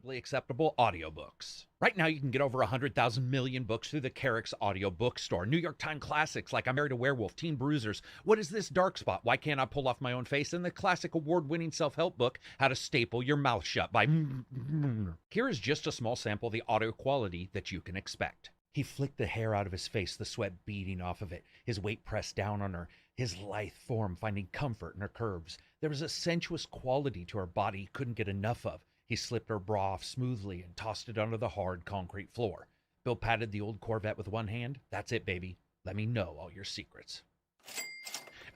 audibly acceptable audiobooks. Right now, you can get over 100,000 million books through the Karak's audio bookstore. New York Times classics like I Married a Werewolf, Teen Bruisers, What Is This Dark Spot, Why Can't I Pull Off My Own Face, and the classic award-winning self-help book, How to Staple Your Mouth Shut by Here is just a small sample of the audio quality that you can expect. He flicked the hair out of his face, the sweat beading off of it, his weight pressed down on her, his lithe form finding comfort in her curves. There was a sensuous quality to her body he couldn't get enough of. He slipped her bra off smoothly and tossed it onto the hard concrete floor. Bill patted the old Corvette with one hand. That's it, baby. Let me know all your secrets.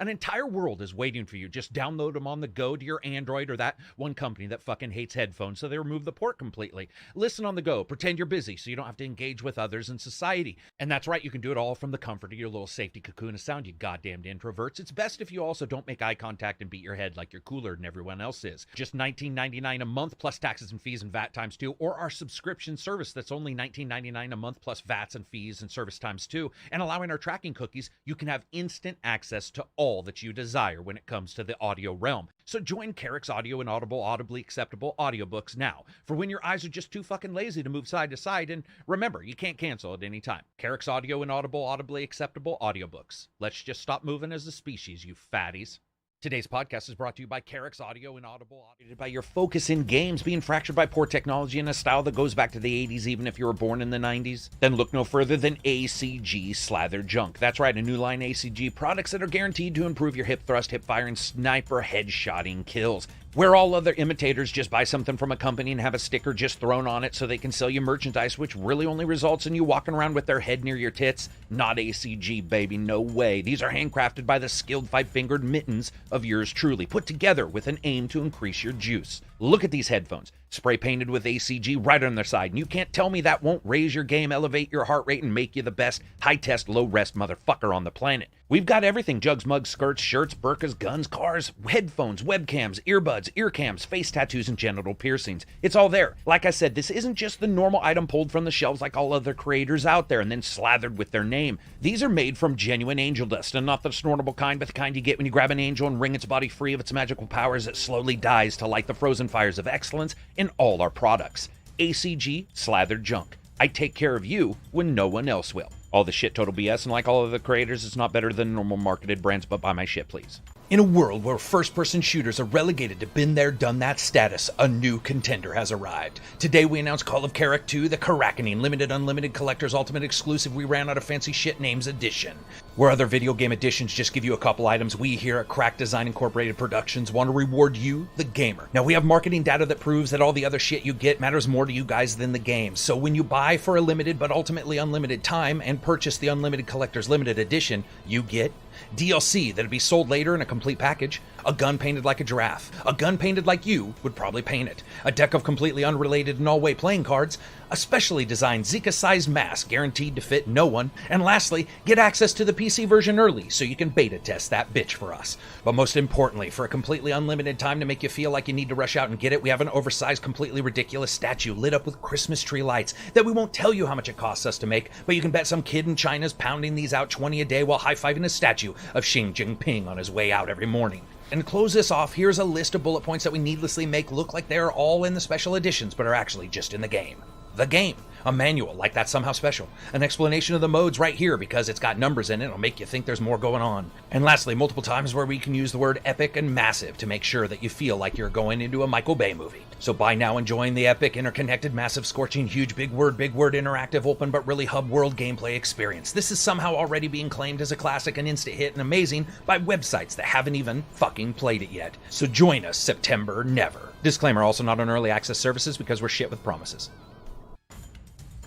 An entire world is waiting for you. Just download them on the go to your Android or that one company that fucking hates headphones, so they remove the port completely. Listen on the go. Pretend you're busy so you don't have to engage with others in society. And that's right, you can do it all from the comfort of your little safety cocoon of sound, you goddamned introverts. It's best if you also don't make eye contact and beat your head like you're cooler than everyone else is. Just $19.99 a month plus taxes and fees and VAT times 2, or our subscription service that's only $19.99 a month plus VATs and fees and service times 2. And allowing our tracking cookies, you can have instant access to all that you desire when it comes to the audio realm. So join Karak's audio and audible, audibly acceptable audiobooks now, for when your eyes are just too fucking lazy to move side to side. And remember, you can't cancel at any time. Karak's audio and audible, audibly acceptable audiobooks. Let's just stop moving as a species, you fatties. Today's podcast is brought to you by Karak's Audio and Audible, by your focus in games being fractured by poor technology and a style that goes back to the 80s even if you were born in the 90s. Then look no further than ACG Slather Junk. That's right, a new line ACG products that are guaranteed to improve your hip thrust, hip fire, and sniper headshotting kills. Where all other imitators just buy something from a company and have a sticker just thrown on it so they can sell you merchandise, which really only results in you walking around with their head near your tits. Not ACG, baby, no way. These are handcrafted by the skilled five-fingered mittens of yours truly, put together with an aim to increase your juice. Look at these headphones, spray painted with ACG right on their side, and you can't tell me that won't raise your game, elevate your heart rate, and make you the best high-test, low-rest motherfucker on the planet. We've got everything: jugs, mugs, skirts, shirts, burkas, guns, cars, headphones, webcams, earbuds, ear cams, face tattoos, and genital piercings. It's all there. Like I said, this isn't just the normal item pulled from the shelves like all other creators out there and then slathered with their name. These are made from genuine angel dust, and not the snortable kind, but the kind you get when you grab an angel and wring its body free of its magical powers that slowly dies to light the frozen fires of excellence in all our products. ACG Slathered Junk. I take care of you when no one else will. All the shit total BS, and like all other creators, it's not better than normal marketed brands, but buy my shit, please. In a world where first-person shooters are relegated to been there, done that status, a new contender has arrived. Today we announce Call of Karak 2, the Karakening Limited Unlimited Collector's Ultimate Exclusive We Ran Out of Fancy Shit Names Edition. Where other video game editions just give you a couple items, we here at Crack Design Incorporated Productions want to reward you, the gamer. Now we have marketing data that proves that all the other shit you get matters more to you guys than the game. So when you buy for a limited but ultimately unlimited time and purchase the Unlimited Collector's Limited Edition, you get DLC that'd be sold later in a complete package, a gun painted like a giraffe, a gun painted like you would probably paint it, a deck of completely unrelated and all-way playing cards, a specially designed Zika-sized mask guaranteed to fit no one, and lastly, get access to the PC version early so you can beta test that bitch for us. But most importantly, for a completely unlimited time to make you feel like you need to rush out and get it, we have an oversized, completely ridiculous statue lit up with Christmas tree lights that we won't tell you how much it costs us to make, but you can bet some kid in China's pounding these out 20 a day while high-fiving a statue of Xi Jinping on his way out every morning. And to close this off, here's a list of bullet points that we needlessly make look like they're all in the special editions, but are actually just in the game. The game. A manual, like that's somehow special. An explanation of the modes right here because it's got numbers in it. It'll make you think there's more going on. And lastly, multiple times where we can use the word epic and massive to make sure that you feel like you're going into a Michael Bay movie. So buy now and join the epic, interconnected, massive, scorching, huge, big word, interactive, open, but really hub world gameplay experience. This is somehow already being claimed as a classic and instant hit and amazing by websites that haven't even fucking played it yet. So join us September never. Disclaimer, also not on early access services because we're shit with promises.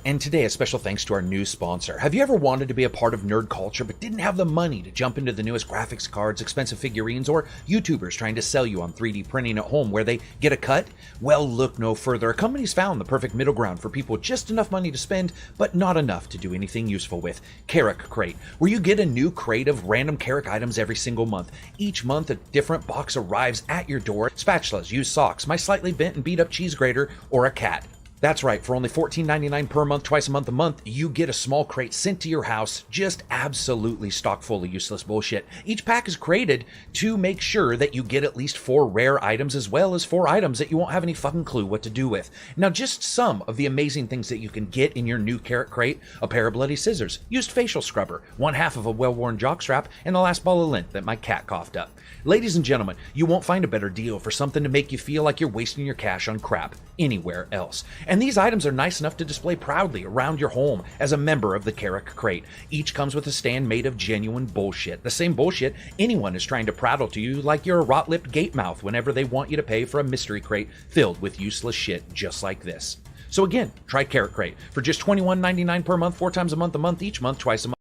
And today, a special thanks to our new sponsor. Have you ever wanted to be a part of nerd culture but didn't have the money to jump into the newest graphics cards, expensive figurines, or YouTubers trying to sell you on 3D printing at home where they get a cut? Well, look no further. A company's found the perfect middle ground for people with just enough money to spend, but not enough to do anything useful with. Karak Crate, where you get a new crate of random Karak items every single month. Each month, a different box arrives at your door. Spatulas, used socks, my slightly bent and beat up cheese grater, or a cat. That's right. For only $14.99 per month, twice a month, you get a small crate sent to your house, just absolutely stock full of useless bullshit. Each pack is created to make sure that you get at least 4 rare items, as well as 4 items that you won't have any fucking clue what to do with. Now, just some of the amazing things that you can get in your new Karak crate: a pair of bloody scissors, used facial scrubber, 1/2 of a well-worn jockstrap, and the last ball of lint that my cat coughed up. Ladies and gentlemen, you won't find a better deal for something to make you feel like you're wasting your cash on crap anywhere else. And these items are nice enough to display proudly around your home as a member of the Karak crate. Each comes with a stand made of genuine bullshit. The same bullshit anyone is trying to prattle to you like you're a rot-lipped gate mouth whenever they want you to pay for a mystery crate filled with useless shit just like this. So again, try Karak crate for just $21.99 per month, 4 times a month, each month, twice a month.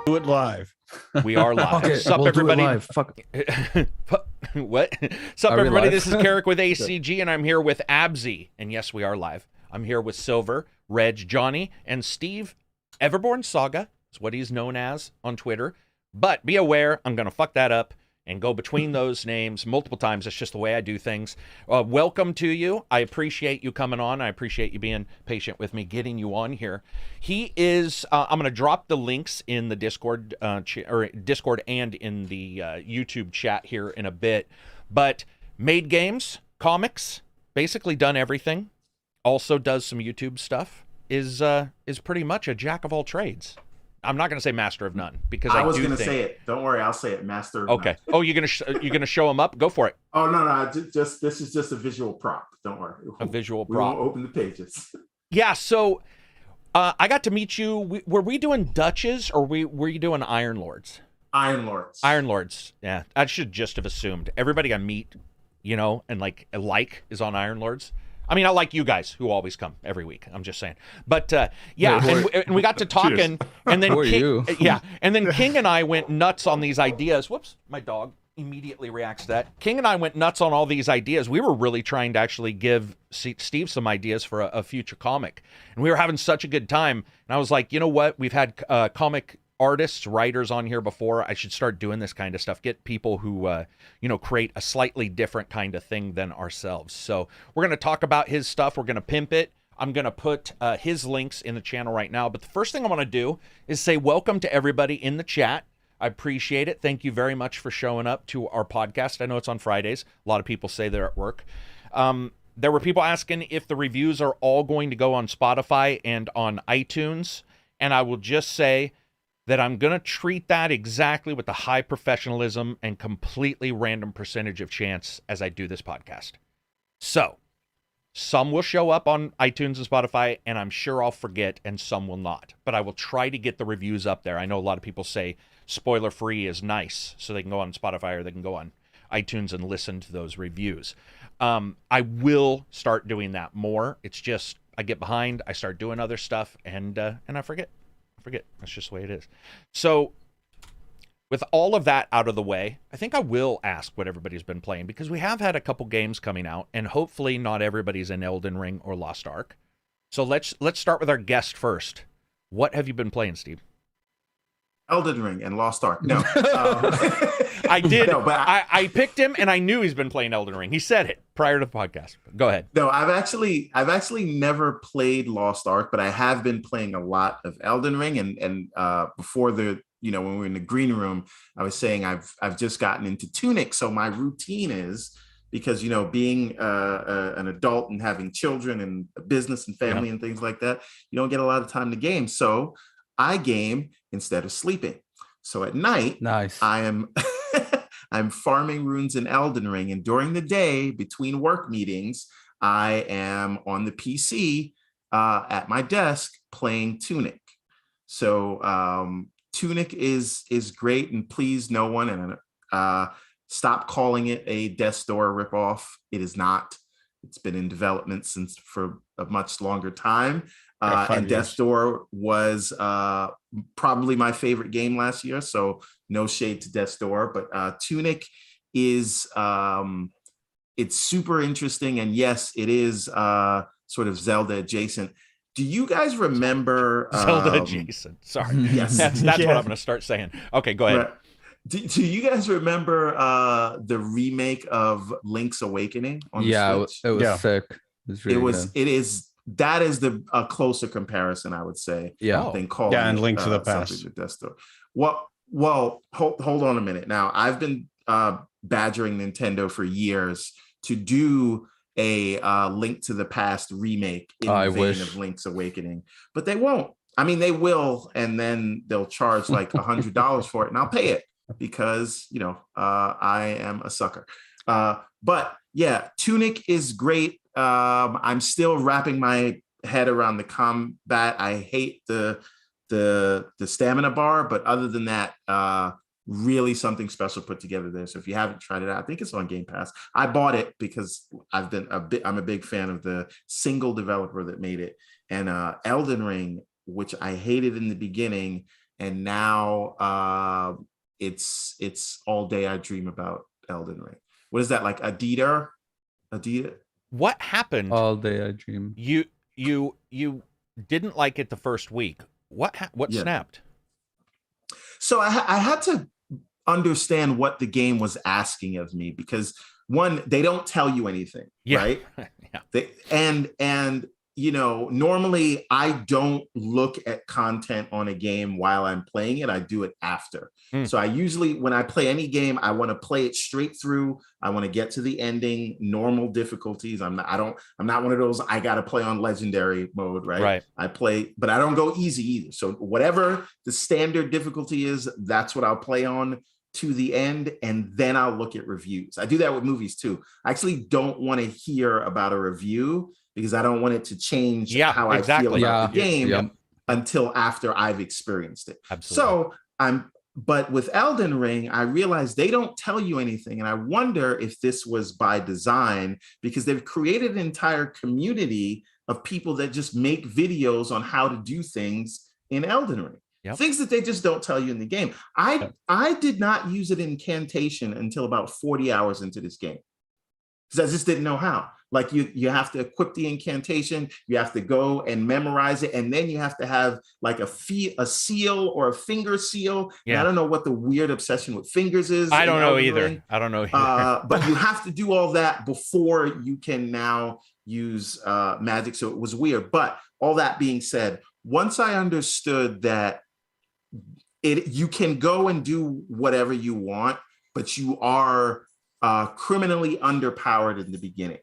Do it live. We are live. Okay, Sup, we'll everybody? do it live. Fuck. What? Sup, Are we everybody? live? This is Karak with ACG, and I'm here with Abzy. And yes, we are live. I'm here with Silver, Reg, Johnny, and Steve. Everborn Saga is what he's known as on Twitter. But be aware, I'm going to fuck that up and go between those names multiple times. It's just the way I do things. Welcome to you. I appreciate you coming on. I appreciate you being patient with me, getting you on here. He is, I'm going to drop the links in the Discord, or Discord and in the YouTube chat here in a bit. But made games, comics, basically done everything. Also does some YouTube stuff. Is pretty much a jack of all trades. I'm not going to say master of none because I was going to say it. Don't worry, I'll say it. Master of okay. none. Oh, you're gonna show him up? Go for it. Oh no, just this is just a visual prop. Don't worry. A visual we prop. Won't open the pages. Yeah. So, I got to meet you. Were we doing Duchess or were you doing Iron Lords? Iron Lords. Iron Lords. Yeah. I should just have assumed everybody I meet, you know, and like is on Iron Lords. I mean, I like you guys who always come every week. I'm just saying. But yeah, and we got to talking, and then and then King and I went nuts on these ideas. Whoops, my dog immediately reacts to that. King and I went nuts on all these ideas. We were really trying to actually give Steve some ideas for a future comic, and we were having such a good time. And I was like, you know what? We've had comic artists, writers on here before. I should start doing this kind of stuff. Get people who, create a slightly different kind of thing than ourselves. So we're going to talk about his stuff. We're going to pimp it. I'm going to put his links in the channel right now. But the first thing I want to do is say welcome to everybody in the chat. I appreciate it. Thank you very much for showing up to our podcast. I know it's on Fridays. A lot of people say they're at work. There were people asking if the reviews are all going to go on Spotify and on iTunes. And I will just say that I'm going to treat that exactly with the high professionalism and completely random percentage of chance as I do this podcast. So, some will show up on iTunes and Spotify, and I'm sure I'll forget, and some will not. But I will try to get the reviews up there. I know a lot of people say spoiler-free is nice, so they can go on Spotify or they can go on iTunes and listen to those reviews. I will start doing that more. It's just I get behind, I start doing other stuff, and I forget. That's just the way it is. So with all of that out of the way, I think I will ask what everybody's been playing, because we have had a couple games coming out, and hopefully not everybody's in Elden Ring or Lost Ark. So let's start with our guest first. What have you been playing, Steve? Elden Ring and Lost Ark. No. I did. No, but I picked him, and I knew he's been playing Elden Ring. He said it prior to the podcast. Go ahead. No, I've actually never played Lost Ark, but I have been playing a lot of Elden Ring. And before when we were in the green room, I was saying I've just gotten into Tunic. So my routine is, because being an adult and having children and a business and family and things like that, you don't get a lot of time to game. So I game instead of sleeping. So at night, Nice. I am I'm farming runes in Elden Ring, and during the day between work meetings, I am on the PC at my desk playing Tunic. So Tunic is great, and please no one and stop calling it a Death's Door ripoff. It is not. It's been in development since for a much longer time. And Death's Door was probably my favorite game last year. So no shade to Death's Door, but Tunic is it's super interesting. And yes, it is sort of Zelda adjacent. Do you guys remember Zelda adjacent? Sorry. Yes. That's what I'm going to start saying. Okay, go ahead. Right. Do you guys remember the remake of Link's Awakening on the Switch? It was sick. It is that is a closer comparison, I would say. Than calling and Link to the Past. Well, hold on a minute. Now, I've been badgering Nintendo for years to do a Link to the Past remake in the vein of Link's Awakening, but they won't. I mean, they will, and then they'll charge like $100 for it, and I'll pay it because I am a sucker. But yeah, Tunic is great. I'm still wrapping my head around the combat. I hate the stamina bar, but other than that, really something special put together there. So if you haven't tried it out, I think it's on Game Pass. I bought it because I'm a big fan of the single developer that made it. And Elden Ring, which I hated in the beginning, and now it's all day I dream about Elden Ring. What is that, like Adidas? What happened? All day I dream. You didn't like it the first week. What snapped? So I had to understand what the game was asking of me, because one, they don't tell you anything, right? And normally I don't look at content on a game while I'm playing it. I do it after. So I usually, when I play any game, I want to play it straight through. I want to get to the ending, normal difficulties. I'm not one of those, I got to play on legendary mode, right? I play, but I don't go easy either. So whatever the standard difficulty is, that's what I'll play on to the end, and then I'll look at reviews. I do that with movies too. I actually don't want to hear about a review because I don't want it to change how I feel about the game until after I've experienced it. Absolutely. So but with Elden Ring, I realized they don't tell you anything. And I wonder if this was by design, because they've created an entire community of people that just make videos on how to do things in Elden Ring. Things that they just don't tell you in the game. I did not use it in incantation until about 40 hours into this game, because I just didn't know how. Like you have to equip the incantation, you have to go and memorize it, and then you have to have like a seal or a finger seal. Yeah. I don't know what the weird obsession with fingers is. I don't know either. But you have to do all that before you can now use magic. So it was weird. But all that being said, once I understood that you can go and do whatever you want, but you are criminally underpowered in the beginning.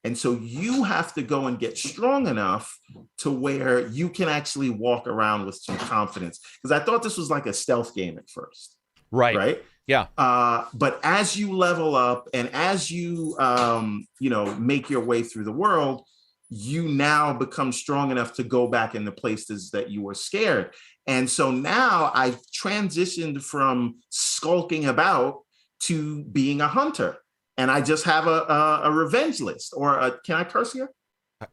And so you have to go and get strong enough to where you can actually walk around with some confidence. Because I thought this was like a stealth game at first. Right? Yeah. But as you level up and as you, make your way through the world, you now become strong enough to go back in the places that you were scared. And so now I've transitioned from skulking about to being a hunter. And I just have a revenge list, or can I curse here?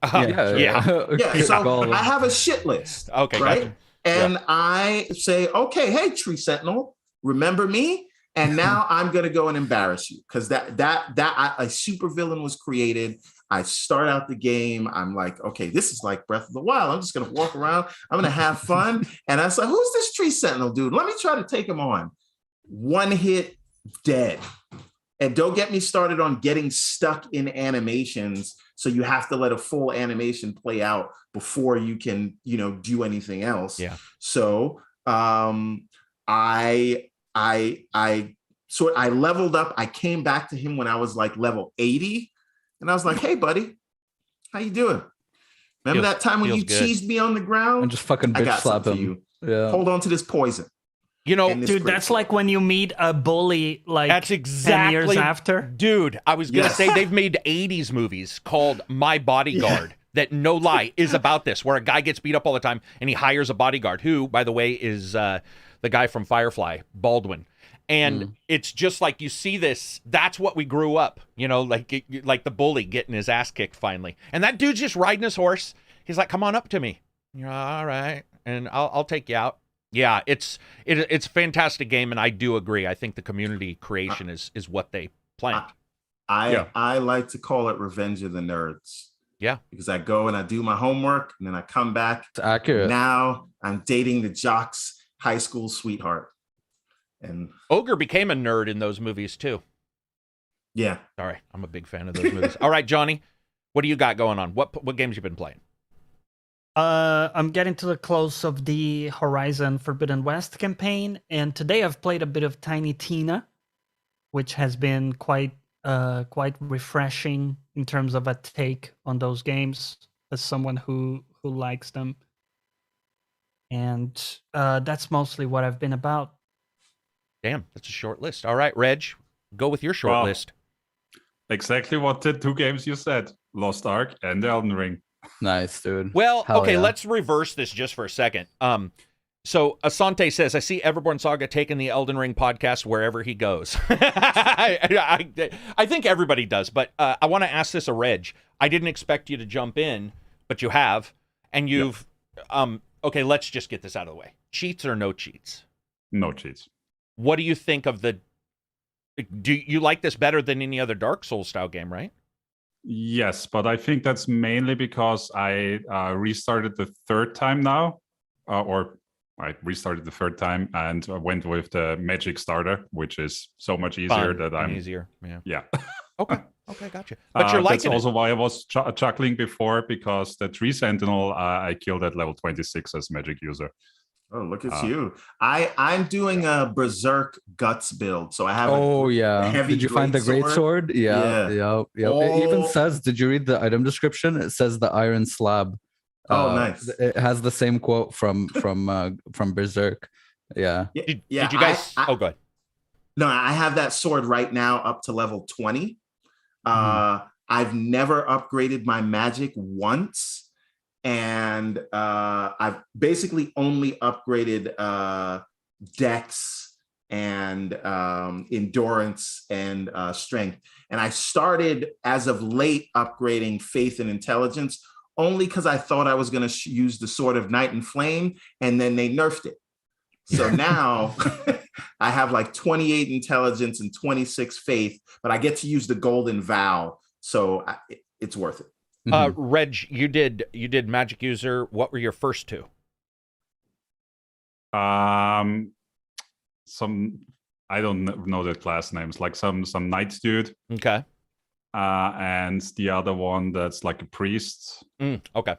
Yeah. So I have a shit list. Okay. Right. Gotcha. And I say, okay, hey, Tree Sentinel, remember me? And now I'm going to go and embarrass you, because a supervillain was created. I start out the game. I'm like, okay, this is like Breath of the Wild. I'm just going to walk around. I'm going to have fun. And I was like, who's this Tree Sentinel dude? Let me try to take him on. One hit, dead. And don't get me started on getting stuck in animations. So you have to let a full animation play out before you can, do anything else. Yeah. So I So I leveled up. I came back to him when I was like level 80. And I was like, hey, buddy, how you doing? Remember that time when you cheesed me on the ground? And just fucking bitch slap him. You. Yeah. Hold on to this poison. You know, dude, that's like when you meet a bully like that's exactly 10 years after. Dude, I was going to say they've made 80s movies called My Bodyguard that, no lie, is about this, where a guy gets beat up all the time and he hires a bodyguard who, by the way, is the guy from Firefly, Baldwin. And it's just like you see this. That's what we grew up, you know, like the bully getting his ass kicked finally. And that dude's just riding his horse. He's like, come on up to me. You're all right. And I'll take you out. Yeah, it's a fantastic game, and I do agree. I think the community creation is what they planned. I like to call it Revenge of the Nerds. Yeah. Because I go and I do my homework, and then I come back. It's accurate. Now I'm dating the jock's high school sweetheart. And Ogre became a nerd in those movies, too. Yeah. Sorry, I'm a big fan of those movies. All right, Johnny, what do you got going on? What games you been playing? I'm getting to the close of the Horizon Forbidden West campaign, and today I've played a bit of Tiny Tina, which has been quite refreshing in terms of a take on those games as someone who likes them. And that's mostly what I've been about. Damn, that's a short list. All right, Reg, go with your short list. Exactly what the two games you said, Lost Ark and Elden Ring. Nice, dude. Well, okay, let's reverse this just for a second. So Asante says, I see Everborn Saga taking the Elden Ring podcast wherever he goes. I think everybody does, but I want to ask this of Reg. I didn't expect you to jump in, but you have, and you've, okay, let's just get this out of the way. Cheats or no cheats? No cheats. What do you think of do you like this better than any other Dark Souls style game, right? Yes, but I think that's mainly because I restarted the third time now, or I restarted the third time and went with the Magic Starter, which is so much easier that I'm easier. Yeah. Okay, gotcha. But you're liking that's also why I was chuckling before, because the Tree Sentinel I killed at level 26 as Magic user. Oh, look at you. I'm doing a Berserk Guts build. So I have Did you find the great sword? Yeah. It even says, did you read the item description? It says the iron slab. Nice. It has the same quote from Berserk. Yeah. Did you guys go ahead. No, I have that sword right now up to level 20. I've never upgraded my magic once. And I've basically only upgraded dex and endurance and strength. And I started, as of late, upgrading faith and intelligence, only because I thought I was going to use the Sword of Night and Flame, and then they nerfed it. So now I have like 28 intelligence and 26 faith, but I get to use the Golden Vow. So it's worth it. Reg, you did Magic User. What were your first two? Some, I don't know the class names, like some knight dude. Okay. And the other one that's like a priest. Okay,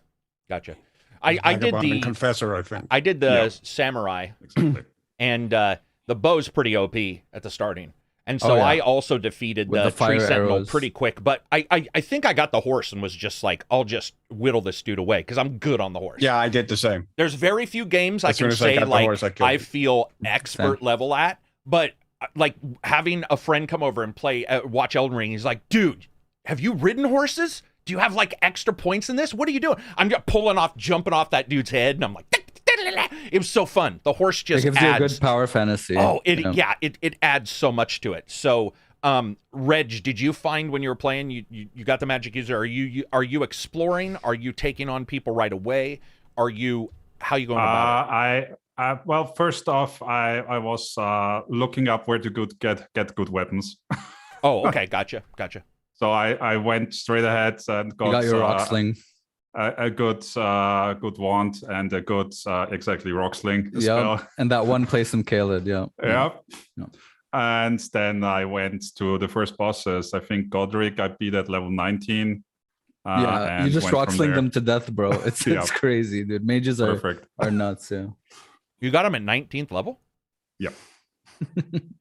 gotcha. I did the confessor. I think I did the samurai. Exactly. And the bow's pretty OP at the starting. And so I also defeated the Tree Sentinel pretty quick, but I think I got the horse and was just like, I'll just whittle this dude away because I'm good on the horse. Yeah, I did the same. There's very few games I can say like I feel expert level at, but like having a friend come over and play, watch Elden Ring, he's like, dude, have you ridden horses? Do you have like extra points in this? What are you doing? I'm just jumping off that dude's head, and I'm like, it was so fun. The horse just gives you a good power fantasy. Oh, it adds so much to it. So, Reg, did you find when you were playing, you got the Magic User? Are you exploring? Are you taking on people right away? How are you going about it? Well, first off, I was looking up where to get good weapons. Oh, okay, gotcha. So I went straight ahead and got your rock sling. A good wand and a good rock sling as well. And that one place in Caelid, yeah. And then I went to the first bosses. I think Godric I beat at level 19. You just rock sling them to death, bro. It's crazy, dude. Mages are nuts. Yeah. You got him at 19th level? Yep.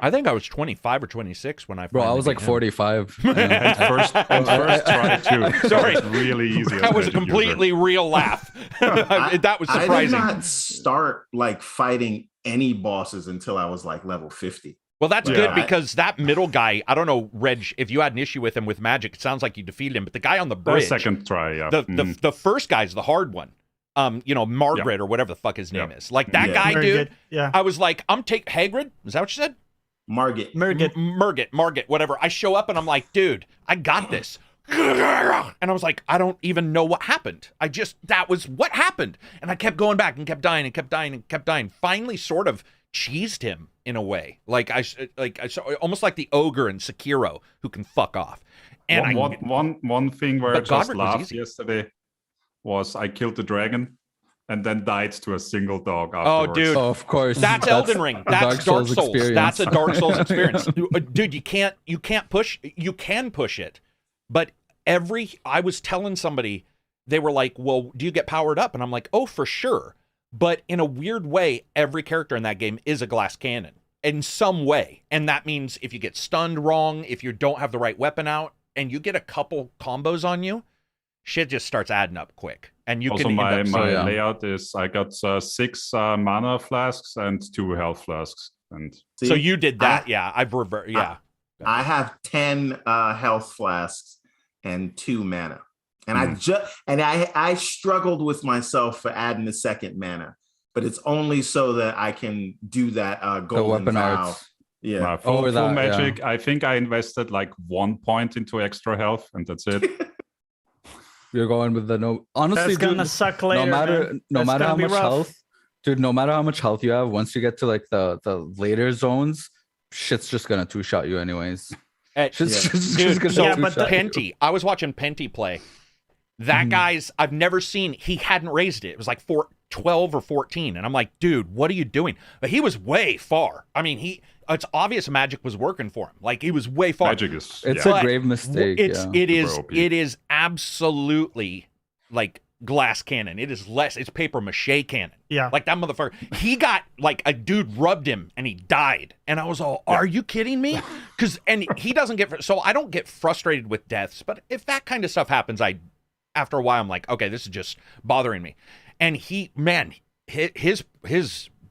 I think I was 25 or 26 when I. Bro, I was like 45. And first try too. Sorry. It's really easy. That was a completely real laugh. That was surprising. I did not start like fighting any bosses until I was like level 50. Well, that's good because that middle guy, I don't know, Reg, if you had an issue with him with magic, it sounds like you defeated him, but the guy on the bridge. Second try, yeah. The first guy's the hard one. Margaret or whatever the fuck his name is. Like that guy, dude. Yeah. I was like, Hagrid? Is that what you said? Margit, whatever. I show up and I'm like, dude, I got this. And I was like, I don't even know what happened. That was what happened. And I kept going back and kept dying and kept dying and kept dying. Finally sort of cheesed him in a way. I saw almost like the ogre in Sekiro who can fuck off. And one thing where I just laughed yesterday was I killed the dragon and then died to a single dog afterwards. Oh, dude. Oh, of course. That's Elden Ring. That's Dark Souls. That's a Dark Souls experience. Dude, you can't push. You can push it. But I was telling somebody, they were like, well, do you get powered up? And I'm like, oh, for sure. But in a weird way, every character in that game is a glass cannon in some way. And that means if you get stunned wrong, if you don't have the right weapon out, and you get a couple combos on you, shit just starts adding up quick. And you also can my layout is I got 6 mana flasks and 2 health flasks. And so you did that, I have 10 health flasks and 2 mana. And I struggled with myself for adding the second mana, but it's only so that I can do that golden weapon vow. arts. Yeah. Full magic. Yeah. I think I invested like 1 point into extra health, and that's it. You're going with the no. Honestly, that's gonna suck later. No matter how much health, dude. No matter how much health you have, once you get to like the later zones, shit's just gonna 2-shot you anyways. Penty. I was watching Penty play. That guy's, I've never seen, he hadn't raised it. It was like 12 or 14. And I'm like, dude, what are you doing? But he was way far. I mean, it's obvious magic was working for him. Like he was way far. Magic is, it's a grave mistake. It is absolutely like glass cannon. It's paper mache cannon. Yeah. Like that motherfucker. He got like a dude rubbed him and he died. And I was all, are you kidding me? And he doesn't so I don't get frustrated with deaths, but if that kind of stuff happens, after a while, I'm like, okay, this is just bothering me. And his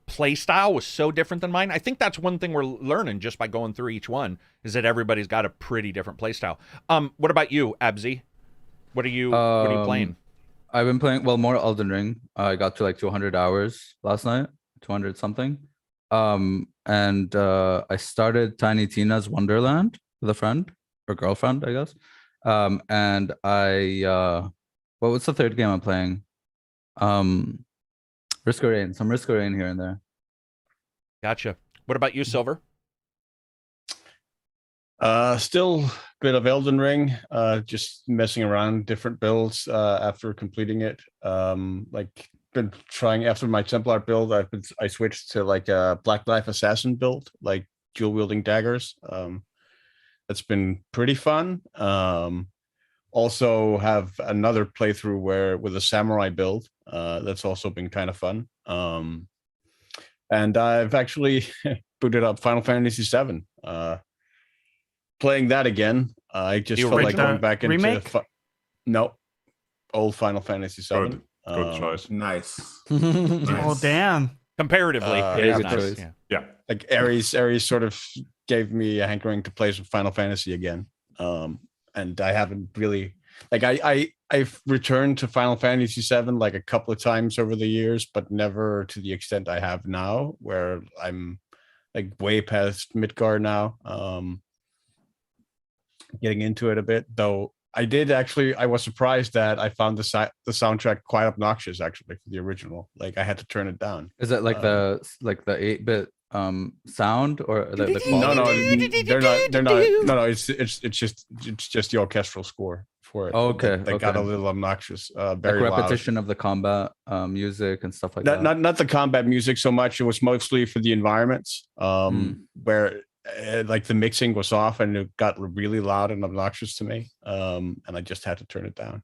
play style was so different than mine. I think that's one thing we're learning just by going through each one is that everybody's got a pretty different play style. What about you, Abzy? What are you playing? I've been playing more Elden Ring. I got to like 200 hours last night, 200 something. And I started Tiny Tina's Wonderland with a friend or girlfriend, I guess. And what's the third game I'm playing? Risk of Rain, some Risk of Rain here and there. Gotcha. What about you, Silver? Still a bit of Elden Ring, just messing around different builds after completing it. Been trying after my Templar build, I switched to like a Black Knife Assassin build, like dual wielding daggers. That's been pretty fun. Also have another playthrough with a samurai build. That's also been kind of fun. And I've actually booted up Final Fantasy VII. Playing that again, I just felt like going back into remake? Old Final Fantasy VII. Good choice. Nice. Oh damn! Comparatively, it is nice. Yeah. Like Ares sort of gave me a hankering to play some Final Fantasy again. And I haven't really I've returned to Final Fantasy VII like a couple of times over the years, but never to the extent I have now, where I'm like way past Midgard now. Getting into it a bit, though. I was surprised that I found the soundtrack quite obnoxious actually for the original. Like I had to turn it down. Is it like the 8-bit sound or the quality? They're not. No, it's just the orchestral score for it. Oh, okay. They got a little obnoxious. Very like repetition of the combat music and stuff like that. Not the combat music so much. It was mostly for the environments where like the mixing was off and it got really loud and obnoxious to me. And I just had to turn it down.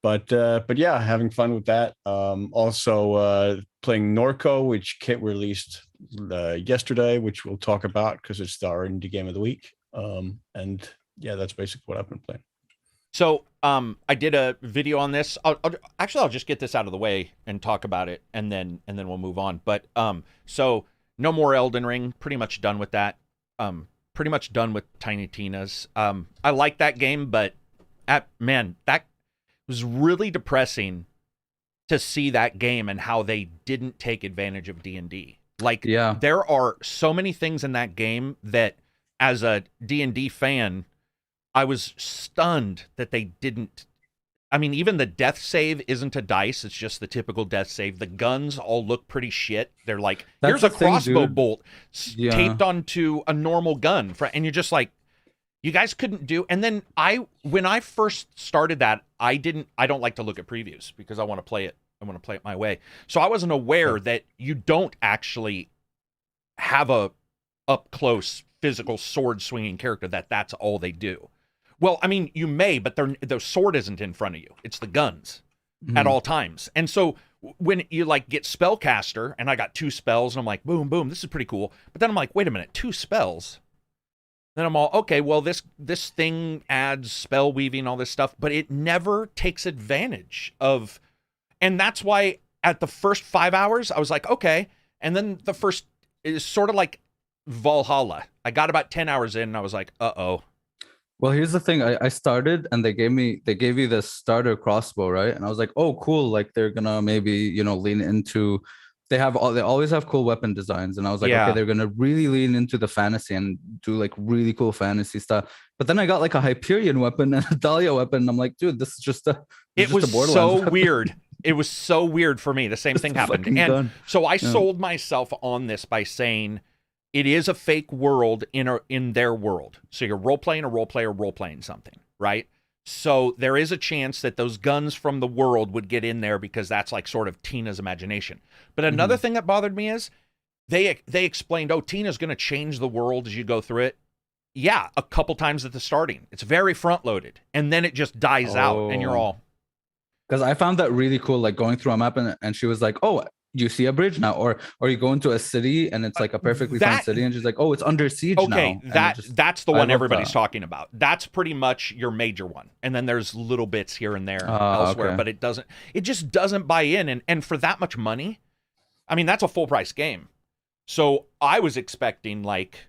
But yeah, having fun with that. Also playing Norco, which Kit released yesterday, which we'll talk about because it's our indie game of the week. And yeah, that's basically what I've been playing. So I did a video on this. I'll just get this out of the way and talk about it, and then we'll move on. But so no more Elden Ring. Pretty much done with that. Pretty much done with Tiny Tina's. I like that game, but man, that was really depressing to see that game and how they didn't take advantage of D&D. Like, there are so many things in that game that, as a D&D fan, I was stunned that they didn't. I mean, even the death save isn't a dice. It's just the typical death save. The guns all look pretty shit. They're like, here's a crossbow bolt taped onto a normal gun. And you're just like, you guys couldn't do. And then when I first started that, I don't like to look at previews because I want to play it. I want to play it my way. So I wasn't aware that you don't actually have a up close physical sword swinging character that's all they do. Well, I mean, you may, but the sword isn't in front of you. It's the guns at all times. And so when you like get spellcaster, and I got 2 spells, and I'm like, boom, boom, this is pretty cool. But then I'm like, wait a minute, 2 spells? Then I'm all, okay, well, this thing adds spell weaving, all this stuff, but it never takes advantage of, and that's why at the first 5 hours, I was like, okay. And then the first is sort of like Valhalla. I got about 10 hours in, and I was like, uh-oh. Well, here's the thing. I started, and they gave you the starter crossbow, right? And I was like, oh, cool. Like they're gonna maybe, lean into. They always have cool weapon designs, and I was like, okay, they're gonna really lean into the fantasy and do like really cool fantasy stuff. But then I got like a Hyperion weapon and a Dahlia weapon. And I'm like, dude, this is just a. It was so weird. It was so weird for me. The same thing happened, and so I sold myself on this by saying, it is a fake world in their world. So you're role-playing a role-player role-playing something, right? So there is a chance that those guns from the world would get in there because that's like sort of Tina's imagination. But another thing that bothered me is they explained, oh, Tina's going to change the world as you go through it. Yeah, a couple times at the starting. It's very front-loaded. And then it just dies out and you're all... Because I found that really cool, like going through a map and she was like, oh, you see a bridge now, or you go into a city and it's like a perfectly fine city, and she's like, oh, it's under siege now. Okay, that's the one everybody's talking about. That's pretty much your major one, and then there's little bits here and there elsewhere, but it just doesn't buy in, and for that much money, I mean, that's a full price game. So I was expecting like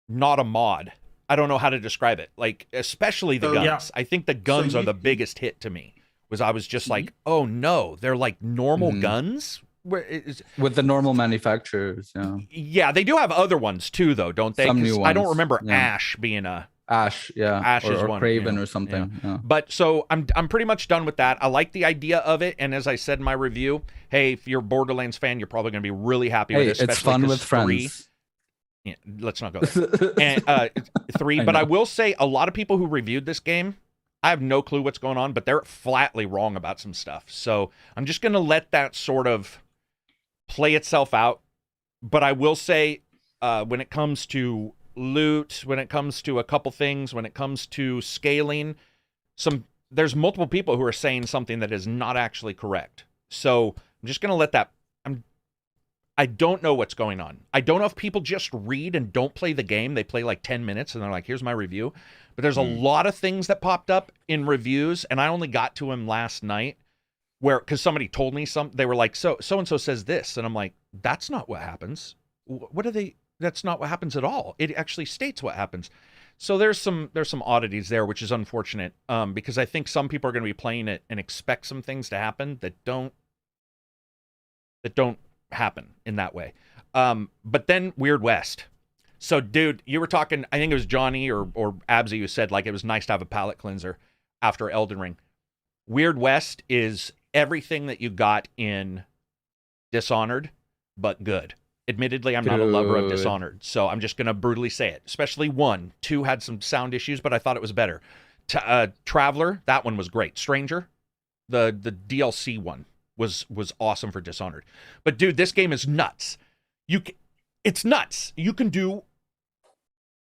not a mod. I don't know how to describe it. Like especially the guns. Yeah. I think the guns are the biggest hit to me. I was just like, oh no, they're like normal guns with the normal manufacturers. Yeah, they do have other ones too, though, don't they? Some new ones. I don't remember Ash being a Ash, Ash is or one, Craven or something. Yeah. But so I'm pretty much done with that. I like the idea of it, and as I said in my review, hey, if you're a Borderlands fan, you're probably going to be really happy with it. It's fun with friends. Yeah, let's not go there. And 3, but I will say a lot of people who reviewed this game, I have no clue what's going on, but they're flatly wrong about some stuff. So I'm just going to let that sort of play itself out. But I will say, when it comes to loot, when it comes to a couple things, when it comes to scaling, there's multiple people who are saying something that is not actually correct. So I'm just going to let that. I don't know what's going on. I don't know if people just read and don't play the game. They play like 10 minutes and they're like, here's my review. But there's a lot of things that popped up in reviews, and I only got to them last night because somebody told me they were like, so-and-so says this. And I'm like, that's not what happens. That's not what happens at all. It actually states what happens. So there's some oddities there, which is unfortunate because I think some people are going to be playing it and expect some things to happen that don't happen in that way. But then Weird West. So, dude, you were talking, I think it was Johnny or Absy who said, like, it was nice to have a palate cleanser after Elden Ring. Weird West is everything that you got in Dishonored, but good. Admittedly, I'm not a lover of Dishonored, so I'm just going to brutally say it. Especially 1. 2 had some sound issues, but I thought it was better. Traveler, that one was great. Stranger, the DLC one was awesome for Dishonored. But, dude, this game is nuts. It's nuts. You can do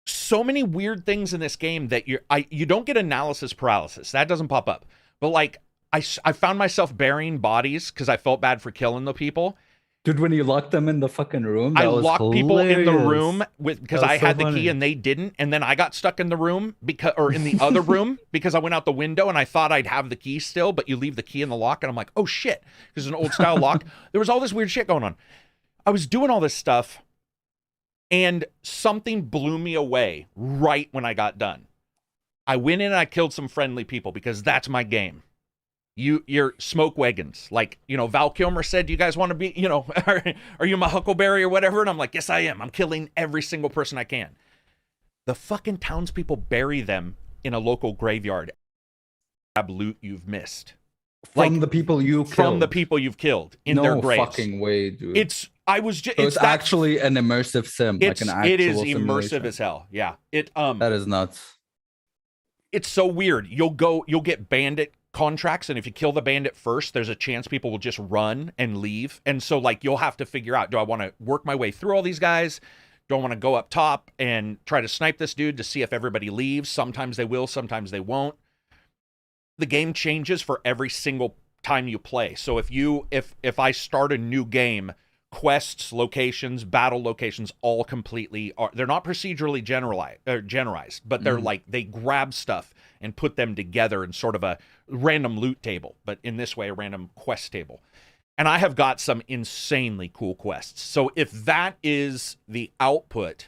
so many weird things in this game that you don't get analysis paralysis. That doesn't pop up. But like, I found myself burying bodies because I felt bad for killing the people. Dude, when you locked them in the fucking room, I that was locked people in the hilarious. room because That was I so had the key funny. and they didn't, and then I got stuck in the room or in the other room because I went out the window and I thought I'd have the key still, but you leave the key in the lock and I'm like, oh shit, because it's an old style lock. There was all this weird shit going on. I was doing all this stuff and something blew me away right when I got done. I went in and I killed some friendly people because that's my game. You're smoke wagons. Like, you know, Val Kilmer said, do you guys want to be, you know, are you my Huckleberry or whatever? And I'm like, yes, I am. I'm killing every single person I can. The fucking townspeople bury them in a local graveyard. Grab loot you've missed. From the people you killed. From the people you've killed in their graves. No fucking way, dude. It's actually an immersive sim. Like an actual it is simulation. immersive as hell. Yeah. That is nuts. It's so weird. You'll get bandit contracts, and if you kill the bandit first, there's a chance people will just run and leave. And so like you'll have to figure out, do I want to work my way through all these guys? Do I want to go up top and try to snipe this dude to see if everybody leaves? Sometimes they will, sometimes they won't. The game changes for every single time you play. So if I start a new game, quests, locations, battle locations, all completely they're not procedurally generalized, but they're like, they grab stuff and put them together in sort of a random loot table, but in this way, a random quest table. And I have got some insanely cool quests. So if that is the output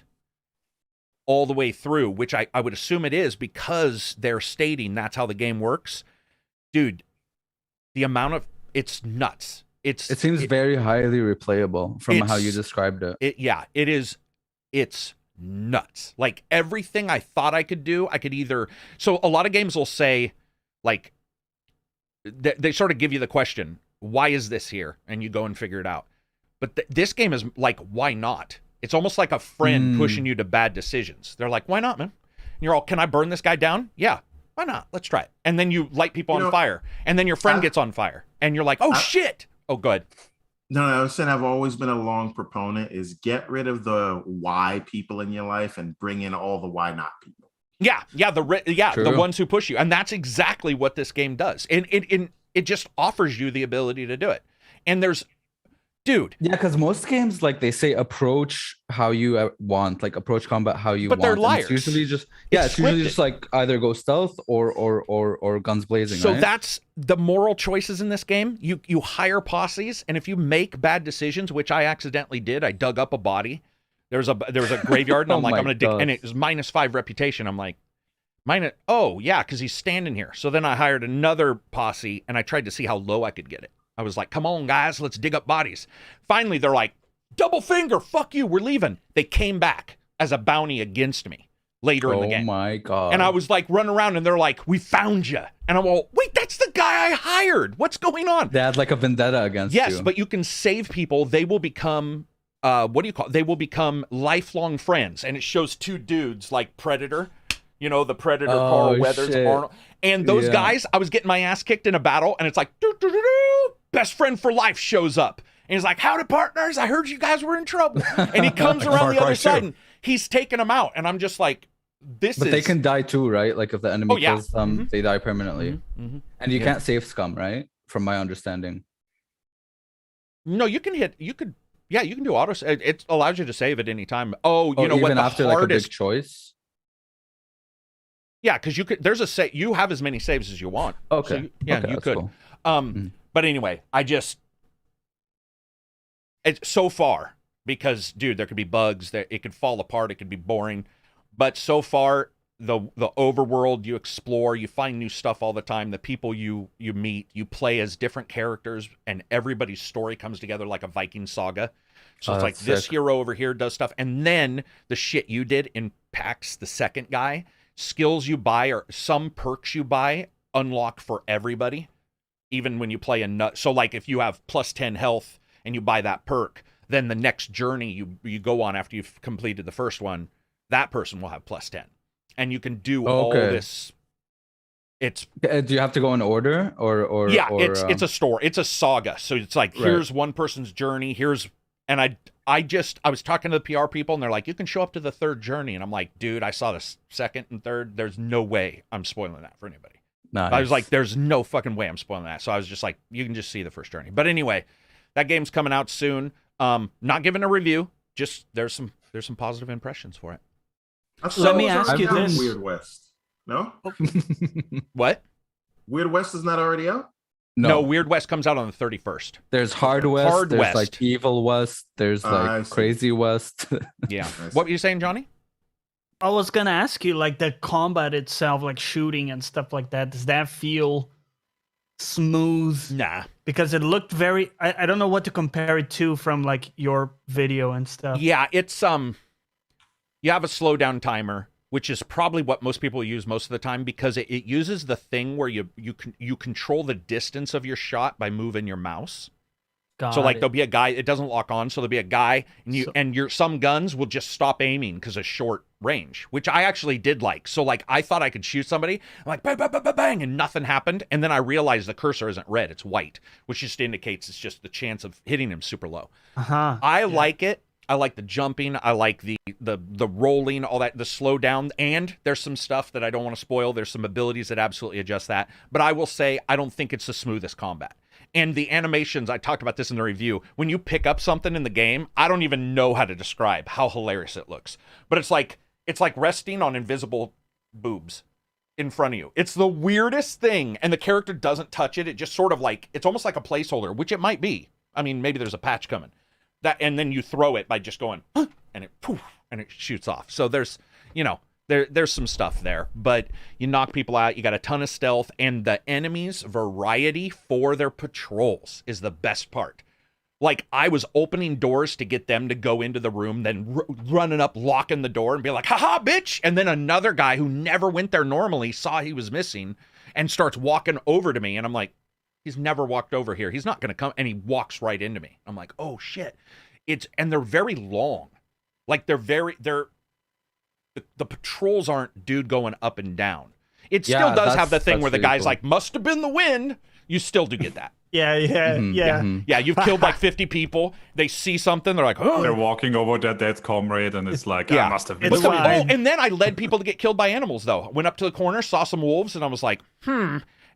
all the way through, which I would assume it is because they're stating that's how the game works, dude, the amount of, it's nuts. It seems very highly replayable from how you described it. It's nuts. Like everything I thought I could do, I could either. So a lot of games will say, like, they sort of give you the question, why is this here? And you go and figure it out. But this game is like, why not? It's almost like a friend pushing you to bad decisions. They're like, why not, man? And you're all, can I burn this guy down? Yeah. Why not? Let's try it. And then you light people on fire. And then your friend gets on fire. And you're like, oh, shit. Oh, good. No, I was saying I've always been a long proponent is get rid of the why people in your life and bring in all the why not people. The ones who push you. And that's exactly what this game does. And it just offers you the ability to do it. And there's, dude. Yeah, because most games, like they say, approach how you want, like approach combat how you want. But they're liars. It's usually just it's usually just like either go stealth or guns blazing. So right? that's the moral choices in this game. You hire posses, and if you make bad decisions, which I accidentally did, I dug up a body. There was a graveyard, and I'm like, I'm gonna dig, and it was -5 reputation. I'm like, oh yeah, because he's standing here. So then I hired another posse, and I tried to see how low I could get it. I was like, come on, guys, let's dig up bodies. Finally, they're like, double finger, fuck you, we're leaving. They came back as a bounty against me later in the game. Oh my God. And I was like running around, and they're like, we found you. And I'm all, wait, that's the guy I hired. What's going on? They had like a vendetta against you. Yes, but you can save people. They will become, they will become lifelong friends. And it shows two dudes like Predator. You know, the Predator, Carl Weathers, shit. Arnold. And those guys, I was getting my ass kicked in a battle, and it's like, best friend for life shows up. And he's like, howdy, partners. I heard you guys were in trouble. And he comes around the other side, and he's taking them out. And I'm just like, But they can die too, right? Like if the enemy kills them, they die permanently. And you can't save scum, right? From my understanding. No, you can you can do auto. It allows you to save at any time. Oh, you know even what? The after hardest, like a big choice. Yeah, because you could. There's a you have as many saves as you want. Okay. So you could. Cool. But anyway, it's so far because, dude, there could be bugs. That it could fall apart. It could be boring. But so far, the overworld you explore, you find new stuff all the time. The people you meet, you play as different characters, and everybody's story comes together like a Viking saga. So it's like this hero over here does stuff, and then the shit you did impacts the second guy. Skills you buy or some perks you buy unlock for everybody, even when you play a nut. So like if you have +10 health and you buy that perk, then the next journey you go on after you've completed the first one, that person will have +10, and you can do all this. It's do you have to go in order or it's a story. It's a saga. So it's like here's one person's journey. And I was talking to the PR people, and they're like, you can show up to the third journey. And I'm like, dude, I saw the second and third. There's no way I'm spoiling that for anybody. Nice. I was like, there's no fucking way I'm spoiling that. So I was just like, you can just see the first journey. But anyway, that game's coming out soon. Not giving a review, just there's some positive impressions for it. Let me ask you this. Weird West. No? What? Weird West is not already out? No, Weird West comes out on the 31st. There's Hard West, Hard there's West. like Evil West, there's I like see. Crazy West. Yeah. What were you saying, Johnny? I was gonna ask you, like the combat itself, like shooting and stuff like that. Does that feel smooth? Nah. Because it looked very. I don't know what to compare it to from like your video and stuff. Yeah, it's you have a slowdown timer, which is probably what most people use most of the time because it uses the thing where you control the distance of your shot by moving your mouse. So like there'll be a guy, it doesn't lock on, so there'll be a guy and some guns will just stop aiming because of short range, which I actually did like. So like I thought I could shoot somebody, I'm like bang, bang, bang, bang, bang, and nothing happened. And then I realized the cursor isn't red, it's white, which just indicates it's just the chance of hitting him super low. I like it. I like the jumping. I like the rolling, all that, the slow down. And there's some stuff that I don't want to spoil. There's some abilities that absolutely adjust that. But I will say I don't think it's the smoothest combat. And the animations, I talked about this in the review, when you pick up something in the game, I don't even know how to describe how hilarious it looks. But it's like resting on invisible boobs in front of you. It's the weirdest thing. And the character doesn't touch it. It just sort of like, it's almost like a placeholder, which it might be. I mean, maybe there's a patch coming. And then you throw it by just going, huh, and it poof, and it shoots off. So there's, there's some stuff there, but you knock people out. You got a ton of stealth, and the enemies' variety for their patrols is the best part. Like I was opening doors to get them to go into the room, then running up, locking the door, and be like, "Haha, bitch!" And then another guy who never went there normally saw he was missing, and starts walking over to me, and I'm like, he's never walked over here. He's not going to come. And he walks right into me. I'm like, oh shit. And they're very long. Like the patrols aren't dude going up and down. It still does have the thing where the guy's like, must have been the wind. You still do get that. Yeah. Yeah, you've killed like 50 people. They see something. They're like, oh. They're walking over their dead comrade, and it's like, I must have been. It's the wind. fine. And then I led people to get killed by animals, though. Went up to the corner, saw some wolves, and I was like,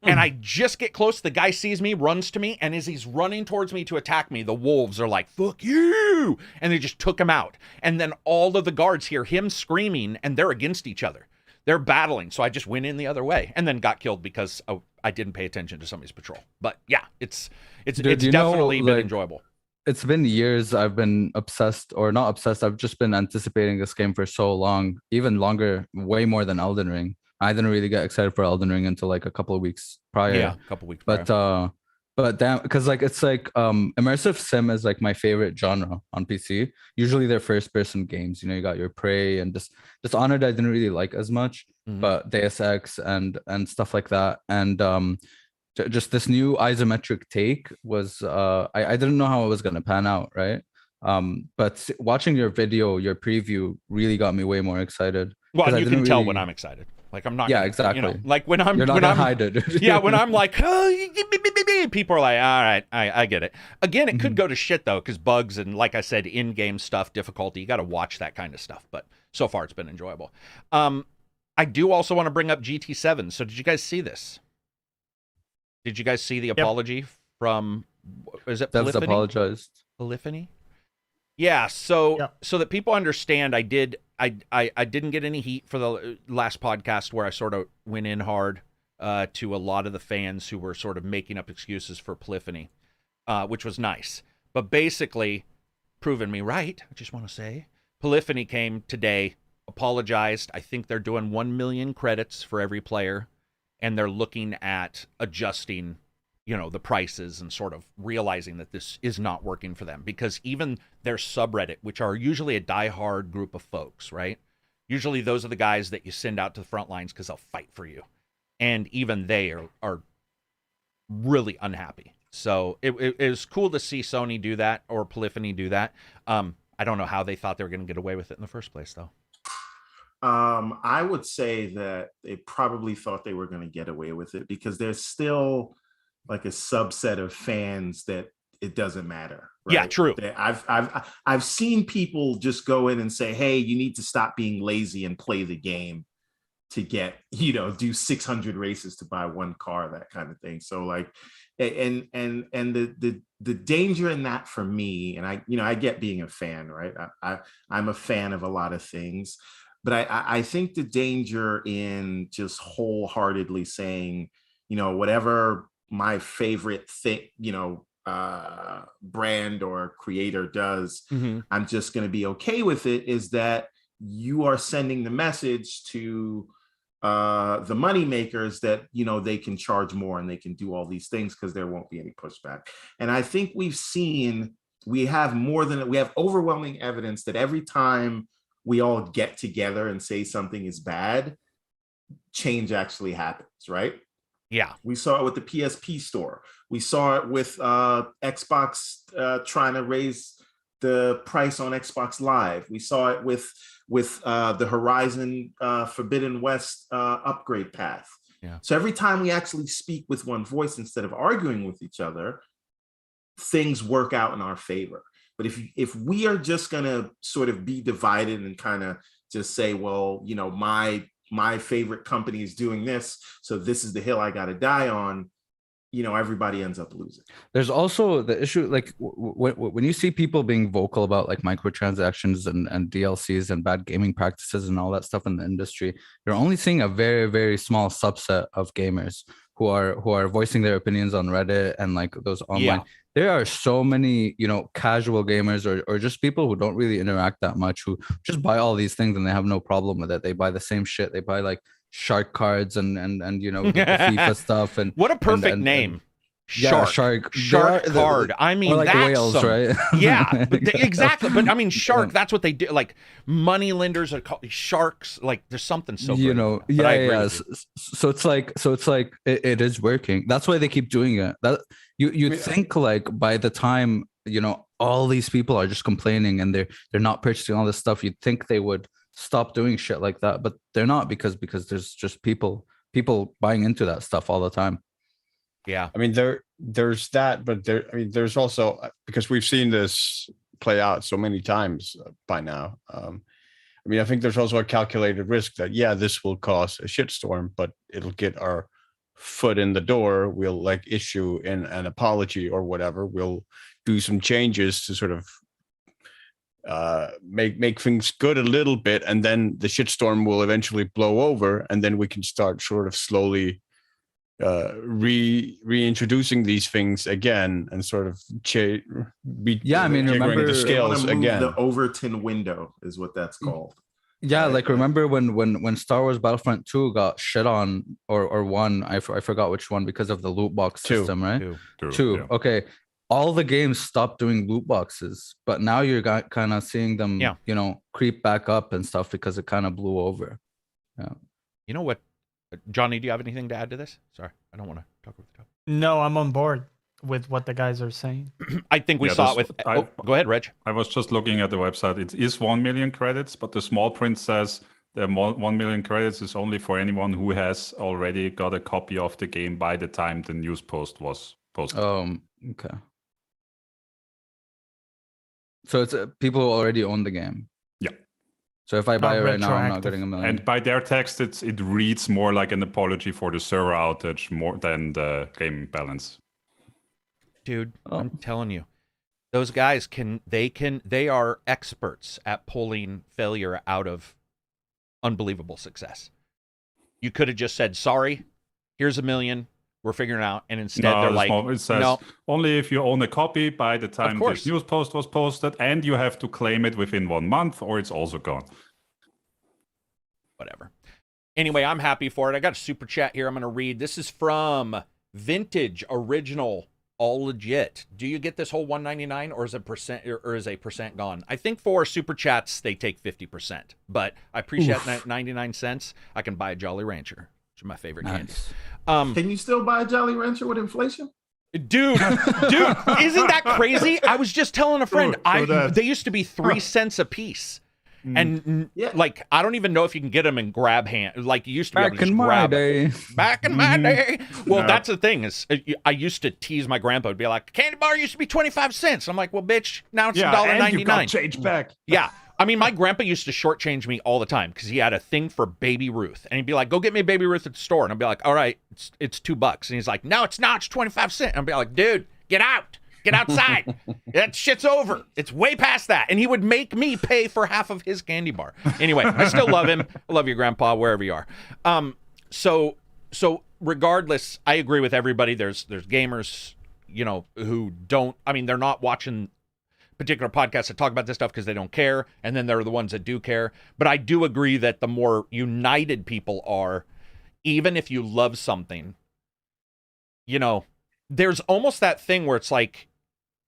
And I just get close. The guy sees me, runs to me, and as he's running towards me to attack me, the wolves are like, fuck you! And they just took him out. And then all of the guards hear him screaming, and they're against each other. They're battling, so I just went in the other way, and then got killed because I didn't pay attention to somebody's patrol. But yeah, it's definitely been enjoyable. It's been years I've been obsessed, or not obsessed, I've just been anticipating this game for so long, even longer, way more than Elden Ring. I didn't really get excited for Elden Ring until like a couple of weeks prior. Yeah, a couple of weeks prior. But damn, because like it's like immersive sim is like my favorite genre on PC. Usually they're first person games. You got your Prey and Dishonored I didn't really like as much, but Deus Ex and stuff like that. And just this new isometric take was I didn't know how it was gonna pan out, right? But watching your video, your preview really got me way more excited. Well, you can tell when I'm excited. Like I'm not. Yeah, exactly. Like when I'm. You're not gonna hide it. Yeah, when I'm like, oh, people are like, all right, I get it. Again, it could go to shit though, because bugs and like I said, in-game stuff, difficulty. You got to watch that kind of stuff. But so far, it's been enjoyable. I do also want to bring up GT7. So did you guys see this? Did you guys see the apology from? Is it Devs apologized. Polyphony? Yeah, so that people understand, I didn't get any heat for the last podcast where I sort of went in hard to a lot of the fans who were sort of making up excuses for Polyphony, which was nice. But basically, proven me right, I just want to say. Polyphony came today, apologized. I think they're doing 1 million credits for every player, and they're looking at adjusting the prices and sort of realizing that this is not working for them, because even their subreddit, which are usually a diehard group of folks, right? Usually those are the guys that you send out to the front lines because they'll fight for you. And even they are really unhappy. So it was cool to see Sony do that, or Polyphony do that. I don't know how they thought they were going to get away with it in the first place, though. I would say that they probably thought they were going to get away with it because there's still like a subset of fans that it doesn't matter. Right? Yeah, true. I've seen people just go in and say, hey, you need to stop being lazy and play the game. to get, do 600 races to buy one car, that kind of thing. So like, and the danger in that for me, and I get being a fan, right? I'm a fan of a lot of things, but I think the danger in just wholeheartedly saying, whatever my favorite thing, brand or creator does, I'm just going to be okay with it, is that you are sending the message to the money makers that they can charge more and they can do all these things because there won't be any pushback. And I think we have overwhelming evidence that every time we all get together and say something is bad, change actually happens, right? Yeah. We saw it with the PSP store. We saw it with Xbox trying to raise the price on Xbox Live. We saw it with the Horizon Forbidden West upgrade path. Yeah. So every time we actually speak with one voice instead of arguing with each other, things work out in our favor. But if we are just gonna sort of be divided and kind of just say, well, my favorite company is doing this, so this is the hill I got to die on, everybody ends up losing. There's also the issue, like when you see people being vocal about like microtransactions and DLCs and bad gaming practices and all that stuff in the industry, you're only seeing a very, very small subset of gamers who are voicing their opinions on Reddit and like those online. Yeah. There are so many, casual gamers or just people who don't really interact that much, who just buy all these things and they have no problem with it. They buy the same shit. They buy like shark cards and the FIFA stuff. And what a perfect name. Yeah, shark card. I mean, like that's whales, right? Yeah, exactly. But I mean, shark. That's what they do. Like money lenders are called sharks. Like there's something so great. Yeah. So it's like it is working. That's why they keep doing it. That you think like by the time all these people are just complaining and they're not purchasing all this stuff, you'd think they would stop doing shit like that, but they're not, because there's just people buying into that stuff all the time. Yeah, I mean there's that, but there's also, because we've seen this play out so many times by now. I think there's also a calculated risk that this will cause a shitstorm, but it'll get our foot in the door. We'll like issue an apology or whatever. We'll do some changes to sort of make things good a little bit, and then the shitstorm will eventually blow over, and then we can start sort of slowly reintroducing these things again and sort of remember the scales again. The Overton window is what that's called. Yeah, like remember when Star Wars Battlefront 2 got shit on or won, I forgot which one, because of the loot box system, right? Two. Yeah. Okay. All the games stopped doing loot boxes, but now you're kind of seeing them, creep back up and stuff because it kind of blew over. Yeah. You know what, Johnny, do you have anything to add to this? Sorry, I don't want to talk over the top. No, I'm on board with what the guys are saying. I think we saw it with... go ahead, Reg. I was just looking at the website. It is 1 million credits, but the small print says the 1 million credits is only for anyone who has already got a copy of the game by the time the news post was posted. Okay. So it's people who already own the game. Yeah. So if I buy it right now, I'm not getting 1 million. And by their text, it reads more like an apology for the server outage more than the game balance. Dude, I'm telling you, those guys they are experts at pulling failure out of unbelievable success. You could have just said, sorry, here's 1 million. We're figuring it out. And instead they're like, it says only if you own a copy by the time this news post was posted, and you have to claim it within 1 month or it's also gone. Whatever. Anyway, I'm happy for it. I got a super chat here I'm going to read. This is from Vintage Original All Legit. Do you get this whole $1.99 or is a percent gone? I think for super chats they take 50%, but I appreciate 99 cents. I can buy a Jolly Rancher, which is my favorite candy. Can you still buy a Jolly Rancher with inflation? Dude, isn't that crazy? I was just telling a friend, they used to be 3 cents a piece. And like, I don't even know if you can get them in grab hand. Like you used to be able to just grab it. Back in my day. Well, that's the thing is, I used to tease my grandpa. Would be like, candy bar used to be 25 cents. I'm like, well, bitch, now it's $1.99. And you got change back. Yeah. I mean, my grandpa used to shortchange me all the time because he had a thing for Baby Ruth. And he'd be like, go get me a Baby Ruth at the store. And I'd be like, all right, it's $2. And he's like, no, it's not. It's 25 cents. And I'd be like, dude, get out. Get outside. That shit's over. It's way past that. And he would make me pay for half of his candy bar. Anyway, I still love him. I love your grandpa, wherever you are. So regardless, I agree with everybody. There's gamers, you know, who don't, I mean, they're not watching particular podcasts that talk about this stuff because they don't care. And then there are the ones that do care. But I do agree that the more united people are, even if you love something, you know, there's almost that thing where it's like,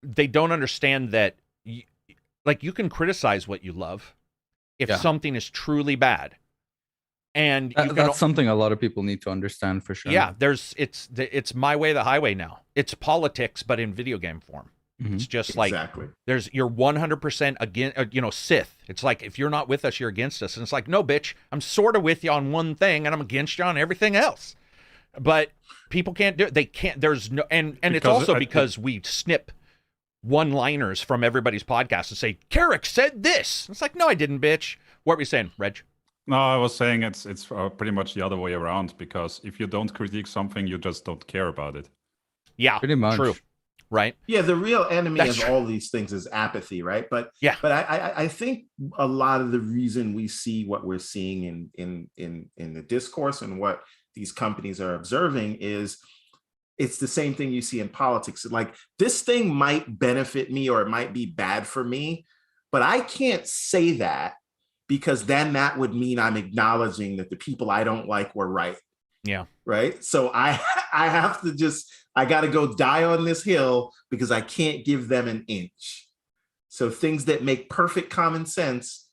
they don't understand that, like, you can criticize what you love if something is truly bad. And that's something a lot of people need to understand for sure. Yeah, it's my way, the highway now. It's politics, but in video game form. Mm-hmm. It's just like, you're 100% against, Sith. It's like, if you're not with us, you're against us. And it's like, no, bitch, I'm sort of with you on one thing and I'm against you on everything else. But people can't do it. They can't, there's no, and it's also because we snip one-liners from everybody's podcast and say, Karak said this. It's like, no, I didn't, bitch. What were you saying, Reg? No, I was saying it's pretty much the other way around, because if you don't critique something, you just don't care about it. Yeah, pretty much. True. Right. Yeah, the real enemy of all these things is apathy, right? But I think a lot of the reason we see what we're seeing in the discourse and what these companies are observing is it's the same thing you see in politics. Like, this thing might benefit me or it might be bad for me, but I can't say that, because then that would mean I'm acknowledging that the people I don't like were right. Yeah. Right. So I have to I got to go die on this hill because I can't give them an inch. So things that make perfect common sense,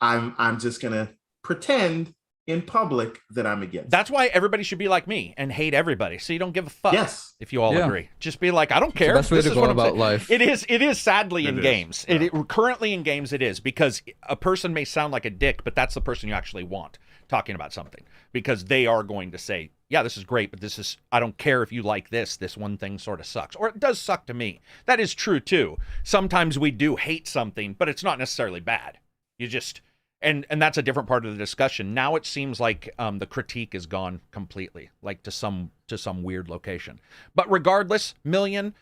I'm just going to pretend in public that I'm against. That's why everybody should be like me and hate everybody, so you don't give a fuck. Yes. If you all agree, just be like, I don't care. That's the best way to go about life. It is sadly in games. Yeah. Currently in games it is, because a person may sound like a dick, but that's the person you actually want talking about something, because they are going to say, yeah, this is great, but this is, I don't care if you like this one thing sort of sucks, or it does suck to me. That is true too. Sometimes we do hate something, but it's not necessarily bad. You just, and that's a different part of the discussion. Now it seems like the critique is gone completely, like to some weird location. But regardless, million,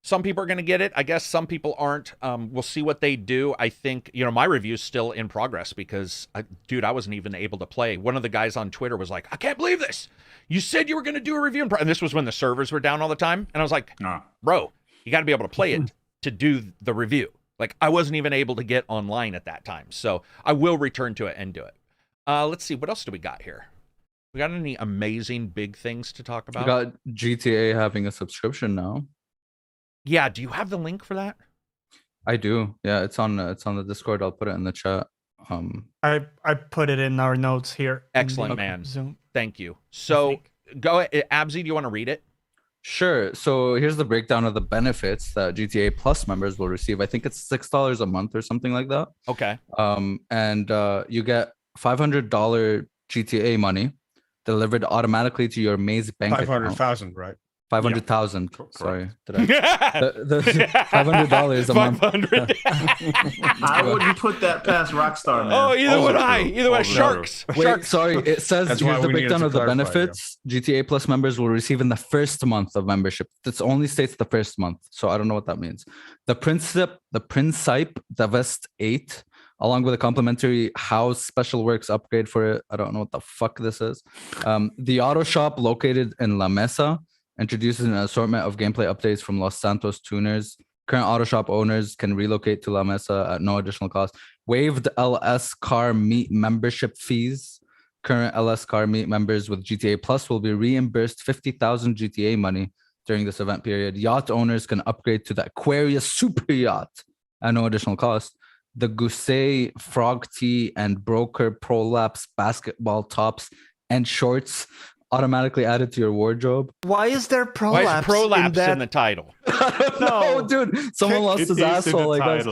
some people are going to get it. I guess some people aren't. We'll see what they do. I think, my review's still in progress because, dude, I wasn't even able to play. One of the guys on Twitter was like, I can't believe this. You said you were going to do a review. And this was when the servers were down all the time. And I was like, bro, you got to be able to play it to do the review. Like, I wasn't even able to get online at that time. So I will return to it and do it. Let's see. What else do we got here? We got any amazing big things to talk about? We got GTA having a subscription now. Yeah. Do you have the link for that? I do. Yeah, it's on the Discord. I'll put it in the chat. I put it in our notes here. Excellent, man. Zoom. Thank you. So go ahead. Abzi, do you want to read it? Sure. So here's the breakdown of the benefits that GTA Plus members will receive. I think it's $6 a month or something like that. Okay. And you get $500 GTA money delivered automatically to your Maze bank account. 500,000, right? 500,000. Sorry, did I? the $500 a month. 500. I wouldn't put that past Rockstar, man. Oh, either would I. Either way, sharks. Wait, Sharks. sorry. It says here's the breakdown of the benefits GTA Plus members will receive in the first month of membership. This only states the first month, so I don't know what that means. The Principe, the Vest 8, along with a complimentary house special works upgrade for it. I don't know what the fuck this is. The auto shop located in La Mesa introduces an assortment of gameplay updates from Los Santos tuners. Current auto shop owners can relocate to La Mesa at no additional cost. Waived LS Car Meet membership fees. Current LS Car Meet members with GTA Plus will be reimbursed 50,000 GTA money during this event period. Yacht owners can upgrade to the Aquarius Super Yacht at no additional cost. The Gousset Frog Tee and Broker Prolapse basketball tops and shorts automatically added to your wardrobe. Why is there prolapse? Why is prolapse in the title? No, dude. Someone lost his asshole. Like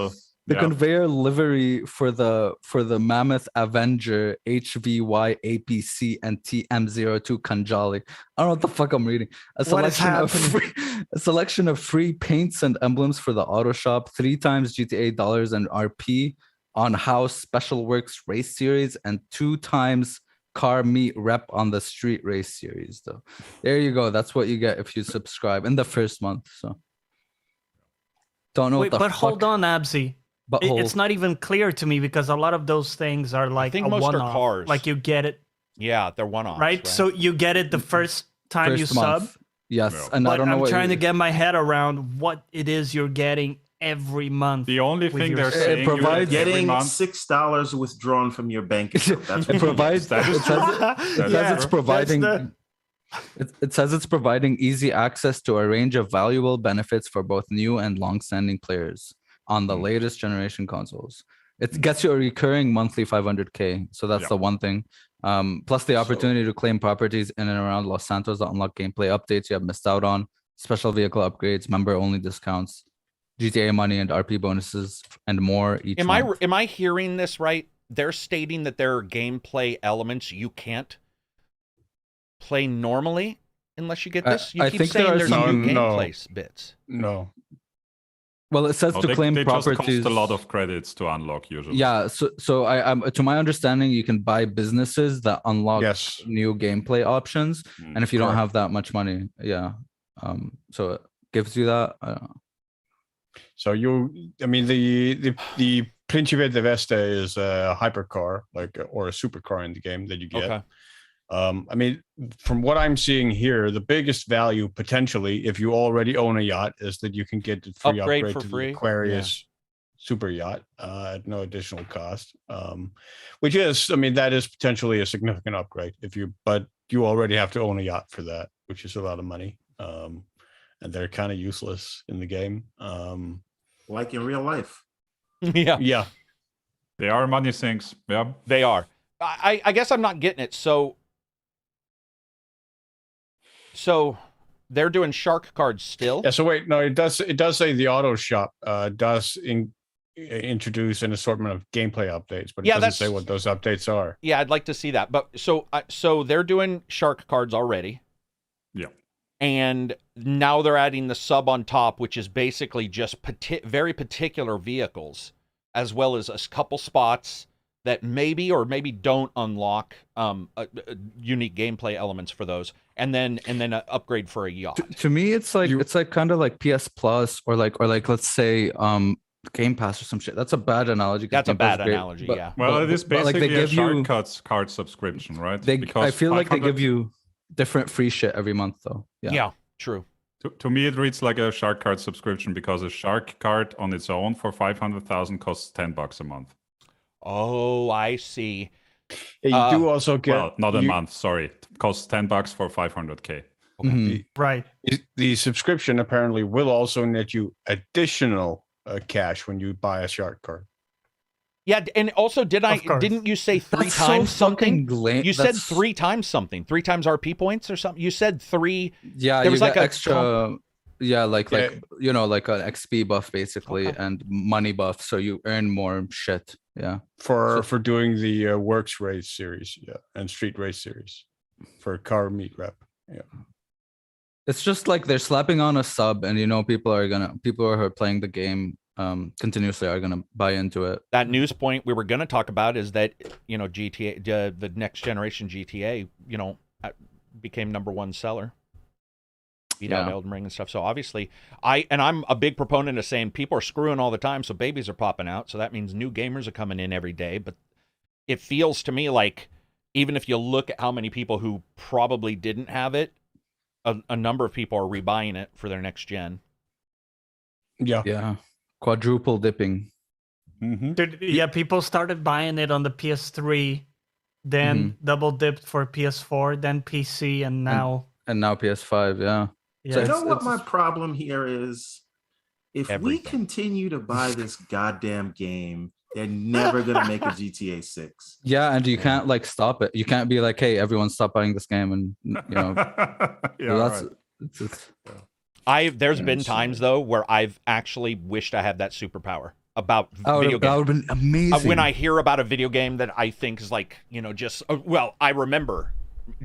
the conveyor livery for the Mammoth Avenger HVY APC and TM02 Kanjali. I don't know what the fuck I'm reading. A selection of free paints and emblems for the auto shop, 3 times GTA dollars and RP. on House Special Works Race Series and 2 times car meet rep on the Street Race Series. Though, there you go. That's what you get if you subscribe in the first month. So, don't know. Wait, what the but hold on, Abzi. It's not even clear to me because a lot of those things are like I think a most are one-off. cars. Like you get it, Yeah, they're one-offs. right? So you get it the first time you First month. sub. Yes, No. and I But don't know I'm what trying to get my head around what it is you're getting every month. The only with thing your they're sub. saying provides- every Getting month. $6 withdrawn from your bank account. That's It provides. That is It says Yeah, it's providing. that's It says it's providing easy access to a range of valuable benefits for both new and long-standing players on the latest generation consoles. It gets you a recurring monthly 500k, so that's Yeah. the one thing. Plus the opportunity to claim properties in and around Los Santos that unlock gameplay updates you have missed out on, special vehicle upgrades, member-only discounts, GTA money and RP bonuses, and more each month. Am I hearing this right? They're stating that there are gameplay elements you can't play normally unless you get this. You I keep think there saying are there's some- new No. gameplay bits. No. Well, it says Oh, to claim they just properties. cost a lot of credits to unlock usually. Yeah, so I to my understanding, you can buy businesses that unlock Yes. new gameplay options, and if you don't correct. have that much money, yeah, so it gives you that. I don't know. So I mean, the Principe de Veste is a hypercar, or a supercar in the game that you get. Okay. I mean, from what I'm seeing here, the biggest value potentially, if you already own a yacht, is that you can get the free Upgrade upgrade for to free? the Aquarius super yacht at no additional cost. Which is, I mean, that is potentially a significant upgrade but you already have to own a yacht for that, which is a lot of money. And they're kind of useless in the game. like in real life. Yeah, Yeah. They are money sinks. Yeah. they are. I guess I'm not getting it. So they're doing shark cards still. Yeah. So wait, no, it does say the auto shop does introduce an assortment of gameplay updates, but it Yeah, doesn't say that's- what those updates are. Yeah, I'd like to see that. But so they're doing shark cards already. Yeah. And now they're adding the sub on top, which is basically just very particular vehicles, as well as a couple spots that maybe or maybe don't unlock unique gameplay elements for those, and then an upgrade for a yacht. To me, it's like kind of like PS Plus or like let's say Game Pass or some shit. That's a bad analogy. 'cause That's a Game Pass is bad great, analogy, but- yeah. Well, but- it is but, like, basically they a give you shortcuts card subscription, right? I feel like they give 500 you different free shit every month, though. Yeah, true. To me, it reads like a shark card subscription because a shark card on its own for 500,000 costs $10 a month. Oh, I see. Yeah, you do also get Well, not a month. Sorry, it costs $10 for 500k. Mhm. Right. the subscription apparently will also net you additional cash when you buy a shark card. Yeah, and also Of course. didn't you say three That's so times something? fucking lame. You said That's- 3 times something. 3 times RP points or something. You said 3. Yeah, there you was get like a extra. Yeah, like Yeah. you know, like an XP buff basically, Okay. and money buff, so you earn more shit. Yeah. For doing the Works Race series, and Street Race series for car meet rep. It's just like they're slapping on a sub, and you know people who are playing the game continuously are gonna buy into it. That news point we were going to talk about is that, you know, GTA, the next generation GTA, you know, became #1 seller. Beat out Yeah. Elden Ring and stuff. So obviously, I'm a big proponent of saying people are screwing all the time, so babies are popping out. So that means new gamers are coming in every day. But it feels to me like even if you look at how many people who probably didn't have it, a number of people are rebuying it for their next gen. Yeah. Yeah, quadruple dipping. Mm-hmm. Dude, yeah, people started buying it on the PS3, then double dipped for PS4, then PC, and now. And now PS5. Yeah. Yeah. So You know it's- what my problem here is? If we Everything. continue to buy this goddamn game, they're never gonna make a GTA 6. Yeah, and you can't like stop it. You can't be like, hey, everyone stop buying this game, and you know. Yeah, so that's right. it's There's Yeah, been it's- times though where I've actually wished I had that superpower about that video would games. have been amazing. When I hear about a video game that I think is like, you know, just well, I remember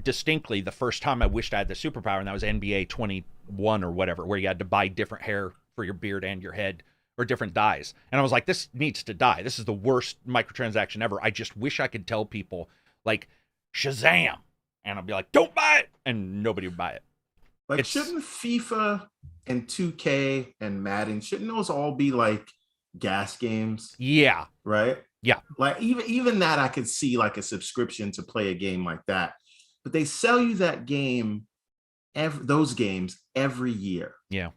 distinctly the first time I wished I had the superpower, and that was NBA 21 or whatever, where you had to buy different hair for your beard and your head, or different dies. And I was like, this needs to die. This is the worst microtransaction ever. I just wish I could tell people, like, Shazam. And I'll be like, don't buy it. And nobody would buy it. Like, shouldn't FIFA and 2K and Madden, shouldn't those all be like gas games? Yeah. Right? Yeah. Like, even that I could see like a subscription to play a game like that. But they sell you that game, those games every year. Yeah.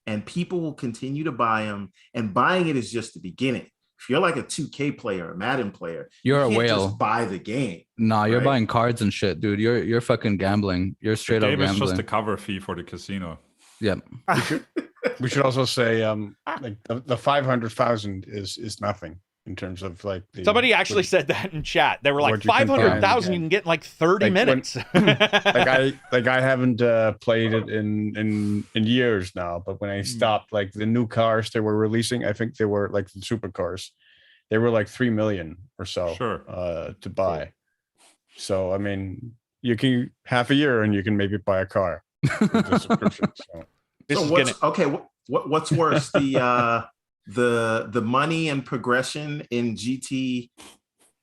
And people will continue to buy them. And buying it is just the beginning. If you're like a 2K player, a Madden player, you're you a can't whale. just buy the game. Nah, you're right? buying cards and shit, dude. You're fucking gambling. You're straight up gambling. The game is just a cover fee for the casino. Yep. We should also say, like the 500,000 is nothing in terms of like. Somebody actually said that in chat. They were like, what you can 500,000 find, you can get in like 30 minutes. like I haven't played it in years now, but when I stopped, like the new cars they were releasing, I think they were like the supercars, they were like 3 million or so to buy. Cool. So I mean, you can half a year and you can maybe buy a car with the subscription. What's worse, the money and progression in GT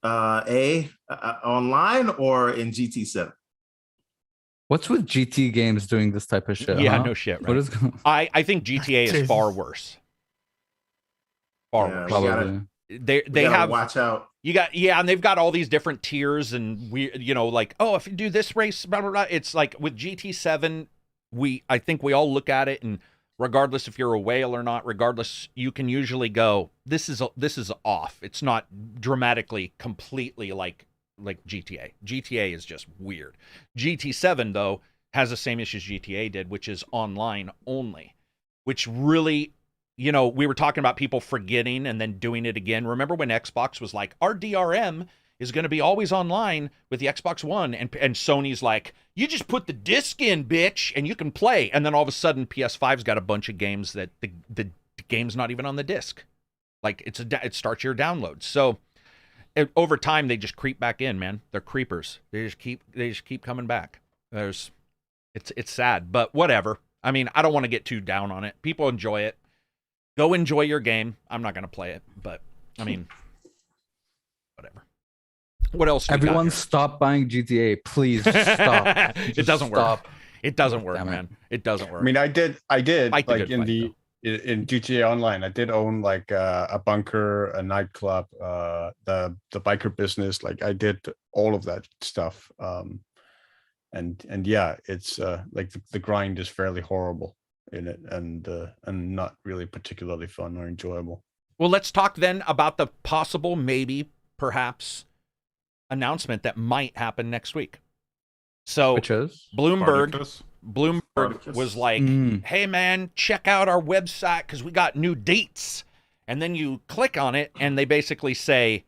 online or in GT7? What's with GT games doing this type of shit? Yeah, no shit. Right? What is I think GTA is far worse. Far worse. Probably. They have watch out. And they've got all these different tiers, and like, oh, if you do this race, blah blah blah. It's like with GT7, I think we all look at it, and regardless if you're a whale or not, regardless, you can usually go, this is off. It's not dramatically completely like GTA. GTA is just weird. GT7 though has the same issues GTA did, which is online only, which really, we were talking about people forgetting and then doing it again. Remember when Xbox was like, our DRM is going to be always online with the Xbox One, and Sony's like, you just put the disc in, bitch, and you can play. And then all of a sudden, PS5's got a bunch of games that the game's not even on the disc. Like it starts your downloads. So over time, they just creep back in, man. They're creepers. They just keep coming back. It's sad, but whatever. I mean, I don't want to get too down on it. People enjoy it. Go enjoy your game. I'm not going to play it, but I mean, whatever. What else? Everyone stop buying GTA, please. Stop. It doesn't work. It doesn't work, man. It doesn't work. I mean, I did like in in GTA Online, I did own like a bunker, a nightclub, the biker business. Like I did all of that stuff. And yeah, it's like the grind is fairly horrible in it, and not really particularly fun or enjoyable. Well, let's talk then about the possible, maybe, perhaps, announcement that might happen next week. So which is Bloomberg was like, hey man, check out our website because we got new dates. And then you click on it and they basically say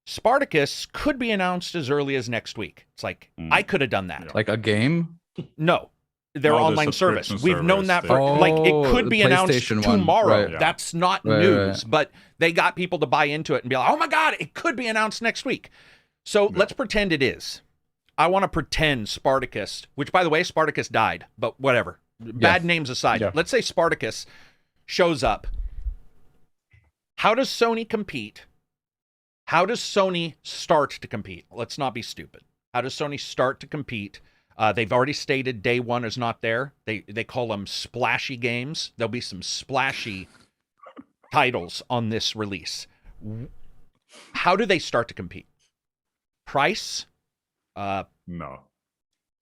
Spartacus could be announced as early as next week. It's like, I could have done that. Like a game? No, their online service. We've known that for like, it could be announced tomorrow. Right. That's not news, but they got people to buy into it and be like, oh my God, it could be announced next week. So let's pretend it is. I want to pretend Spartacus, which by the way, Spartacus died, but whatever. Bad names aside. Yeah. Let's say Spartacus shows up. How does Sony compete? How does Sony start to compete? Let's not be stupid. How does Sony start to compete? They've already stated day one is not there. They call them splashy games. There'll be some splashy titles on this release. How do they start to compete? Price? No.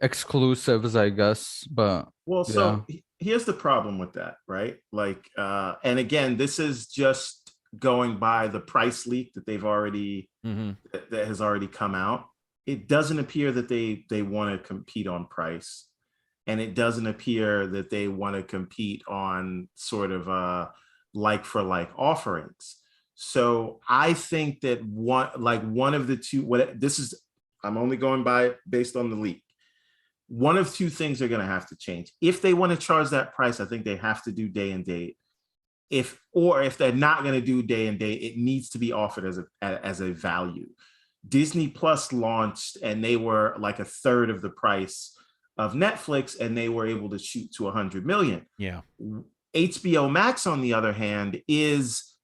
Exclusives, I guess, but so here's the problem with that, right? Like, and again, this is just going by the price leak that they've already that has already come out. It doesn't appear that they want to compete on price, and it doesn't appear that they want to compete on sort of like for like offerings. So I think that one of the two, I'm only going by based on the leak. One of two things are going to have to change. If they want to charge that price, I think they have to do day and date. If they're not going to do day and date, it needs to be offered as a value. Disney Plus launched and they were like a third of the price of Netflix, and they were able to shoot to 100 million. Yeah. HBO Max, on the other hand, is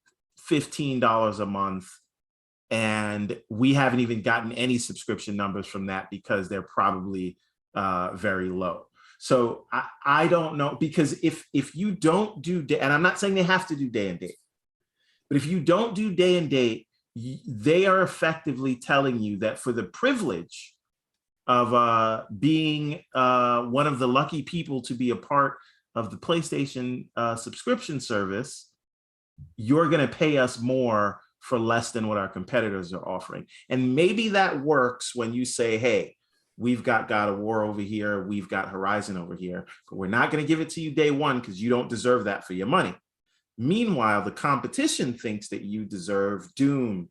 $15 a month. And we haven't even gotten any subscription numbers from that because they're probably very low. So I don't know, because if you don't do, and I'm not saying they have to do day and date, but if you don't do day and date, they are effectively telling you that for the privilege of being one of the lucky people to be a part of the PlayStation subscription service, you're going to pay us more for less than what our competitors are offering. And maybe that works when you say, hey, we've got God of War over here, we've got Horizon over here, but we're not going to give it to you day one because you don't deserve that for your money. Meanwhile, the competition thinks that you deserve Doom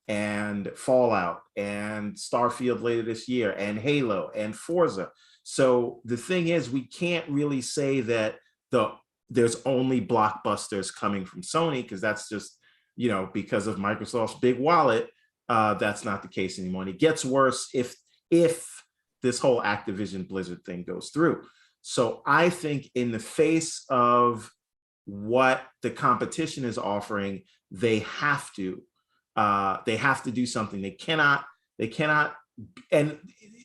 and Fallout and Starfield later this year and Halo and Forza. So the thing is, we can't really say that there's only blockbusters coming from Sony, because that's just, because of Microsoft's big wallet, that's not the case anymore. And it gets worse if this whole Activision Blizzard thing goes through. So I think in the face of what the competition is offering, they have to do something. They cannot, and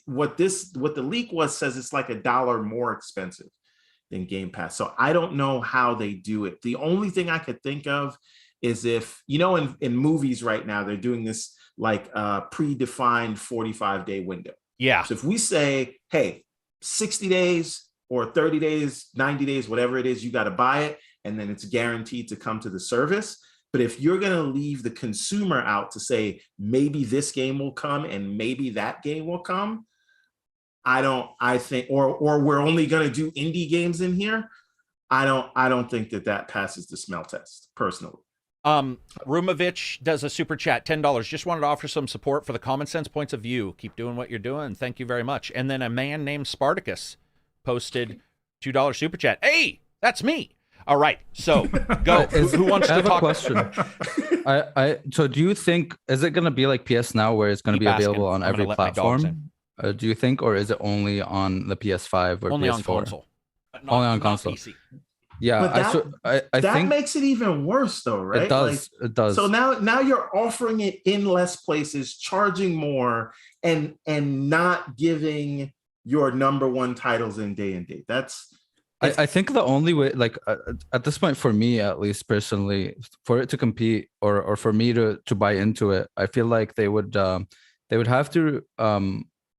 what the leak says it's like $1 more expensive than Game Pass. So I don't know how they do it. The only thing I could think of is if, in movies right now, they're doing this like predefined 45-day window. Yeah. So if we say, hey, 60 days or 30 days, 90 days, whatever it is, you got to buy it, and then it's guaranteed to come to the service. But if you're going to leave the consumer out to say, maybe this game will come and maybe that game will come, I think, or we're only going to do indie games in here, I don't think that passes the smell test, personally. Rumovich does a super chat, $10. Just wanted to offer some support for the common sense points of view. Keep doing what you're doing. Thank you very much. And then a man named Spartacus posted $2 super chat. Hey, that's me. All right, so go. Who wants to talk? I have a question. So do you think, is it going to be like PS Now, where it's going to be available on every platform? Do you think, or is it only on the PS5 or only PS4? On console? Only on console. PC. Yeah, but I that think makes it even worse, though, right? It does. It does. So now you're offering it in less places, charging more, and not giving your number one titles in day and date. I think the only way, like at this point, for me at least personally, for it to compete or for me to buy into it, I feel like they would have to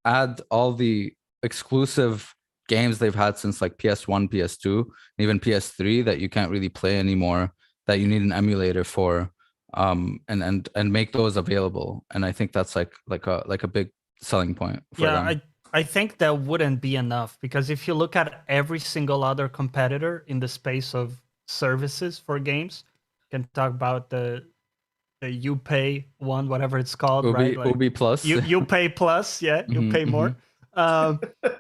add all the exclusive games they've had since like PS1, PS2, and even PS3 that you can't really play anymore, that you need an emulator for, and make those available. And I think that's like a big selling point for them. I think that wouldn't be enough, because if you look at every single other competitor in the space of services for games, you can talk about the UPay one, whatever it's called, right? Like Ubi Plus. You pay plus, yeah, you pay more.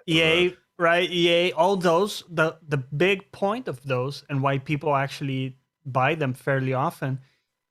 EA, right? EA, all those, the big point of those and why people actually buy them fairly often,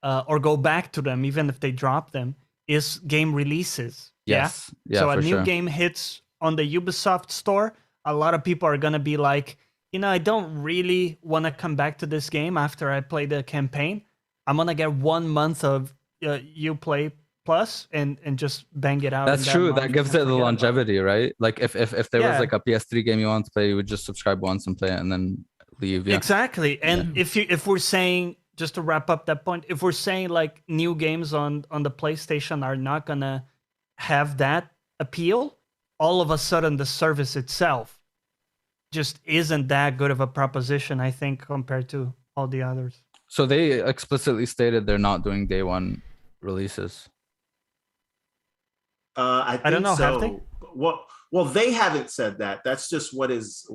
or go back to them even if they drop them, is game releases. Yes. Yeah, so a new game hits on the Ubisoft store, a lot of people are going to be like, I don't really want to come back to this game after I play the campaign. I'm going to get 1 month of Uplay Plus and just bang it out. That's true. That gives it the longevity, right? Like if there was like a PS3 game you want to play, you would just subscribe once and play it and then leave. Yeah. Exactly. And if we're saying, just to wrap up that point, if we're saying like new games on the PlayStation are not going to have that appeal, all of a sudden the service itself just isn't that good of a proposition, I think, compared to all the others. So they explicitly stated they're not doing day one releases. I don't know. So. Have they? Well, they haven't said that. That's just what is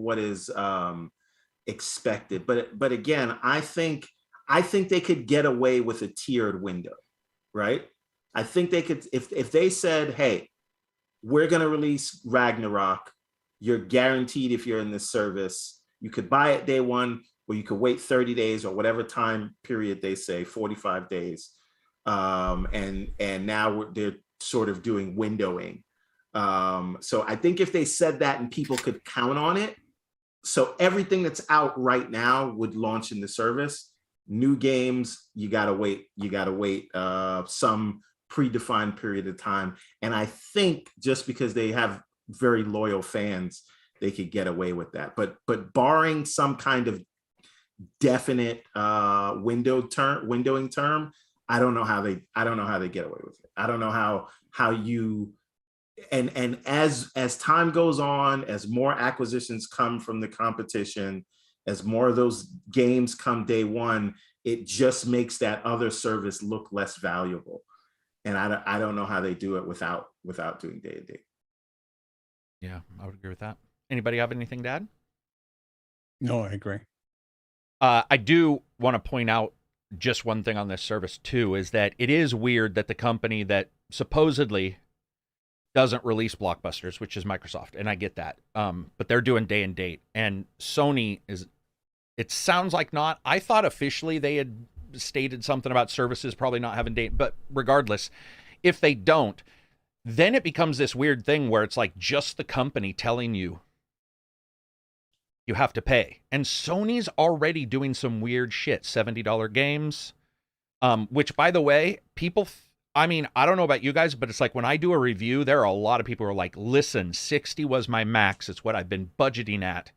expected. But again, I think they could get away with a tiered window, right? I think they could, if they said, hey, we're going to release Ragnarok, you're guaranteed, if you're in this service, you could buy it day one, or you could wait 30 days or whatever time period they say, 45 days. And now they're sort of doing windowing. So I think if they said that and people could count on it, so everything that's out right now would launch in the service. New games, you gotta wait. You gotta wait some predefined period of time. And I think just because they have very loyal fans, they could get away with that. But barring some kind of definite windowing term, I don't know how they get away with it. I don't know how you and as time goes on, as more acquisitions come from the competition, as more of those games come day one, it just makes that other service look less valuable. And I don't know how they do it without doing day to day. Yeah, I would agree with that. Anybody have anything to add? No, I agree. I do want to point out just one thing on this service too, is that it is weird that the company that supposedly doesn't release blockbusters, which is Microsoft, and I get that, but they're doing day and date, and Sony is, it sounds like not. I thought officially they had stated something about services probably not having date, but regardless, if they don't, then it becomes this weird thing where it's like just the company telling you you have to pay. And Sony's already doing some weird shit, $70 games, which, by the way, people, I mean, I don't know about you guys, but it's like when I do a review, there are a lot of people who are like, listen, 60 was my max. It's what I've been budgeting at.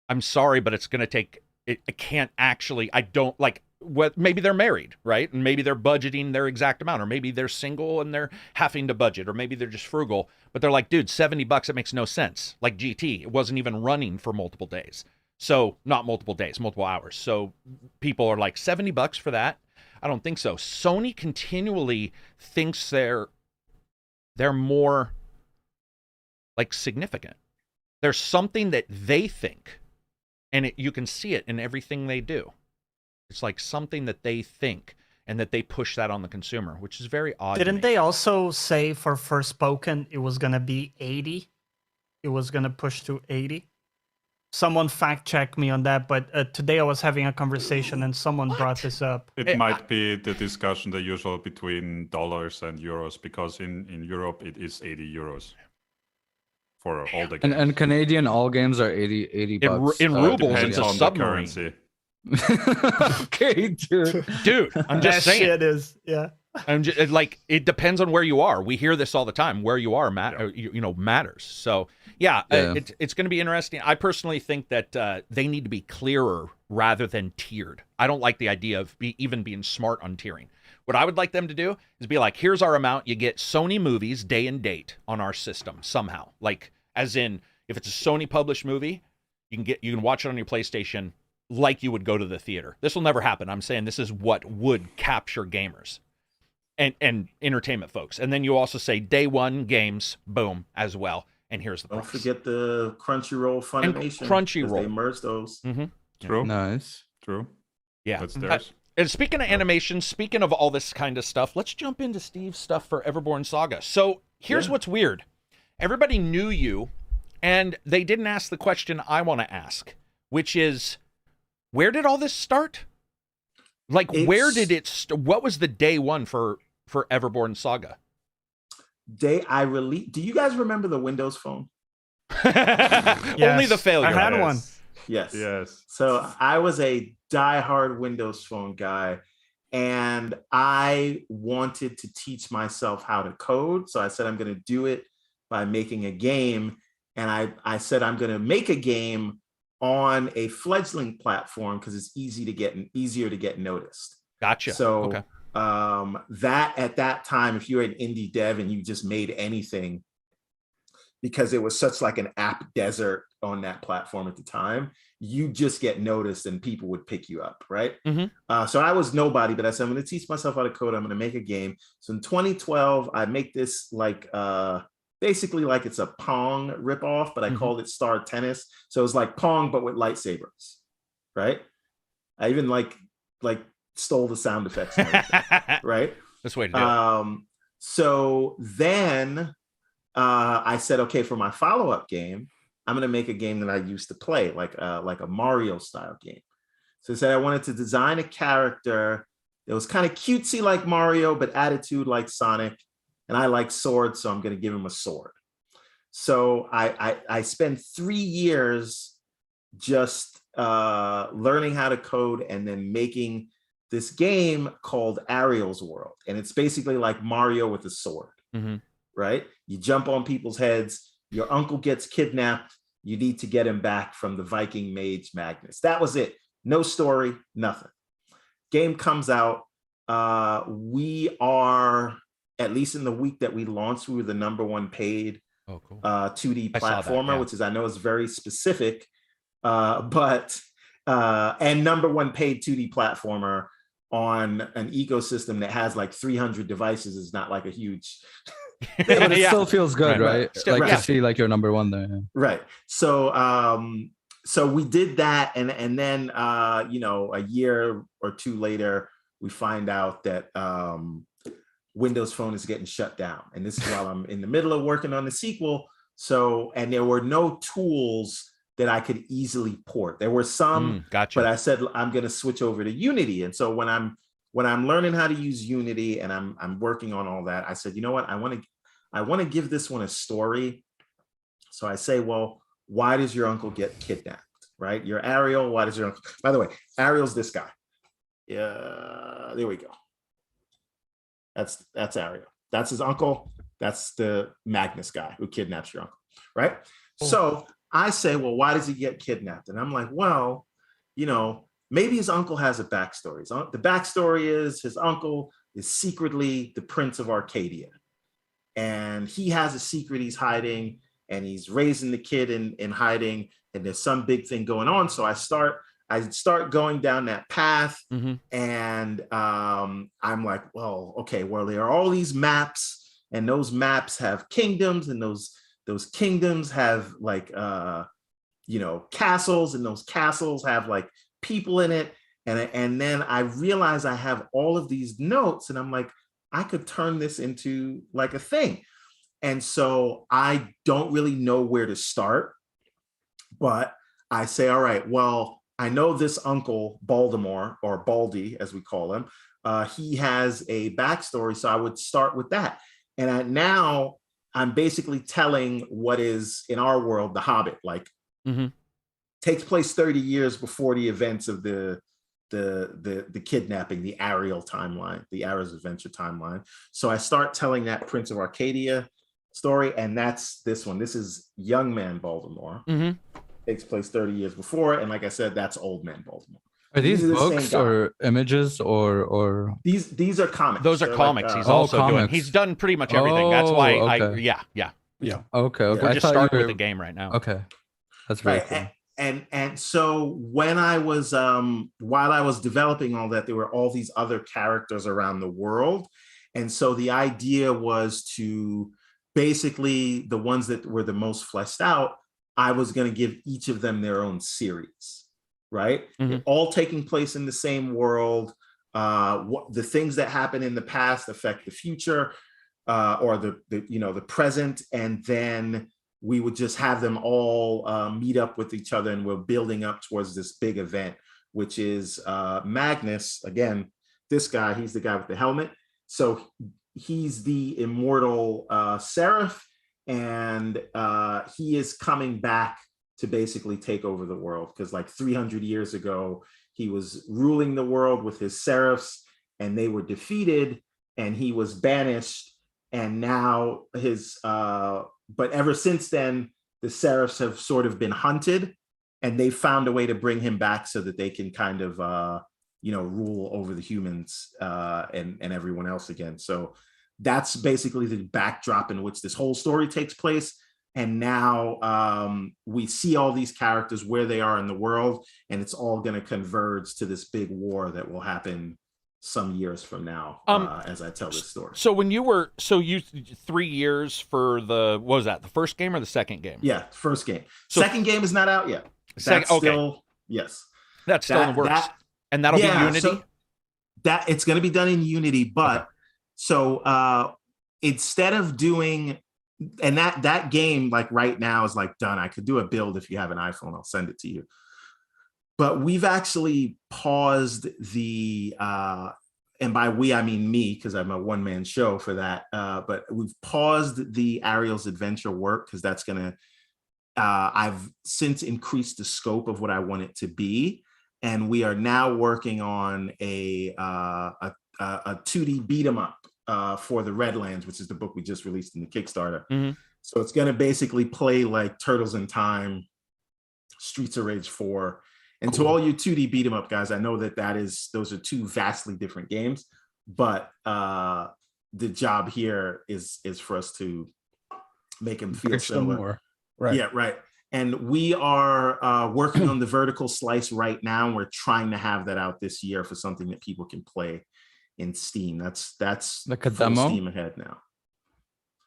I'm sorry, but it's going to take, I can't actually, I don't like, what, maybe they're married, right? And maybe they're budgeting their exact amount, or maybe they're single and they're having to budget, or maybe they're just frugal, but they're like, dude, $70, it makes no sense. Like GT, it wasn't even running for multiple days. So not multiple days, multiple hours. So people are like, $70 for that? I don't think so. Sony continually thinks they're more like significant. There's something that they think, and you can see it in everything they do. It's like something that they think, and that they push that on the consumer, which is very odd. Didn't they also say for Forspoken it was going to be 80? It was going to push to 80? Someone fact check me on that, but today I was having a conversation and someone brought this up. It might be the discussion, the usual between dollars and euros, because in Europe it is 80 euros for all the games. And Canadian all games are 80 bucks. In rubles, Depends it's a on the submarine. currency. Okay, dude. Dude, I'm just That saying. shit is, yeah. I'm just like, it depends on where you are. We hear this all the time. Where you are, matters. So yeah. It's going to be interesting. I personally think that they need to be clearer rather than tiered. I don't like the idea of even being smart on tiering. What I would like them to do is be like, here's our amount. You get Sony movies day and date on our system somehow. Like, as in, if it's a Sony published movie, you can watch it on your PlayStation like you would go to the theater. This will never happen. I'm saying this is what would capture gamers and entertainment folks. And then you also say day one games, boom, as well. And here's the price. Don't forget the Crunchyroll Funimation. Crunchyroll. They merged those. Mm-hmm. True. Nice. True. Yeah. That's theirs. And speaking of animation, speaking of all this kind of stuff, let's jump into Steve's stuff for Everborn Saga. So here's what's weird. Everybody knew you, and they didn't ask the question I want to ask, which is, where did all this start? Like, where did it what was the day one for Everborn Saga? Do you guys remember the Windows Phone? Only the failure. I had one. Yes. Yes. So I was a diehard Windows Phone guy, and I wanted to teach myself how to code. So I said, I'm going to do it by making a game. And I said, I'm going to make a game on a fledgling platform because it's easier to get noticed. Gotcha. So okay. That at that time, if you're an indie dev and you just made anything, because it was such like an app desert on that platform at the time, you just get noticed and people would pick you up, right? Mm-hmm. So I was nobody, but I said, I'm going to teach myself how to code. I'm going to make a game. So in 2012, I make this like basically like it's a Pong ripoff, but I called it Star Tennis. So it's like Pong, but with lightsabers, right? I even like stole the sound effects, and everything, right? This way to do it. So then I said, okay, for my follow-up game, I'm going to make a game that I used to play, like a Mario style game. So I said I wanted to design a character that was kind of cutesy like Mario, but attitude like Sonic. And I like swords, so I'm going to give him a sword. So I spent 3 years just learning how to code and then making this game called Ariel's World. And it's basically like Mario with a sword, right? You jump on people's heads, your uncle gets kidnapped, you need to get him back from the Viking mage Magnus. That was it. No story, nothing. Game comes out. We are, at least in the week that we launched, we were the #1 paid 2D platformer, which is, I know is very specific, but and #1 paid 2D platformer on an ecosystem that has like 300 devices is not like a huge but it still feels good, right? Still, like to see like you're #1 there. Yeah. Right. So we did that, and then you know, a year or two later, we find out that Windows Phone is getting shut down, and this is while I'm in the middle of working on the sequel. So, and there were no tools that I could easily port. There were some, gotcha. But I said I'm going to switch over to Unity, and so when I'm learning how to use Unity and I'm working on all that, I said, you know what, I want to give this one a story. So I say, well, why does your uncle get kidnapped? Right? You're Ariel. Why does your uncle? By the way, Ariel's this guy. Yeah, there we go. That's Ariel. That's his uncle. That's the Magnus guy who kidnaps your uncle. Right? Oh. So I say, well, why does he get kidnapped? And I'm like, well, you know, maybe his uncle has a backstory. The backstory is his uncle is secretly the Prince of Arcadia. And he has a secret he's hiding, and he's raising the kid in hiding, and there's some big thing going on. So I start going down that path, and I'm like, well, okay, well, there are all these maps, and those maps have kingdoms, and those kingdoms have like you know, castles, and those castles have like people in it, and then I realize I have all of these notes, and I'm like, I could turn this into like a thing. And so I don't really know where to start, but I say, all right, well, I know this uncle Baltimore, or Baldy as we call him, he has a backstory, so I would start with that. And now I'm basically telling what is in our world the Hobbit, like takes place 30 years before the events of the kidnapping, the Ariel timeline, the Ariel's adventure timeline. So I start telling that Prince of Arcadia story, and that's this one. This is Young Man Baltimore. Takes place 30 years before, and like I said, that's Old Man Baltimore. Are these books or images or these are comics? Those are They're comics. Like, he's also doing. He's done pretty much everything. That's why okay. Yeah. Okay. We're just starting with the game right now. Okay, that's very cool. And so when I was while I was developing all that, there were all these other characters around the world, and so the idea was to basically, the ones that were the most fleshed out, I was going to give each of them their own series, right? All taking place in the same world. The things that happen in the past affect the future, or the present, and then we would just have them all meet up with each other, and we're building up towards this big event, which is Magnus. Again, this guy, he's the guy with the helmet. So he's the immortal Seraph, and he is coming back to basically take over the world, because like 300 years ago, he was ruling the world with his Seraphs, and they were defeated, and he was banished, and now his but ever since then, the Seraphs have sort of been hunted, and they found a way to bring him back so that they can kind of, rule over the humans and everyone else again. So that's basically the backdrop in which this whole story takes place. And now we see all these characters where they are in the world, and it's all going to converge to this big war that will happen some years from now, as I tell this story. So when you 3 years for what was that, the first game or the second game? Yeah, first game. So, second game is not out yet. That's still, yes. That's still in the works. And that'll be Unity? So it's going to be done in Unity, but so instead of doing, and that game like right now is like done. I could do a build if you have an iPhone, I'll send it to you. But we've actually paused the, and by we, I mean me, because I'm a one-man show for that. But we've paused the Ariel's Adventure work, because that's going to I've since increased the scope of what I want it to be, and we are now working on a 2D beat 'em up for the Redlands, which is the book we just released in the Kickstarter. Mm-hmm. So it's going to basically play like Turtles in Time, Streets of Rage 4. And to all you 2D beat 'em up guys, I know that those are two vastly different games, but the job here is for us to make them feel similar. Right. Yeah, right. And we are working on the vertical slice right now. And we're trying to have that out this year for something that people can play in Steam. That's like a demo. Steam ahead now.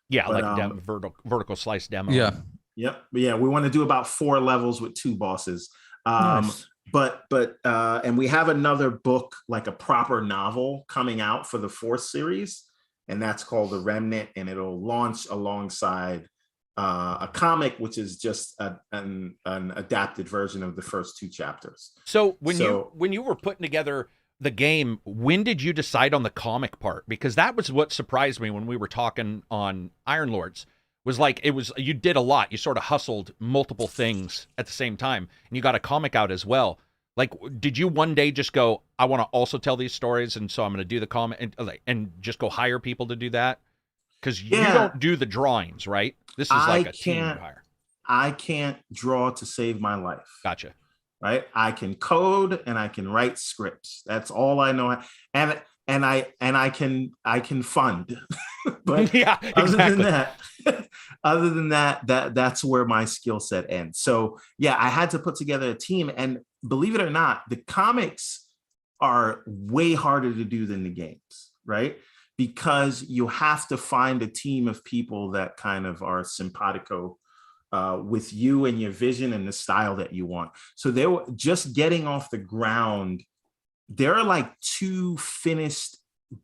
Yeah, But, like a vertical slice demo. Yeah. Yep. Yeah, we want to do about 4 levels with 2 bosses. Nice. But and we have another book, like a proper novel, coming out for the 4th series, and that's called The Remnant, and it'll launch alongside a comic, which is just an adapted version of the first 2 chapters. So when you were putting together the game, when did you decide on the comic part? Because that was what surprised me when we were talking on Iron Lords. Was like, you did a lot. You sort of hustled multiple things at the same time, and you got a comic out as well. Like, did you one day just go, I want to also tell these stories, and so I'm going to do the comic, and just go hire people to do that? Because you don't do the drawings, right? This is like a team you hire. I can't draw to save my life. Gotcha. Right? I can code and I can write scripts. That's all I know. And I can fund. But yeah, exactly. Other than that, that's where my skill set ends. So yeah, I had to put together a team, and believe it or not, the comics are way harder to do than the games, right? Because you have to find a team of people that kind of are simpatico with you and your vision and the style that you want. So they were just getting off the ground. There are like 2 finished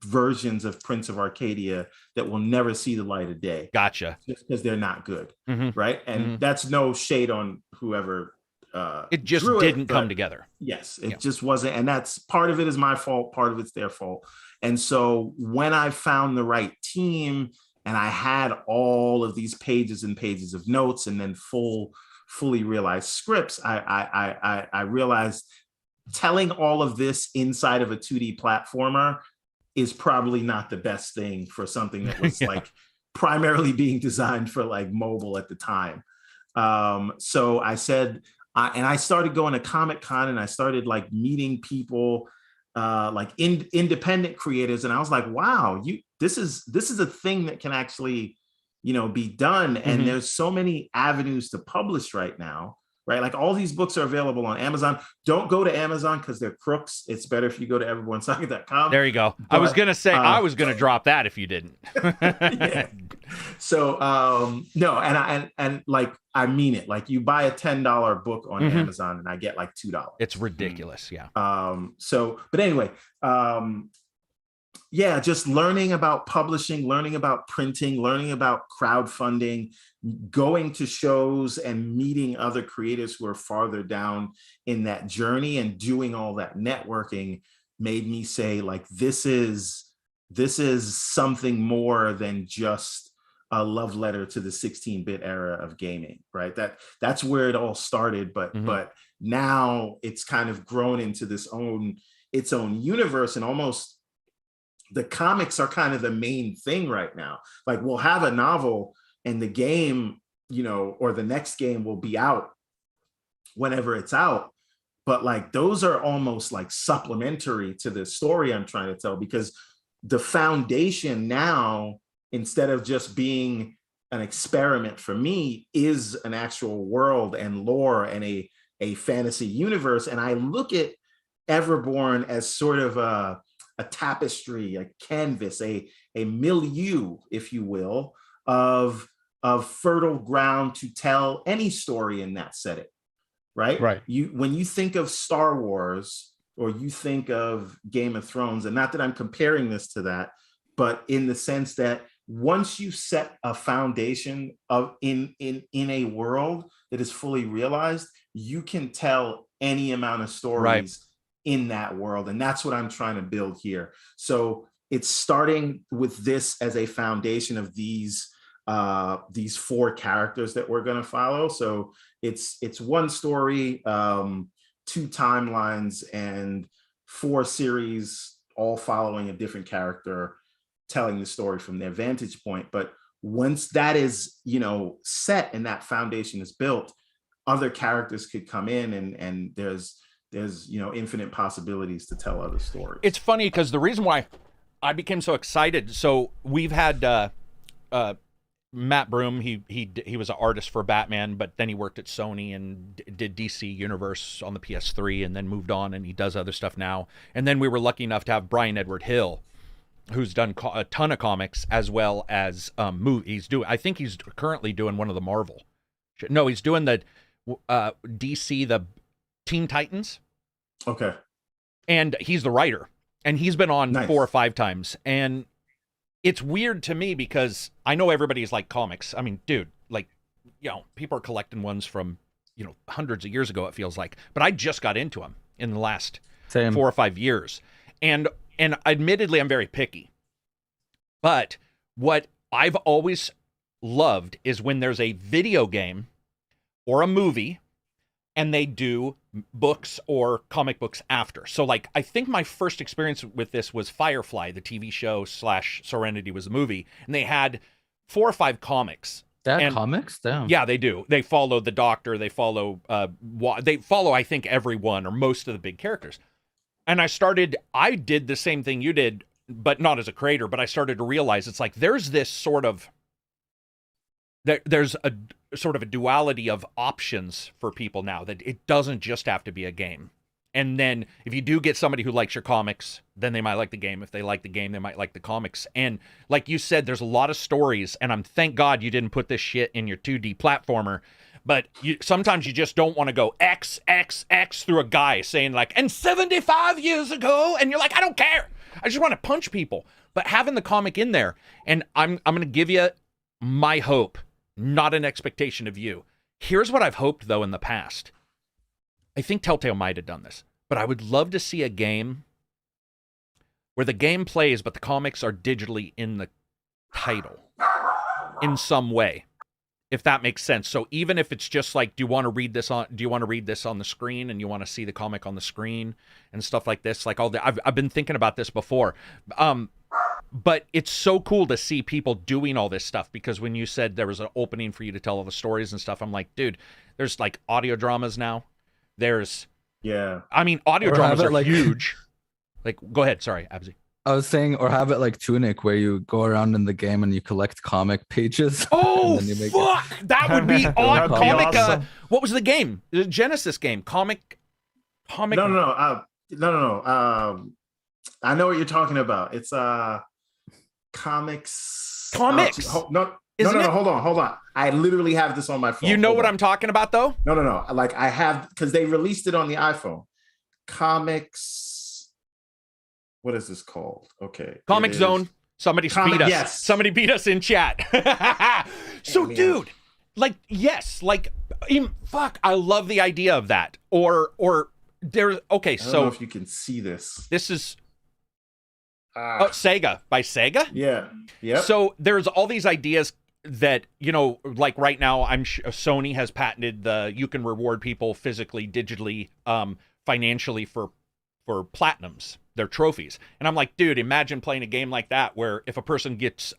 versions of Prince of Arcadia that will never see the light of day. Gotcha. Just because they're not good, mm-hmm. right? And that's no shade on whoever. It just didn't come together. Yes, it just wasn't. And that's part of it is my fault. Part of it's their fault. And so when I found the right team and I had all of these pages and pages of notes and then fully realized scripts, I realized telling all of this inside of a 2D platformer is probably not the best thing for something that was like primarily being designed for like mobile at the time. So I said, and I started going to Comic-Con and I started like meeting people, like independent creators. And I was like, wow, this is a thing that can actually, be done. And there's so many avenues to publish right now. Right? Like all these books are available on Amazon. Don't go to Amazon because they're crooks. It's better if you go to everyonesaga.com. There you go. But, I was going to say, I was going to drop that if you didn't. Yeah. So, no, and like, I mean it. Like you buy a $10 book on Amazon and I get like $2. It's ridiculous. Yeah. But anyway, yeah, just learning about publishing, learning about printing, learning about crowdfunding, going to shows and meeting other creators who are farther down in that journey and doing all that networking made me say, like, this is something more than just a love letter to the 16-bit era of gaming, right? That's where it all started, but now it's kind of grown into its own universe, and almost the comics are kind of the main thing right now. Like we'll have a novel and the game, or the next game will be out whenever it's out. But like those are almost like supplementary to the story I'm trying to tell, because the foundation now, instead of just being an experiment for me, is an actual world and lore and a fantasy universe. And I look at Everborn as sort of a tapestry, a canvas, a milieu, if you will, of fertile ground to tell any story in that setting, right? Right. When you think of Star Wars or you think of Game of Thrones, and not that I'm comparing this to that, but in the sense that once you set a foundation in a world that is fully realized, you can tell any amount of stories in that world. And that's what I'm trying to build here. So it's starting with this as a foundation of these these 4 characters that we're going to follow. So it's one story, 2 timelines, and 4 series, all following a different character, telling the story from their vantage point. But once that is, set and that foundation is built, other characters could come in, and there's infinite possibilities to tell other stories. It's funny because the reason why I became so excited. So we've had Matt Broom. He was an artist for Batman, but then he worked at Sony and did DC Universe on the PS3, and then moved on, and he does other stuff now. And then we were lucky enough to have Brian Edward Hill, who's done a ton of comics as well as movies. I think he's currently doing one of the Marvel. No, he's doing the DC, the Teen Titans. Okay. And he's the writer. And he's been on 4 or 5 times. And it's weird to me because I know everybody's like comics. I mean, dude, people are collecting ones from, hundreds of years ago, it feels like. But I just got into them in the last 4 or 5 years. And admittedly, I'm very picky. But what I've always loved is when there's a video game or a movie and they do books or comic books after. So I think my first experience with this was Firefly, the TV show / Serenity was the movie. And they had 4 or 5 comics. Comics? Damn. Yeah, they do. They follow the Doctor. They follow, I think, everyone or most of the big characters. And I did the same thing you did, but not as a creator, but I started to realize it's like there's this sort of, there's a sort of a duality of options for people now, that it doesn't just have to be a game. And then if you do get somebody who likes your comics, then they might like the game. If they like the game, they might like the comics. And like you said, there's a lot of stories, and thank God you didn't put this shit in your 2D platformer. But sometimes you just don't want to go X, X, X through a guy saying and 75 years ago, and you're like, I don't care. I just want to punch people. But having the comic in there, and I'm going to give you my hope, not an expectation of you. Here's what I've hoped, though, in the past. I think Telltale might have done this, but I would love to see a game where the game plays, but the comics are digitally in the title in some way, if that makes sense. So even if it's just do you want to read this on the screen, and you want to see the comic on the screen and stuff like this, I've been thinking about this before. But it's so cool to see people doing all this stuff, because when you said there was an opening for you to tell all the stories and stuff, I'm like, dude, there's audio dramas now. There's, audio dramas are huge. Go ahead. Sorry, Abzi. I was saying, or have it like Tunic, where you go around in the game and you collect comic pages. Oh, and then you make fuck! That would be on That'd be comic. awesome. What was the game? The Genesis game. Comic. No. I know what you're talking about. It's comics. No, hold on. I literally have this on my phone. You know what I'm talking about, though? No. I have, because they released it on the iPhone. Comics. What is this called? Okay. Comic Zone. Somebody beat us. Yes. Somebody beat us in chat. So, dude, yes, fuck, I love the idea of that. Or there. Okay, I don't so know if you can see this. This is Sega, by Sega. Yeah. Yeah. So there's all these ideas that, right now, Sony has patented you can reward people physically, digitally, financially for platinums, their trophies. And I'm like, dude, imagine playing a game like that, where if a person gets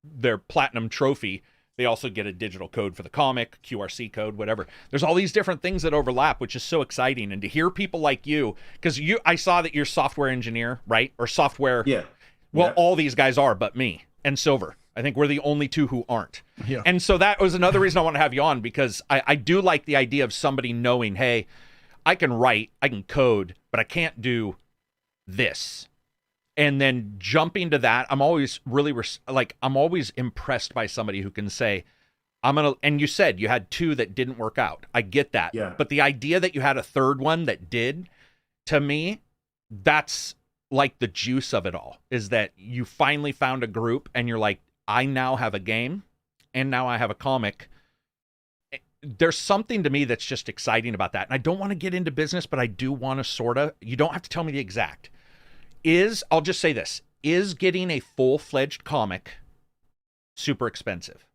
their platinum trophy, they also get a digital code for the comic, QRC code, whatever. There's all these different things that overlap, which is so exciting. And to hear people like you, because I saw that you're software engineer, right? Or software. Yeah. Well, all these guys are, but me and Silver. I think we're the only two who aren't. Yeah. And so that was another reason I want to have you on, because I do like the idea of somebody knowing, hey, I can write, I can code, but I can't do this. And then jumping to that, I'm always really I'm always impressed by somebody who can say, and you said you had 2 that didn't work out. I get that. Yeah. But the idea that you had a 3rd one that did, to me, that's like the juice of it all, is that you finally found a group and you're like, I now have a game and now I have a comic. There's something to me that's just exciting about that. And I don't want to get into business, but I do want to you don't have to tell me the exact. I'll just say this, is getting a full-fledged comic super expensive?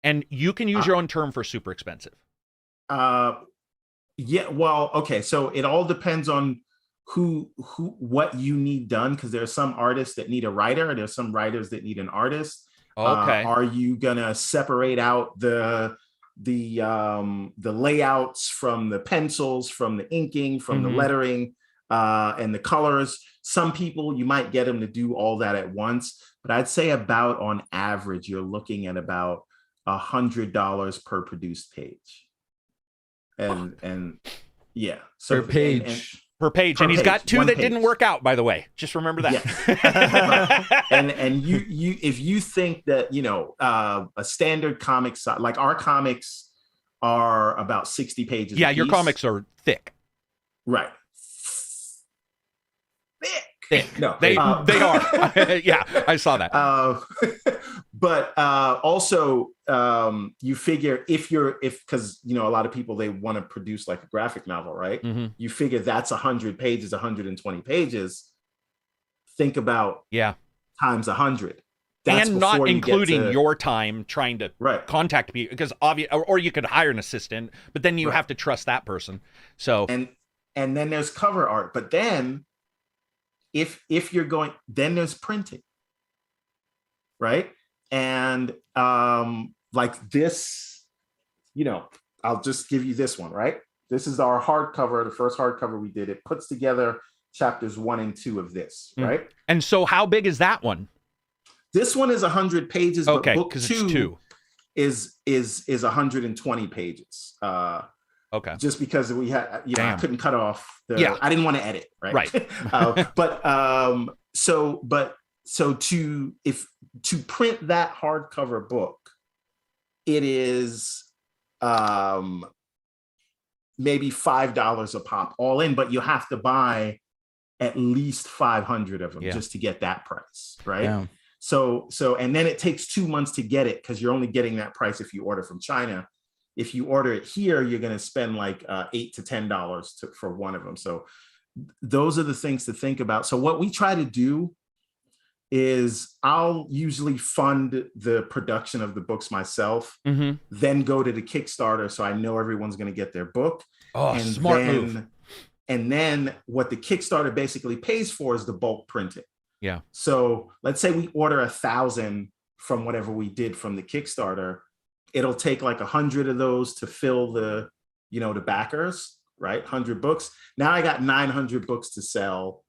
And you can use your own term for super expensive. Yeah, well, okay, so it all depends on what you need done, because there are some artists that need a writer, and there's some writers that need an artist. Okay. Are you gonna separate out the layouts from the pencils, from the inking, from the lettering, and the colors? Some people, you might get them to do all that at once, but I'd say about on average, you're looking at about $100 per produced page. And yeah, so per page. Per page, and he's got 2 that didn't work out, by the way. Just remember that. Yeah. Right. And you if you think that, you know, a standard comic size, like our comics are about 60 pages. Yeah, a your piece. comics are thick. Right. Thick. No, they are. Yeah, I saw that. But also, you figure because you know, a lot of people, they want to produce like a graphic novel, right? You figure that's 100 pages, 120 pages. Think about times 100. That's and not including your time trying to contact people, because or you could hire an assistant, but then you have to trust that person. So and then there's cover art, but then if you're going, then there's printing, right? And like this, you know, I'll just give you this one, right? This is our hardcover, the first hardcover we did. It puts together chapters 1 and 2 of this, right? And so how big is that one? This one is 100 pages, but okay, book 2 is 120 pages. Okay. Just because we had, you know, I couldn't cut off I didn't want to edit, right? Right. So to print that hardcover book, it is maybe $5 a pop all in, but you have to buy at least 500 of them just to get that price, right? Yeah. So and then it takes 2 months to get it, because you're only getting that price if you order from China. If you order it here, you're going to spend like $8 to $10 for one of them. So those are the things to think about. So what we try to do is I'll usually fund the production of the books myself, then go to the Kickstarter, so I know everyone's going to get their book. Oh, and smart move. And then what the Kickstarter basically pays for is the bulk printing. Yeah. So let's say we order 1,000 from whatever we did from the Kickstarter. It'll take like 100 of those to fill the, you know, the backers, right? 100 books. Now I got 900 books to sell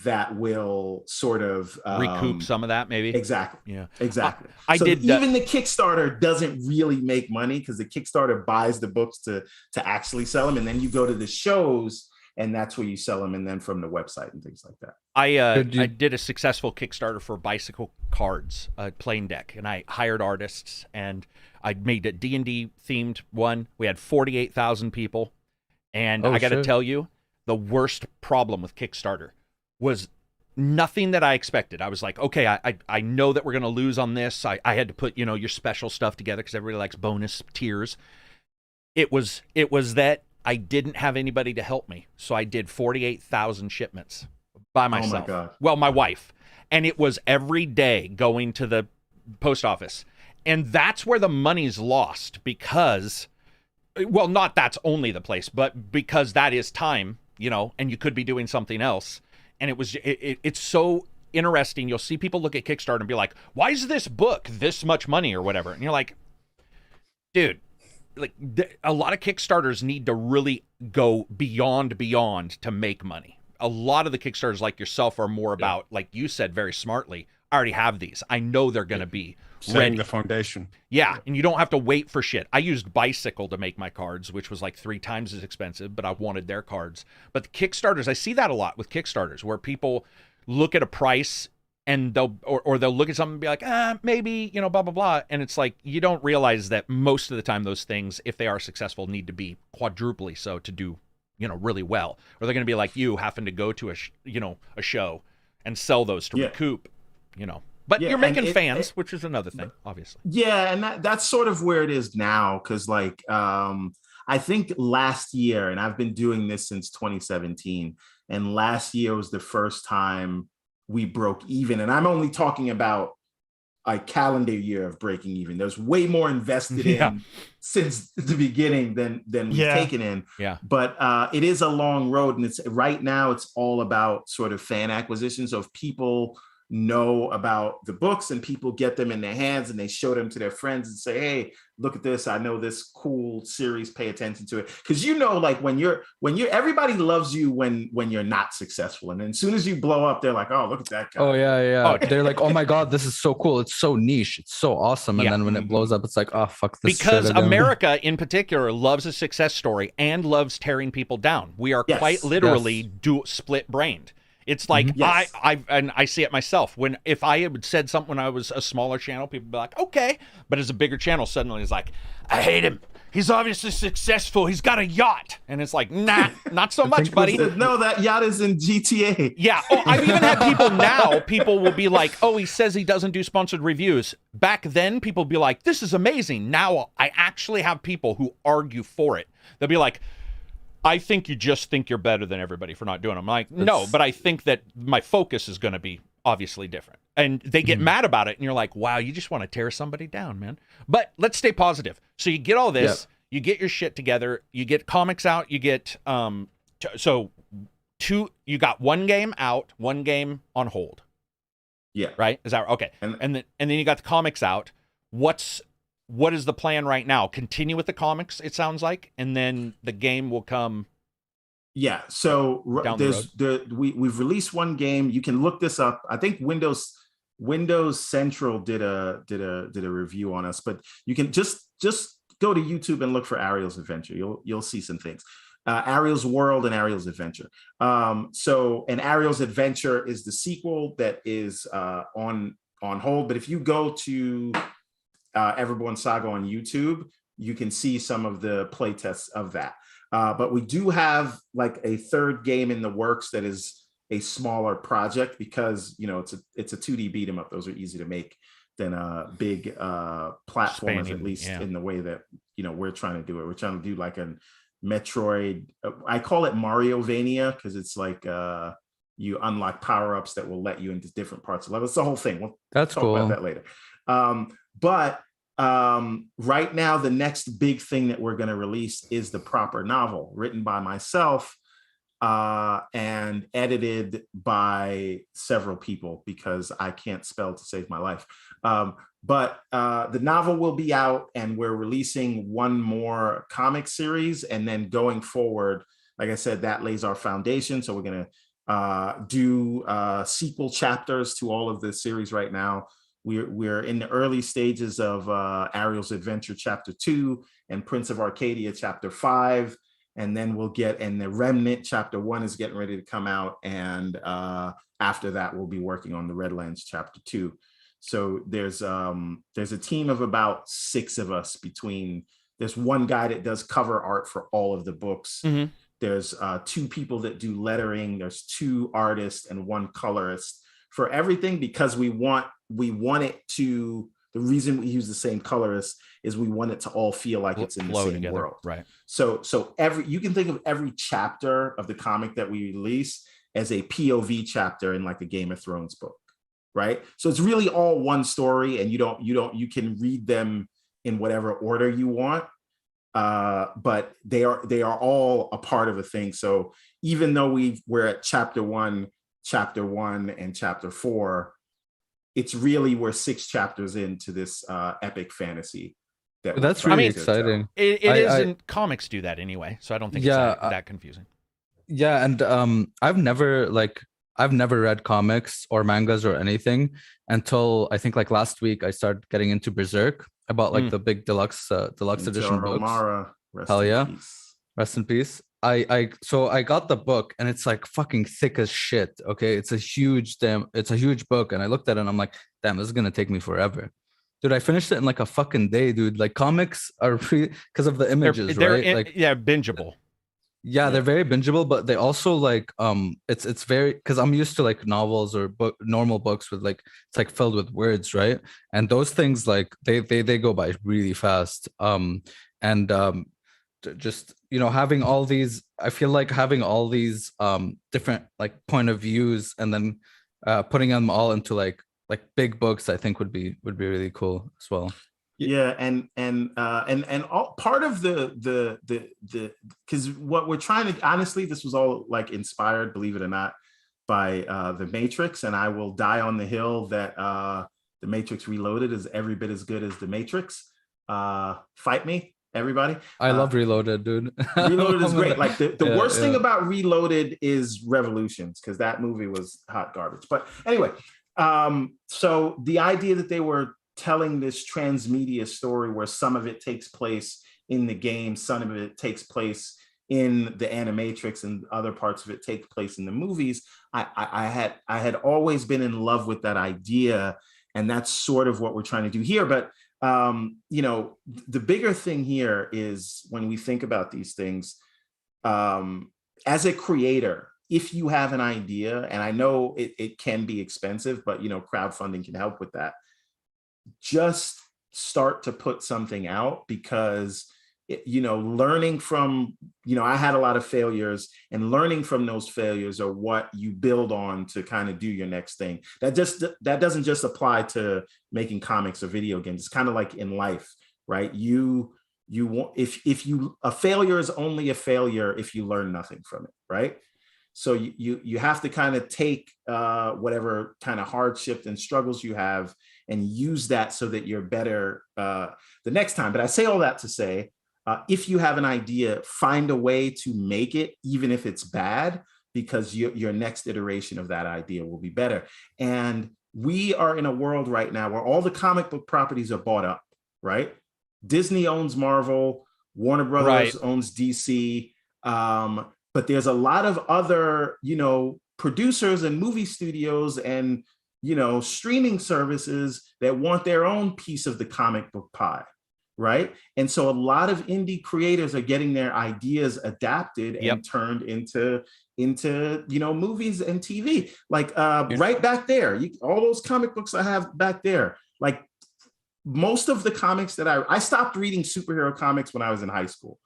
that will sort of recoup some of that, maybe. Exactly. Yeah. Exactly. I so did even the Kickstarter doesn't really make money, because the Kickstarter buys the books to actually sell them, and then you go to the shows, and that's where you sell them, and then from the website and things like that. I did a successful Kickstarter for bicycle cards, playing deck, and I hired artists, and I made a D&D themed one. We had 48,000 people, and I got to tell you, the worst problem with Kickstarter was nothing that I expected. I was like, okay, I know that we're going to lose on this. I had to put, you know, your special stuff together, because everybody likes bonus tiers. It was that I didn't have anybody to help me. So I did 48,000 shipments by myself. Oh my God. Well, my wife. And it was every day going to the post office. And that's where the money's lost, because, well, not that's only the place, but because that is time, you know, and you could be doing something else. And it's so interesting. You'll see people look at Kickstarter and be like, why is this book this much money or whatever? And you're like, dude, like a lot of Kickstarters need to really go beyond to make money. A lot of the Kickstarters like yourself are more about, like you said very smartly, I already have these. I know they're going to be setting the foundation. Yeah, and you don't have to wait for shit. I used Bicycle to make my cards, which was like 3 times as expensive, but I wanted their cards. But the Kickstarters, I see that a lot with Kickstarters, where people look at a price and they'll look at something and be like, maybe, you know, blah, blah, blah. And it's like, you don't realize that most of the time those things, if they are successful, need to be quadruply so to do, you know, really well. Or they're going to be like you, having to go to a show and sell those to recoup, you know. But you're making fans, which is another thing, obviously. Yeah, and that's sort of where it is now, because like I think last year, and I've been doing this since 2017, and last year was the first time we broke even. And I'm only talking about a calendar year of breaking even. There's way more invested in since the beginning than we've taken in. Yeah. But it is a long road, and it's right now it's all about sort of fan acquisition. So if people know about the books and people get them in their hands and they show them to their friends and say, hey, look at this, I know this cool series, pay attention to it. Because like when you're everybody loves you when you're not successful, and then as soon as you blow up, they're like, oh, look at that guy. Oh yeah. They're like, oh my god, this is so cool, it's so niche, it's so awesome. And then when it blows up, it's like, oh fuck this. Because America in particular loves a success story and loves tearing people down. We are quite literally split brained. It's like I see it myself. If I had said something when I was a smaller channel, people would be like, okay. But as a bigger channel, suddenly it's like, I hate him. He's obviously successful. He's got a yacht. And it's like, nah, not so much, buddy. No, that yacht is in GTA. Yeah. Oh, I've even had people now, people will be like, oh, he says he doesn't do sponsored reviews. Back then, people would be like, this is amazing. Now I actually have people who argue for it. They'll be like, I think you just think you're better than everybody for not doing it. I'm like, no, but I think that my focus is going to be obviously different. And they get mad about it, and you're like, wow, you just want to tear somebody down, man. But let's stay positive. So you get all this, you get your shit together, you get comics out, you get you got one game out, one game on hold. Yeah. Right? Is that okay? And then you got the comics out. What is the plan right now? Continue with the comics, it sounds like, and then the game will come. Yeah. So we've released one game. You can look this up. I think Windows Central did a review on us, but you can just go to YouTube and look for Ariel's Adventure. You'll see some things. Ariel's World and Ariel's Adventure. And Ariel's Adventure is the sequel that is on hold. But if you go to Everborn Saga on YouTube, you can see some of the playtests of that. But we do have like a third game in the works that is a smaller project because it's a 2D beat 'em up. Those are easy to make than big platformers, at least in the way that we're trying to do it. We're trying to do like a Metroid. I call it Mariovania because it's like you unlock power-ups that will let you into different parts of level. It's the whole thing. We'll talk about that later. But right now, the next big thing that we're going to release is the proper novel, written by myself and edited by several people because I can't spell to save my life. But the novel will be out, and we're releasing one more comic series, and then going forward, like I said, that lays our foundation. So we're going to do sequel chapters to all of the series right now. We're in the early stages of Ariel's Adventure Chapter 2 and Prince of Arcadia Chapter 5. And then the Remnant Chapter 1 is getting ready to come out. And after that, we'll be working on the Redlands Chapter 2. So there's a team of about 6 of us there's one guy that does cover art for all of the books. Mm-hmm. There's 2 people that do lettering. There's 2 artists and 1 colorist for everything, because we want it to, the reason we use the same colorist is we want it to all feel like it's in the same world. Right. So you can think of every chapter of the comic that we release as a POV chapter in like a Game of Thrones book. Right. So it's really all one story, and you can read them in whatever order you want. But they are all a part of a thing. So even though we're at chapter one and chapter 4, it's really we're 6 chapters into this epic fantasy. That's really exciting. It isn't, comics do that anyway, so I don't think it's that confusing. Yeah, and I've never read comics or mangas or anything until I think like last week I started getting into Berserk. I bought like the big deluxe edition books. Hell yeah. Rest in peace. So I got the book, and it's like fucking thick as shit. Okay, it's a huge book, and I looked at it and I'm like, damn, this is gonna take me forever. Dude, I finished it in like a fucking day, dude. Like comics are because of the images, right? Bingeable. Yeah, they're very bingeable, but they also like it's very, because I'm used to like novels or normal books with like it's like filled with words, right? And those things like they go by really fast. Just having all these, I feel like having all these different like point of views, and then putting them all into like like big books, I think would be really cool as well. Yeah, and all part of the because what we're trying to, honestly, this was all like inspired, believe it or not, by the Matrix, and I will die on the hill that the Matrix Reloaded is every bit as good as the Matrix. Fight me, everybody. I love Reloaded, dude. Reloaded is great. Like the worst thing about Reloaded is Revolutions, because that movie was hot garbage. But anyway, so the idea that they were telling this transmedia story where some of it takes place in the game, some of it takes place in the animatrix, and other parts of it take place in the movies. I had always been in love with that idea, and that's sort of what we're trying to do here. But you know, the bigger thing here is when we think about these things, as a creator, if you have an idea, and I know it can be expensive, but you know, crowdfunding can help with that. Just start to put something out, because you know, learning from, you know, I had a lot of failures, and learning from those failures are what you build on to kind of do your next thing. That doesn't just apply to making comics or video games. It's kind of like in life, right? You want, if you, a failure is only a failure if you learn nothing from it, right? So you have to kind of take whatever kind of hardship and struggles you have and use that so that you're better the next time. But I say all that to say, if you have an idea, find a way to make it, even if it's bad, because your next iteration of that idea will be better. And we are in a world right now where all the comic book properties are bought up, right? Disney owns Marvel, Warner Brothers owns DC, but there's a lot of other, you know, producers and movie studios and, you know, streaming services that want their own piece of the comic book pie. Right. And so a lot of indie creators are getting their ideas adapted and turned into, you know, movies and TV. Like right back there, all those comic books I have back there, like most of the comics that I stopped reading superhero comics when I was in high school.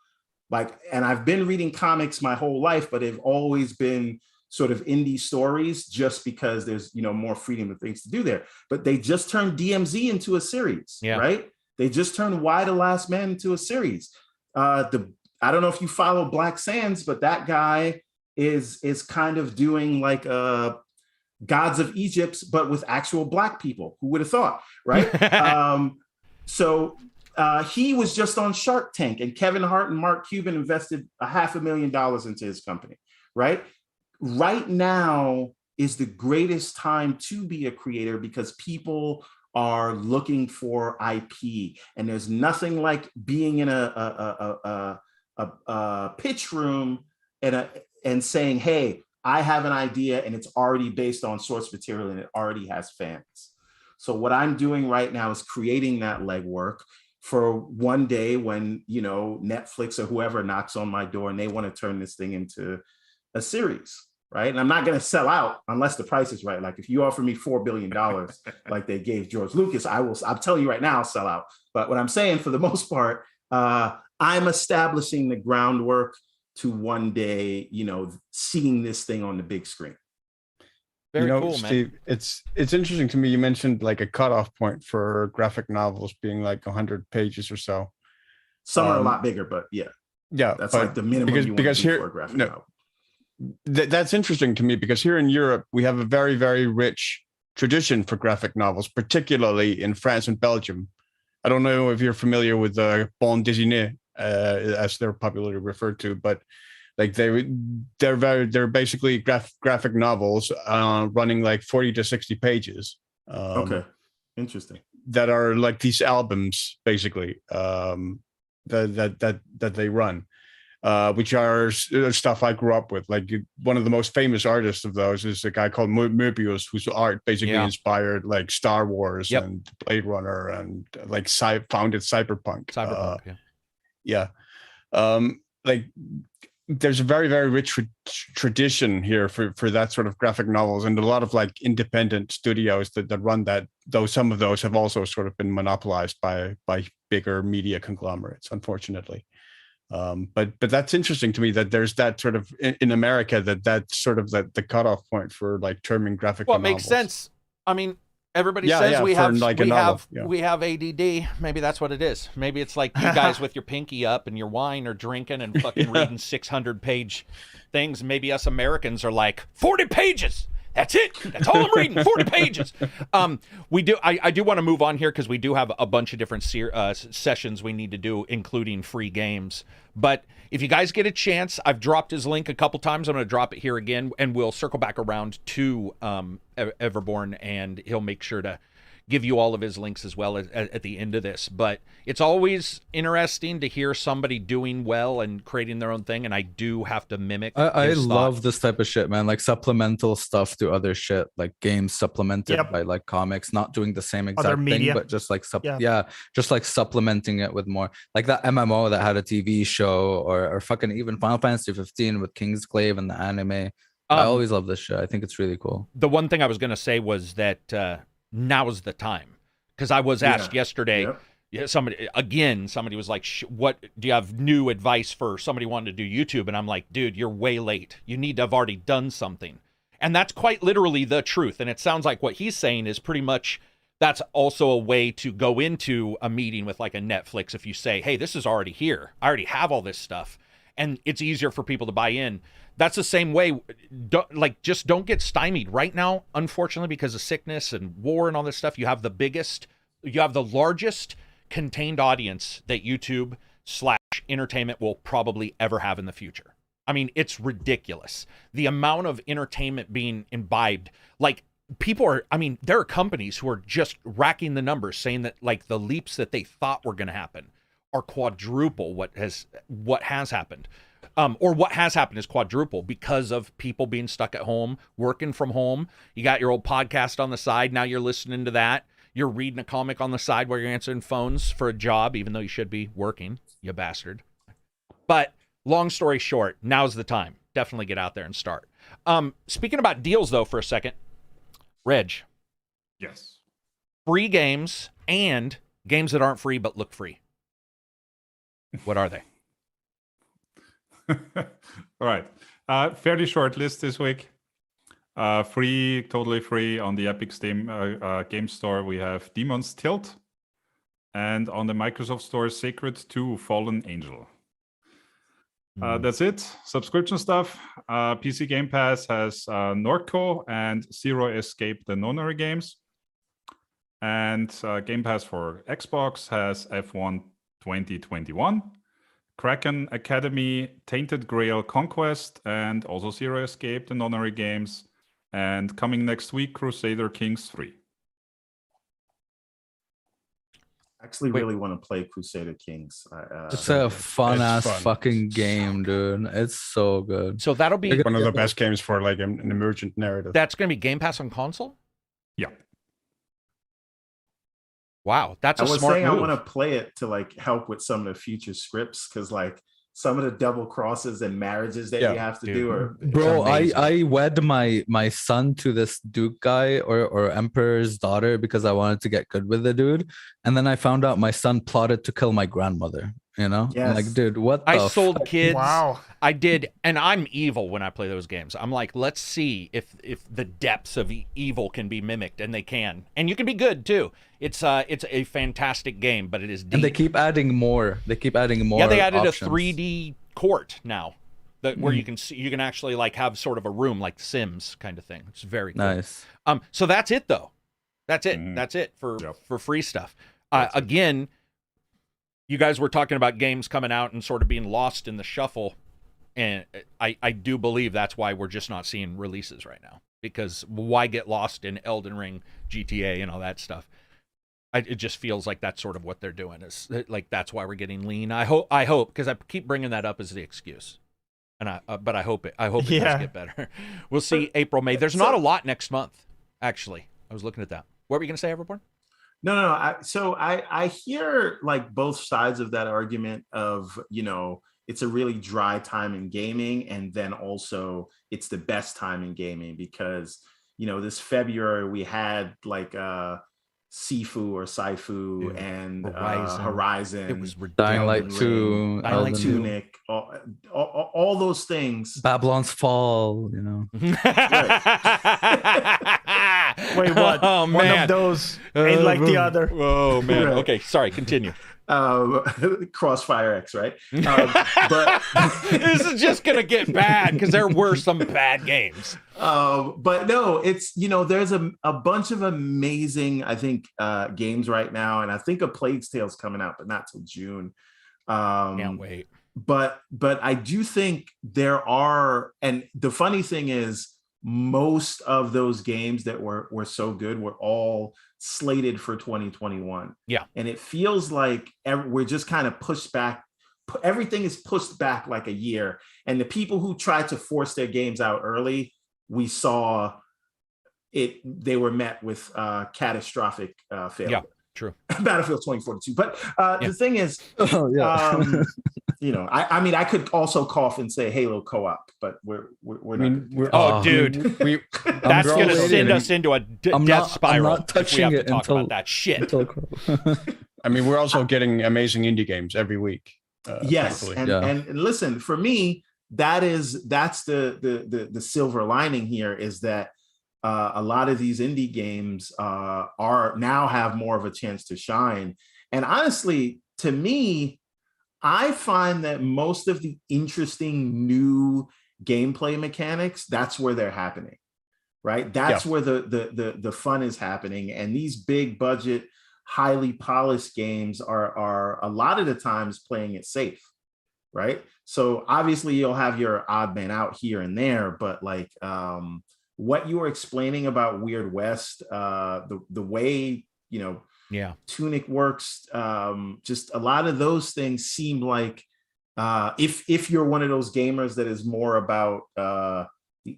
Like, and I've been reading comics my whole life, but they've always been sort of indie stories, just because there's, you know, more freedom of things to do there. But they just turned DMZ into a series, right? They just turned Y the Last Man into a series. I don't know if you follow Black Sands, but that guy is kind of doing like Gods of Egypt, but with actual Black people. Who would have thought, right? So he was just on Shark Tank, and Kevin Hart and Mark Cuban invested $500,000 into his company, right? Right now is the greatest time to be a creator, because people are looking for IP, and there's nothing like being in a pitch room and saying, hey, I have an idea and it's already based on source material and it already has fans. So what I'm doing right now is creating that legwork for one day when, you know, Netflix or whoever knocks on my door and they want to turn this thing into a series. Right. And I'm not going to sell out unless the price is right. Like if you offer me $4 billion, like they gave George Lucas, I'll tell you right now, I'll sell out. But what I'm saying, for the most part, I'm establishing the groundwork to one day, you know, seeing this thing on the big screen. Very cool, Steve, man. It's interesting to me. You mentioned like a cutoff point for graphic novels being like 100 pages or so. Some are a lot bigger, but yeah, that's like the minimum you want to do for a graphic novel. That's interesting to me, because here in Europe, we have a very, very rich tradition for graphic novels, particularly in France and Belgium. I don't know if you're familiar with the bande dessinée, as they're popularly referred to, but like they're basically graphic novels running like 40 to 60 pages. Okay, interesting. That are like these albums, basically, that they run. Which are stuff I grew up with. Like one of the most famous artists of those is a guy called Möbius, whose art basically inspired like Star Wars and Blade Runner and like founded cyberpunk. Like there's a very, very rich tradition here for that sort of graphic novels, and a lot of like independent studios that run that. Though some of those have also sort of been monopolized by bigger media conglomerates, unfortunately. But that's interesting to me that there's that sort of in America that's sort of the cutoff point for like terming graphic novels. Well, it makes sense. I mean, Everybody Yeah, says yeah, we for have like a novel, yeah. we have ADD. Maybe that's what it is. Maybe it's like you guys with your pinky up and your wine or drinking and fucking reading 600-page things. Maybe us Americans are like 40 pages. That's it. That's all I'm reading. 40 pages. We do. I do want to move on here because we do have a bunch of different sessions we need to do, including free games. But if you guys get a chance, I've dropped his link a couple times. I'm going to drop it here again, and we'll circle back around to Everborn, and he'll make sure to give you all of his links as well at the end of this. But it's always interesting to hear somebody doing well and creating their own thing, and I do have to mimic. I love this type of shit, man. Like supplemental stuff to other shit, like games supplemented by like comics, not doing the same exact thing, but just like just like supplementing it with more. Like that MMO that had a TV show, or fucking even Final Fantasy 15 with Kingsglaive and the anime. I always love this shit. I think it's really cool. The one thing I was gonna say was that now is the time, because I was asked yesterday. Yeah, somebody was like, what do you have new advice for somebody wanting to do YouTube? And I'm like, dude, you're way late. You need to have already done something. And that's quite literally the truth. And it sounds like what he's saying is pretty much that's also a way to go into a meeting with like a Netflix. If you say, hey, this is already here. I already have all this stuff. And it's easier for people to buy in. That's the same way. Just don't get stymied right now, unfortunately, because of sickness and war and all this stuff. You have the largest contained audience that YouTube/entertainment will probably ever have in the future. I mean, it's ridiculous. The amount of entertainment being imbibed. Like, there are companies who are just racking the numbers saying that like the leaps that they thought were going to happen are quadruple what has happened. Or what has happened is quadruple because of people being stuck at home, working from home. You got your old podcast on the side. Now you're listening to that. You're reading a comic on the side while you're answering phones for a job, even though you should be working, you bastard. But long story short, now's the time. Definitely get out there and start. Speaking about deals, though, for a second, Reg. Yes. Free games and games that aren't free but look free. What are they? All right. Fairly short list this week. Free, totally free on the Epic Steam game store. We have Demon's Tilt, and on the Microsoft Store, Sacred 2 Fallen Angel. That's it. Subscription stuff. PC Game Pass has Norco and Zero Escape the Nonary games. And Game Pass for Xbox has F1 2021. Kraken Academy, Tainted Grail Conquest, and also Zero Escape, the Nonary games. And coming next week, Crusader Kings 3. Actually, really want to play Crusader Kings. It's a fun fucking game, dude. It's so good. So that'll be one of the best games for like an emergent narrative. That's going to be Game Pass on console? Yeah. Wow, that's a smart move. I was saying I want to play it to like help with some of the future scripts, because like some of the double crosses and marriages that you have to do are bro. I wed my son to this Duke guy or Emperor's daughter because I wanted to get good with the dude, and then I found out my son plotted to kill my grandmother. You know, I'm like, dude, what? I sold kids. Wow, I did, and I'm evil when I play those games. I'm like, let's see if the depths of evil can be mimicked, and they can, and you can be good too. It's a fantastic game, but it is deep. And they keep adding more. Yeah, they added options. a 3D court now, where you can actually like have sort of a room like Sims kind of thing. It's very cool. Nice. So that's it though. That's it. That's it for free stuff. Again, you guys were talking about games coming out and sort of being lost in the shuffle, and I do believe that's why we're just not seeing releases right now, because why get lost in Elden Ring, GTA, and all that stuff? It just feels like that's sort of what they're doing, is like that's why we're getting lean. I hope because I keep bringing that up as the excuse, and but I hope it does get better. We'll see. April, May. There's not a lot next month, actually. I was looking at that. What were you gonna say, Everborn? No. I hear like both sides of that argument of, you know, it's a really dry time in gaming, and then also it's the best time in gaming because, you know, this February we had like Sifu or Saifu and Horizon. It was Dying Light 2, Tunic, all those things. Babylon's Fall, you know. Wait, what? Oh, One man. of those ain't like the other. Oh man. Right. Okay, sorry. Continue. Crossfire X, right? But This is just gonna get bad because there were some bad games. but no, it's there's a bunch of amazing, I think, games right now, and I think a Plague's Tale's coming out, but not till June. Can't wait. But I do think there are, and the funny thing is, most of those games that were so good were all slated for 2021. Yeah. And it feels like we're just kind of pushed back. Everything is pushed back like a year. And the people who tried to force their games out early, we saw they were met with catastrophic failure. Yeah, true. Battlefield 2042. But the thing is, Oh yeah. I mean, I could also cough and say Halo co-op, but we're not. Oh, dude, that's we're gonna all send waiting. us into a I'm death not spiral if we touching have to it talk until- about that shit. I mean, we're also getting amazing indie games every week. Yes, thankfully. and listen, for me, that's the silver lining here is that a lot of these indie games are now have more of a chance to shine. And honestly, to me, I find that most of the interesting new gameplay mechanics, that's where they're happening, right? That's where the fun is happening. And these big budget, highly polished games are a lot of the times playing it safe, right? So obviously you'll have your odd man out here and there, but like what you were explaining about Weird West, the way, Yeah. Tunic works, just a lot of those things seem like if you're one of those gamers that is more about the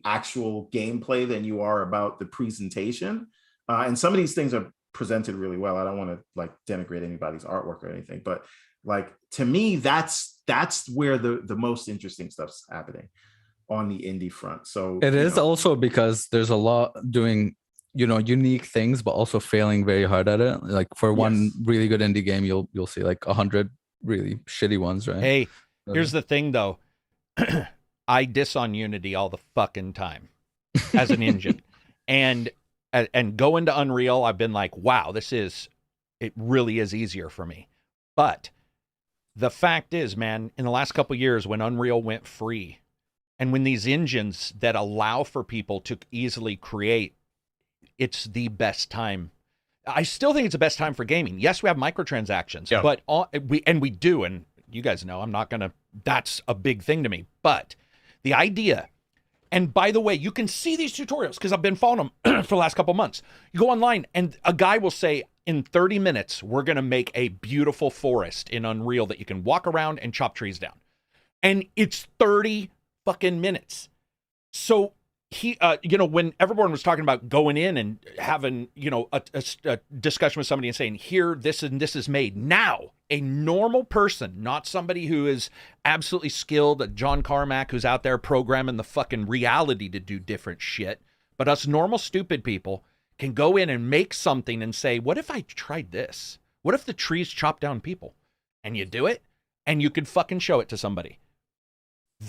actual gameplay than you are about the presentation, and some of these things are presented really well. I don't want to like denigrate anybody's artwork or anything, but like to me, that's where the most interesting stuff's happening on the indie front. So It is also because there's a lot doing unique things, but also failing very hard at it. Like for one really good indie game, you'll see like 100 really shitty ones, right? Hey, here's the thing though. I diss on Unity all the fucking time as an engine. And go into Unreal, I've been like, wow, it really is easier for me. But the fact is, man, in the last couple of years when Unreal went free, and when these engines that allow for people to easily create, it's the best time. I still think it's the best time for gaming. Yes, we have microtransactions, but we do, and you guys know, that's a big thing to me. But the idea, and by the way, you can see these tutorials because I've been following them for the last couple months. You go online and a guy will say, in 30 minutes, we're going to make a beautiful forest in Unreal that you can walk around and chop trees down. And it's 30 fucking minutes. So he, when everyone was talking about going in and having, a discussion with somebody and saying, here, this is made. Now, a normal person, not somebody who is absolutely skilled, a John Carmack who's out there programming the fucking reality to do different shit, but us normal stupid people can go in and make something and say, what if I tried this? What if the trees chop down people? And you do it, and you could fucking show it to somebody.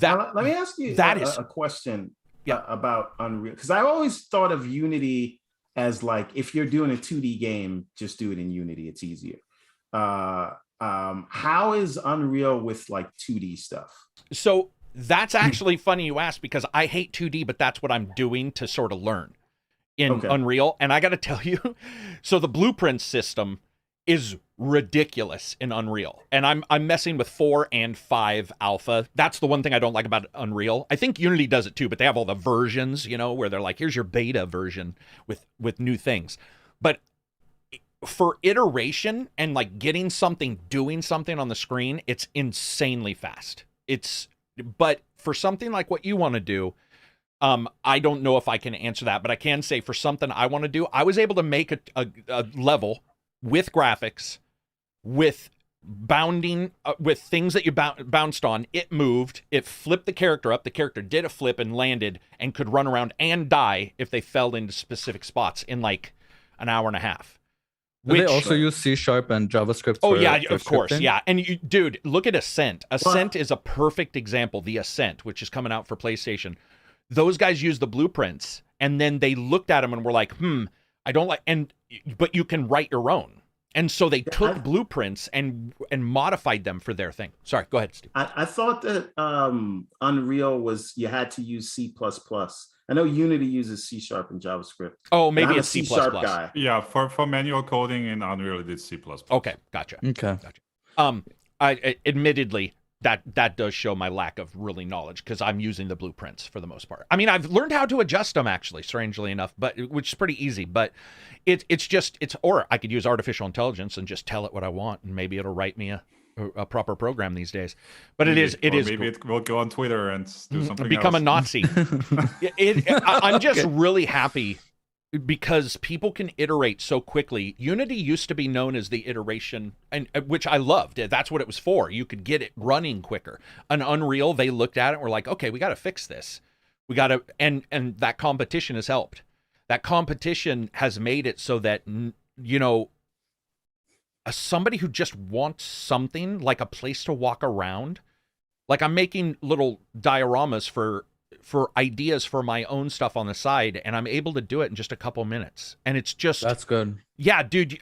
Let me ask you a question about Unreal, because I always thought of Unity as like, if you're doing a 2D game, just do it in Unity. It's easier. How is Unreal with like 2D stuff? So that's actually funny you asked, because I hate 2D, but that's what I'm doing to sort of learn in Unreal. And I got to tell you, so the blueprint system is ridiculous in Unreal. And I'm messing with 4 and 5 alpha. That's the one thing I don't like about Unreal. I think Unity does it too, but they have all the versions, where they're like, here's your beta version with new things. But for iteration and like doing something on the screen, it's insanely fast. But for something like what you want to do, I don't know if I can answer that, but I can say for something I want to do, I was able to make a level with graphics, with bounding, with things that you bounced on. It moved, it flipped the character up, the character did a flip and landed and could run around and die if they fell into specific spots in like an hour and a half. They also use C# and JavaScript. Oh, yeah, of course. Yeah. And dude, look at Ascent. Ascent is a perfect example. The Ascent, which is coming out for PlayStation. Those guys use the blueprints, and then they looked at them and were like, I don't like, but you can write your own. And so they took I- blueprints and modified them for their thing. Sorry, go ahead, Steve. I thought that Unreal was you had to use C++. I know Unity uses C# and JavaScript. Oh, and maybe I'm a it's C++. guy. Yeah, for manual coding in Unreal, it is C++. Okay, gotcha. Okay. I admittedly that does show my lack of really knowledge because I'm using the blueprints for the most part. I mean, I've learned how to adjust them actually, strangely enough, but which is pretty easy. But or I could use artificial intelligence and just tell it what I want, and maybe it'll write me a proper program these days. But it is maybe it will go on Twitter and do something become else. a Nazi. I'm just really happy because people can iterate so quickly. Unity used to be known as the iteration, and which I loved. That's what it was for. You could get it running quicker. An Unreal, they looked at it and were like, okay, we got to fix this. We got to, and that competition has helped. That competition has made it so that, you know, somebody who just wants something like a place to walk around, like I'm making little dioramas for ideas for my own stuff on the side, and I'm able to do it in just a couple minutes. And it's just That's good. yeah, dude.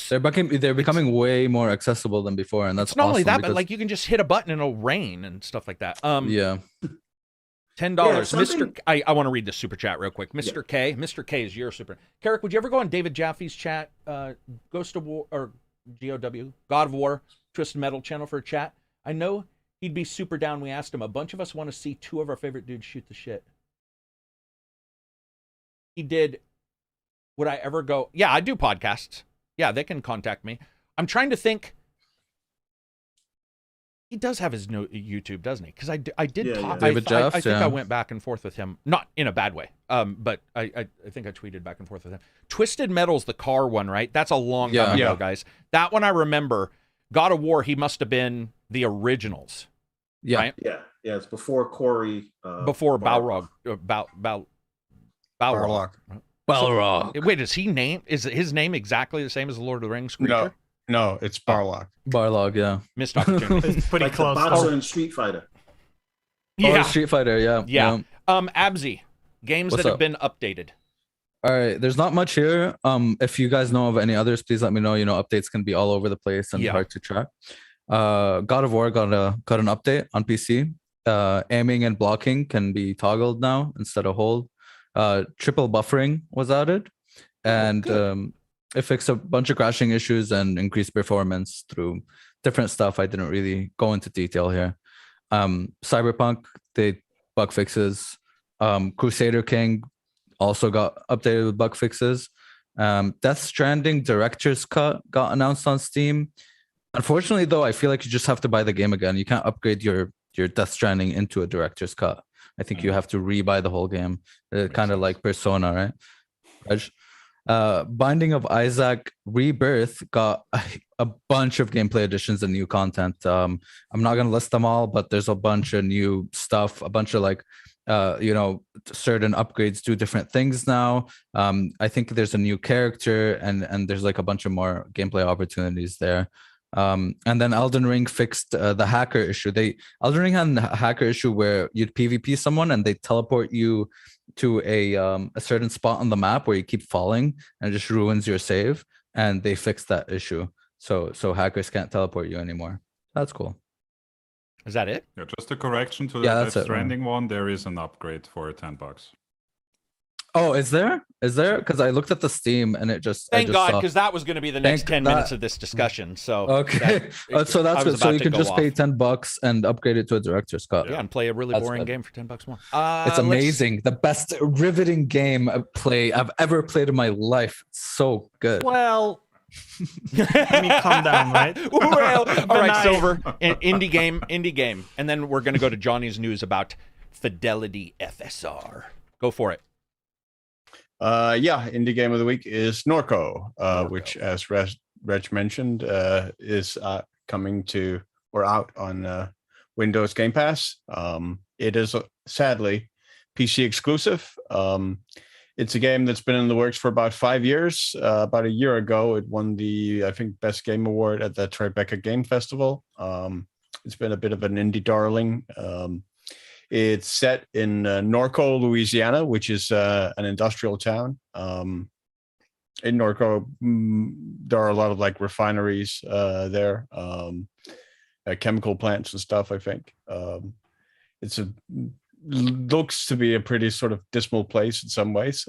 They're becoming way more accessible than before, and that's it's not only awesome that, but because- like you can just hit a button and it'll rain and stuff like that. yeah. $10. Yeah, Mr. something- I want to read the super chat real quick. Mr. K. Mr. K is your super. Karak, would you ever go on David Jaffe's chat, Ghost of War or GOW, God of War, Twisted Metal channel for a chat? I know he'd be super down. We asked him. A bunch of us want to see two of our favorite dudes shoot the shit. He did. Would I ever go? Yeah, I do podcasts. Yeah, they can contact me. I'm trying to think. He does have his new YouTube, doesn't he? Because I did Yeah, talk. yeah. David I Jeffs, think yeah. I went back and forth with him, not in a bad way. But I think I tweeted back and forth with him. Twisted Metal's the car one, right? That's a long time Yeah. ago, guys. That one I remember. God of War, he must have been the originals, Yeah. right? Yeah, it's before Corey. Before Balrog. Balrog. Barlock. Balrog. Wait, is his name exactly the same as the Lord of the Rings creature? No, it's Barlock. Barlog, yeah. Missed opportunity. It's pretty Like close. the boxer in Street Fighter. Yeah. Oh, Street Fighter, yeah. Yeah. Abzi, games What's that have up? been updated. All right, there's not much here. If you guys know of any others, please let me know. You know, updates can be all over the place and Yeah. hard to track. God of War got an update on PC. Aiming and blocking can be toggled now instead of hold. Triple buffering was added, and good. it fixed a bunch of crashing issues and increased performance through different stuff. I didn't really go into detail here. Cyberpunk, they bug fixes. Crusader King also got updated with bug fixes. Death Stranding Director's Cut got announced on Steam. Unfortunately, though, I feel like you just have to buy the game again. You can't upgrade your Death Stranding into a Director's Cut. I think you have to rebuy the whole game. Kind of like Persona, right? Binding of Isaac Rebirth got a bunch of gameplay additions and new content. I'm not gonna list them all, but there's a bunch of new stuff, a bunch of like certain upgrades do different things now. I think there's a new character and there's like a bunch of more gameplay opportunities there. And then Elden Ring fixed the hacker issue. Elden Ring had a hacker issue where you'd PvP someone and they teleport you to a certain spot on the map where you keep falling and it just ruins your save. And they fixed that issue, so hackers can't teleport you anymore. That's cool. Is that it? Yeah, just a correction to the Yeah, Death that's it, Stranding one. There is an upgrade for $10. Oh, is there? Because I looked at the Steam and it just Thank God, saw- because that was going to be the next Thank 10 that- minutes of this discussion. So Okay, so that's good. So you can just pay $10 and upgrade it to a director's cut. yeah, and play a really That's boring good. game for $10 more. It's amazing. The best riveting game I've ever played in my life. It's so good. Well, I mean, calm down, right? Well, all right, Nice. Silver. Indie game. And then we're going to go to Johnny's news about Fidelity FSR. Go for it. Indie game of the week is Norco, which, as Reg mentioned, is coming to or out on Windows Game Pass. It is sadly PC exclusive. It's a game that's been in the works for about 5 years. About a year ago, it won the, I think, Best Game Award at the Tribeca Game Festival. It's been a bit of an indie darling. It's set in Norco, Louisiana, which is an industrial town. in Norco, there are a lot of like refineries there, chemical plants and stuff. I think looks to be a pretty sort of dismal place in some ways.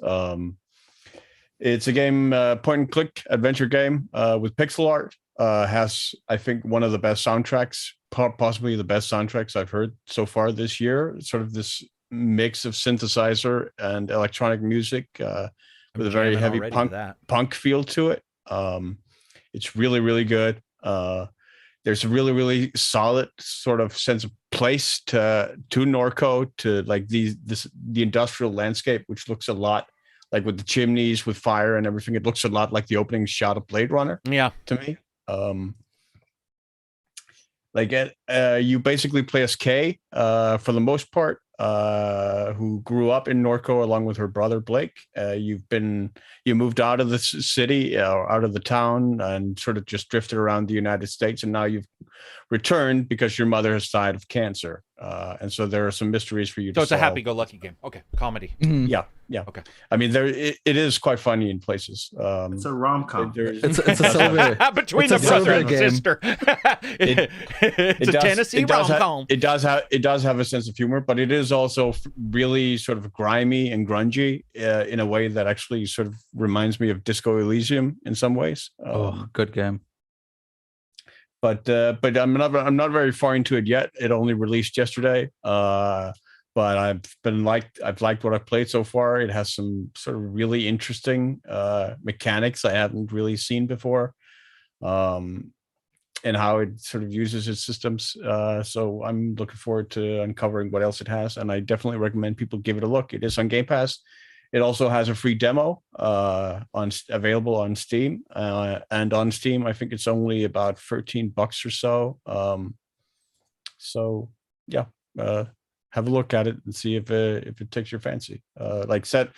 It's a game, point and click adventure game with pixel art. Has, I think, one of the best soundtracks, possibly the best soundtracks I've heard so far this year. Sort of this mix of synthesizer and electronic music with a very heavy punk feel to it. It's really, really good. There's a really, really solid sort of sense of place to Norco, to like the industrial landscape, which looks a lot like with the chimneys, with fire and everything. It looks a lot like the opening shot of Blade Runner. Yeah, to me. You basically play as Kay for the most part, who grew up in Norco along with her brother Blake. You moved out of the city, out of the town, and sort of just drifted around the United States, and now you've returned because your mother has died of cancer, and so there are some mysteries for you to solve. So it's a happy-go-lucky game. Okay, comedy. Yeah. Okay. I mean, it is quite funny in places. It's a rom-com. It's a silver between the brother and game. sister. It's a Tennessee rom-com. It does have a sense of humor, but it is also really sort of grimy and grungy in a way that actually sort of reminds me of Disco Elysium in some ways. Good game. But I'm not very far into it yet. It only released yesterday. But I've liked what I've played so far. It has some sort of really interesting mechanics I haven't really seen before, and how it sort of uses its systems. So I'm looking forward to uncovering what else it has, and I definitely recommend people give it a look. It is on Game Pass. It also has a free demo available on Steam, and on Steam I think it's only about $13 or so. So yeah. Have a look at it and see if it takes your fancy. The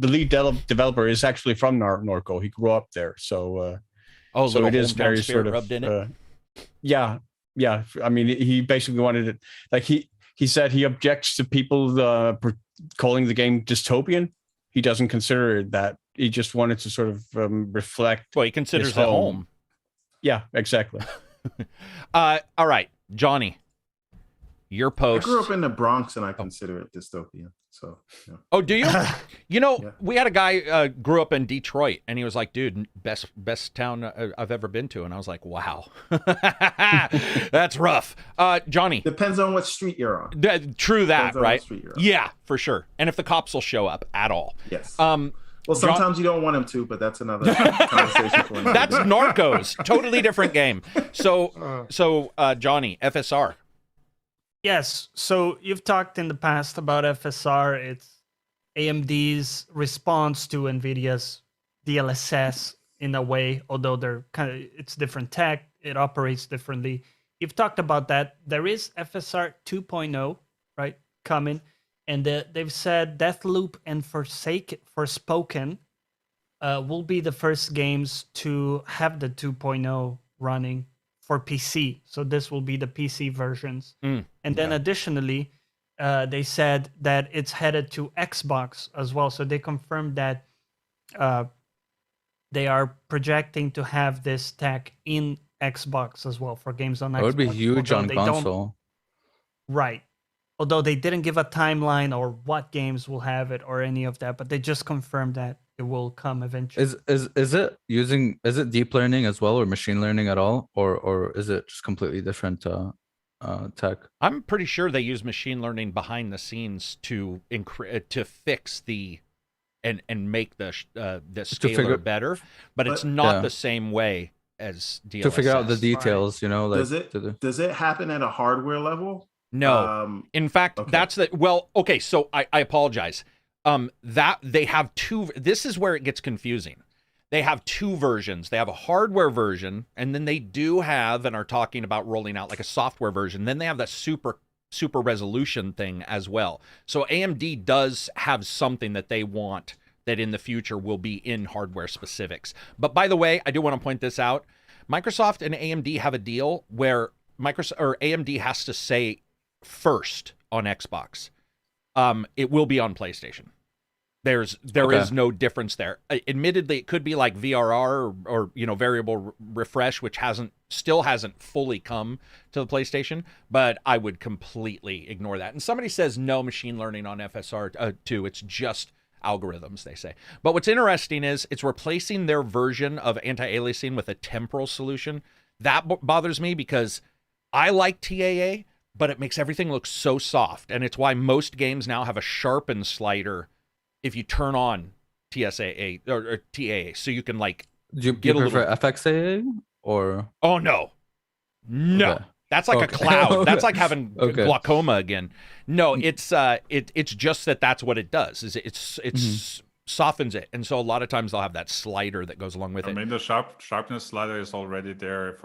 lead developer is actually from Norco. He grew up there, so so it is very sort of rubbed in it. Yeah. I mean, he basically wanted it. Like he said, he objects to people calling the game dystopian. He doesn't consider it that. He just wanted to sort of reflect. Well, he considers it home. Yeah, exactly. All right, Johnny. Your post. I grew up in the Bronx, and I consider it dystopian. So. Yeah. Oh, do you? We had a guy grew up in Detroit, and he was like, "Dude, best town I've ever been to." And I was like, "Wow, that's rough." Johnny. Depends on what street you're on. True that, right? Yeah, for sure. And if the cops will show up at all. Yes. Well, sometimes you don't want them to, but that's another conversation for another That's day. Narcos. Totally different game. So Johnny, FSR. Yes. So you've talked in the past about FSR. It's AMD's response to NVIDIA's DLSS in a way, although it's different tech. It operates differently. You've talked about that. There is FSR 2.0, right, coming. And they've said Deathloop and Forspoken will be the first games to have the 2.0 running for PC. So this will be the PC versions. And then additionally, they said that it's headed to Xbox as well. So they confirmed that they are projecting to have this tech in Xbox as well for games on Xbox. It would be huge on console. Right. Although they didn't give a timeline or what games will have it or any of that, but they just confirmed that it will come eventually. Is it deep learning as well, or machine learning at all, or is it just completely different tech? I'm pretty sure they use machine learning behind the scenes to fix and make the scaler better, but it's not the same way as DLSS. To figure out the details, does it happen at a hardware level? No. In fact, that's okay, so I apologize. That they have this is where it gets confusing. They have two versions. They have a hardware version, and then they do have and are talking about rolling out like a software version. Then they have that super resolution thing as well. So AMD does have something that they want that in the future will be in hardware specifics. But by the way, I do want to point this out. Microsoft and AMD have a deal where AMD has to say first on Xbox. It will be on PlayStation. There is no difference there. Admittedly, it could be like VRR or variable refresh, which still hasn't fully come to the PlayStation, but I would completely ignore that. And somebody says no machine learning on FSR 2. It's just algorithms, they say. But what's interesting is it's replacing their version of anti-aliasing with a temporal solution. That bothers me because I like TAA, but it makes everything look so soft. And it's why most games now have a sharpen slider if you turn on TSAA or TAA, so you can like do you prefer FXAA or? Oh no. Okay. That's like a cloud. That's like having glaucoma again. No, it's just that's what it does. Is it's softens it, and so a lot of times they'll have that slider that goes along with it. I mean, the sharpness slider is already there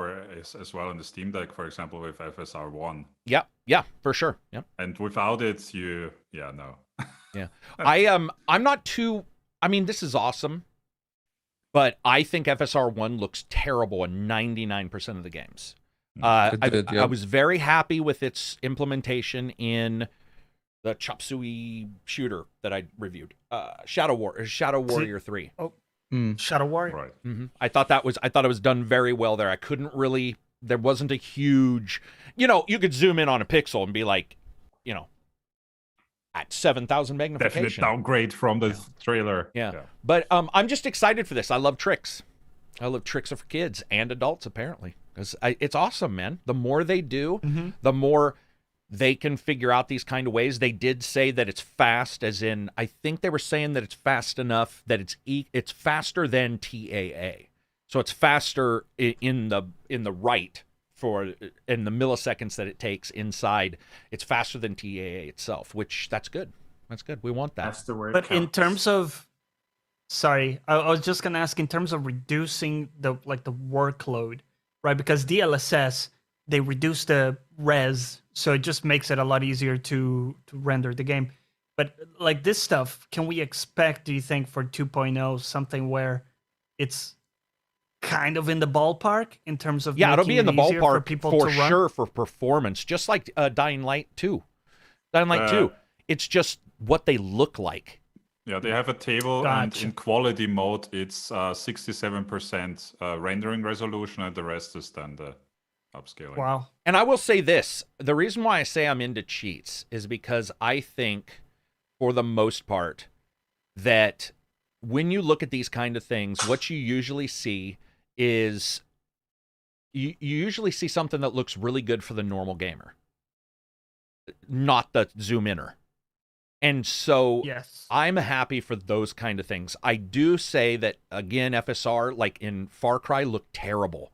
as well in the Steam Deck, for example, with FSR 1. Yeah, for sure. Yeah. And without it, no. Yeah. I'm not too, I mean, this is awesome, but I think FSR 1 looks terrible in 99% of the games. I was very happy with its implementation in the Chop Suey shooter that I reviewed, Shadow Warrior 3. Oh, Shadow Warrior. Right. Mm-hmm. I thought it was done very well there. There wasn't a huge, you could zoom in on a pixel and be like, at 7,000 magnification. Definite downgrade from the trailer. Yeah. But I'm just excited for this. I love tricks. I love tricks for kids and adults, apparently. Because it's awesome, man. The more they do, the more they can figure out these kind of ways. They did say that it's fast, as in, I think they were saying that it's fast enough that it's faster than TAA. So it's faster in the write in the milliseconds that it takes inside. It's faster than TAA itself, which that's good. That's good. We want that. That's the word. But in terms of, sorry, I was just gonna ask in terms of reducing the workload, right? Because DLSS, they reduce the res, so it just makes it a lot easier to render the game. But like this stuff, can we expect, do you think, for 2.0 something where it's kind of in the ballpark in terms of it'll be in the ballpark for people for to run? sure for performance, just like Dying Light 2. Dying Light 2, it's just what they look like. Yeah, they have a table, and in quality mode, it's 67% rendering resolution, and the rest is then the upscaling. Wow. And I will say this, the reason why I say I'm into cheats is because I think, for the most part, that when you look at these kind of things, what you usually see is you usually see something that looks really good for the normal gamer, not the zoom inner. And so yes, I'm happy for those kind of things. I do say that, again, FSR, like in Far Cry, looked terrible.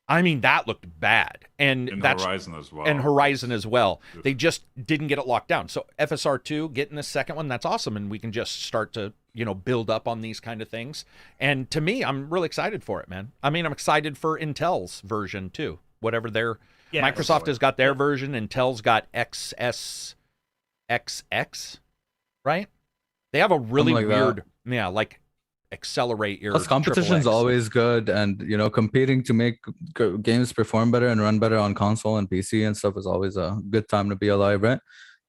I mean, that looked bad. And Horizon as well. And Horizon as well. They just didn't get it locked down. So FSR 2, getting the second one, that's awesome. And we can just start to, build up on these kind of things. And to me, I'm really excited for it, man. I mean, I'm excited for Intel's version too. Whatever Microsoft has got their version. Intel's got XSXX, right? They have a really weird, accelerate your. Plus, competition's always good, and competing to make games perform better and run better on console and PC and stuff is always a good time to be alive, right?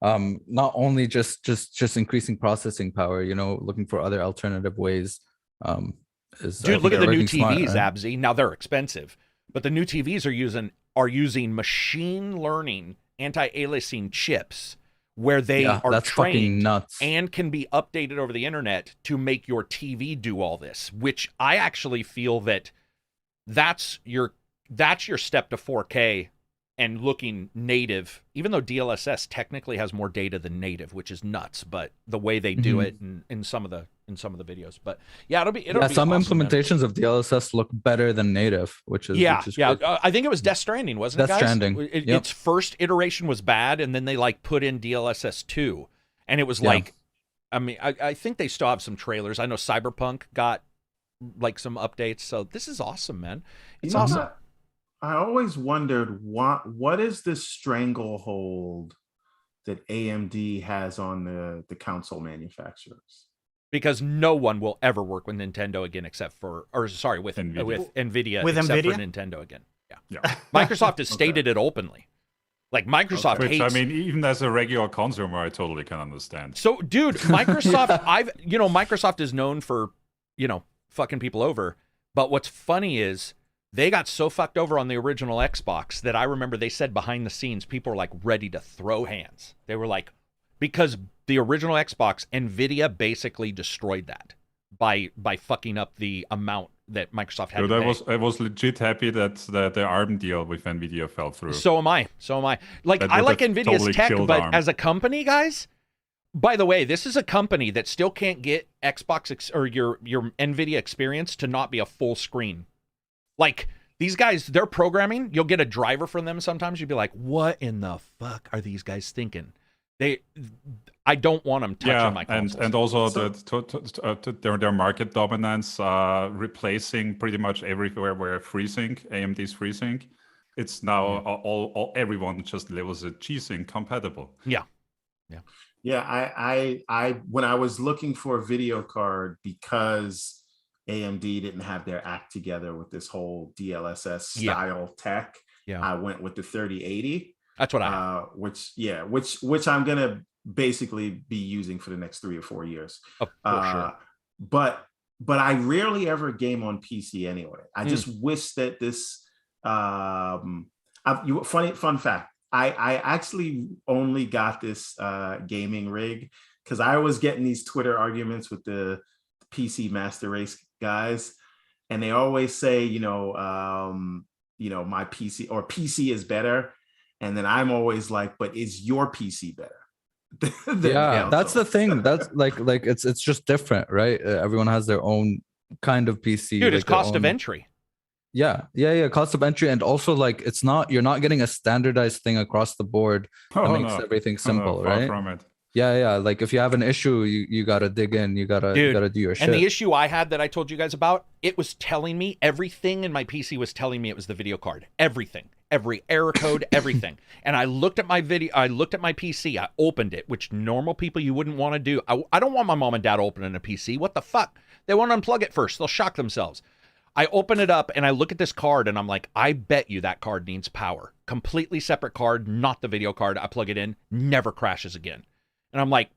Not only just increasing processing power, looking for other alternative ways. Dude, look at the new TVs, Abzy. Now they're expensive, but the new TVs are using machine learning anti-aliasing chips, where they are trained and can be updated over the internet to make your TV do all this, which I actually feel that's your step to 4K and looking native, even though DLSS technically has more data than native, which is nuts, but the way they do it in some of the videos. But it'll be some awesome, implementations of DLSS look better than native, which is good. I think it was Death Stranding, wasn't it, guys? Death Stranding. Its first iteration was bad, and then they put in DLSS 2, and it was I mean, I think they still have some trailers. I know Cyberpunk got some updates, so this is awesome, man. It's awesome. I always wondered what is this stranglehold that AMD has on the console manufacturers? Because no one will ever work with Nintendo again with NVIDIA. With NVIDIA for Nintendo again. Yeah. Microsoft has stated it openly. Like Microsoft Which, hates. I mean, even as a regular consumer, I totally can understand. So, dude, Microsoft, Microsoft is known for, fucking people over. But what's funny is they got so fucked over on the original Xbox that I remember they said behind the scenes, people were like ready to throw hands. They were like, because the original Xbox, Nvidia basically destroyed that by fucking up the amount that Microsoft had to pay. I was legit happy that the ARM deal with Nvidia fell through. So am I. Like, That I would like have Nvidia's totally tech, killed but ARM. as a company, guys, by the way, this is a company that still can't get Xbox or your Nvidia experience to not be a full screen. Like, these guys, they're programming. You'll get a driver from them sometimes. You'll be like, what in the fuck are these guys thinking? I don't want them touching my consoles. and also their market dominance, replacing pretty much everywhere where AMD's freezing. It's now all everyone just labels it G-Sync compatible. Yeah. I when I was looking for a video card, because AMD didn't have their act together with this whole DLSS style tech, I went with the 3080. That's what I have. Which I'm gonna basically be using for the next 3 or 4 years. Oh, for sure. But I rarely ever game on PC anyway. I just wish that this. Fun fact. I actually only got this gaming rig because I was getting these Twitter arguments with the PC Master Race guys, and they always say, my PC or PC is better. And then I'm always like, but is your PC better? That's the thing. That's like it's just different, right? Everyone has their own kind of PC. Dude, it's cost of entry. Yeah. Cost of entry, and also like you're not getting a standardized thing across the board that makes everything simple, far right? from it. Yeah. Like if you have an issue, you gotta dig in. You gotta do your shit. And the issue I had that I told you guys about, it was telling me everything in my PC was telling me it was the video card. Everything. Every error code, everything. And I looked at my PC, I opened it, which normal people you wouldn't want to do. I don't want my mom and dad opening a PC. What the fuck? They want to unplug it first. They'll shock themselves. I open it up and I look at this card and I'm like, I bet you that card needs power. Completely separate card, not the video card. I plug it in, never crashes again. And I'm like,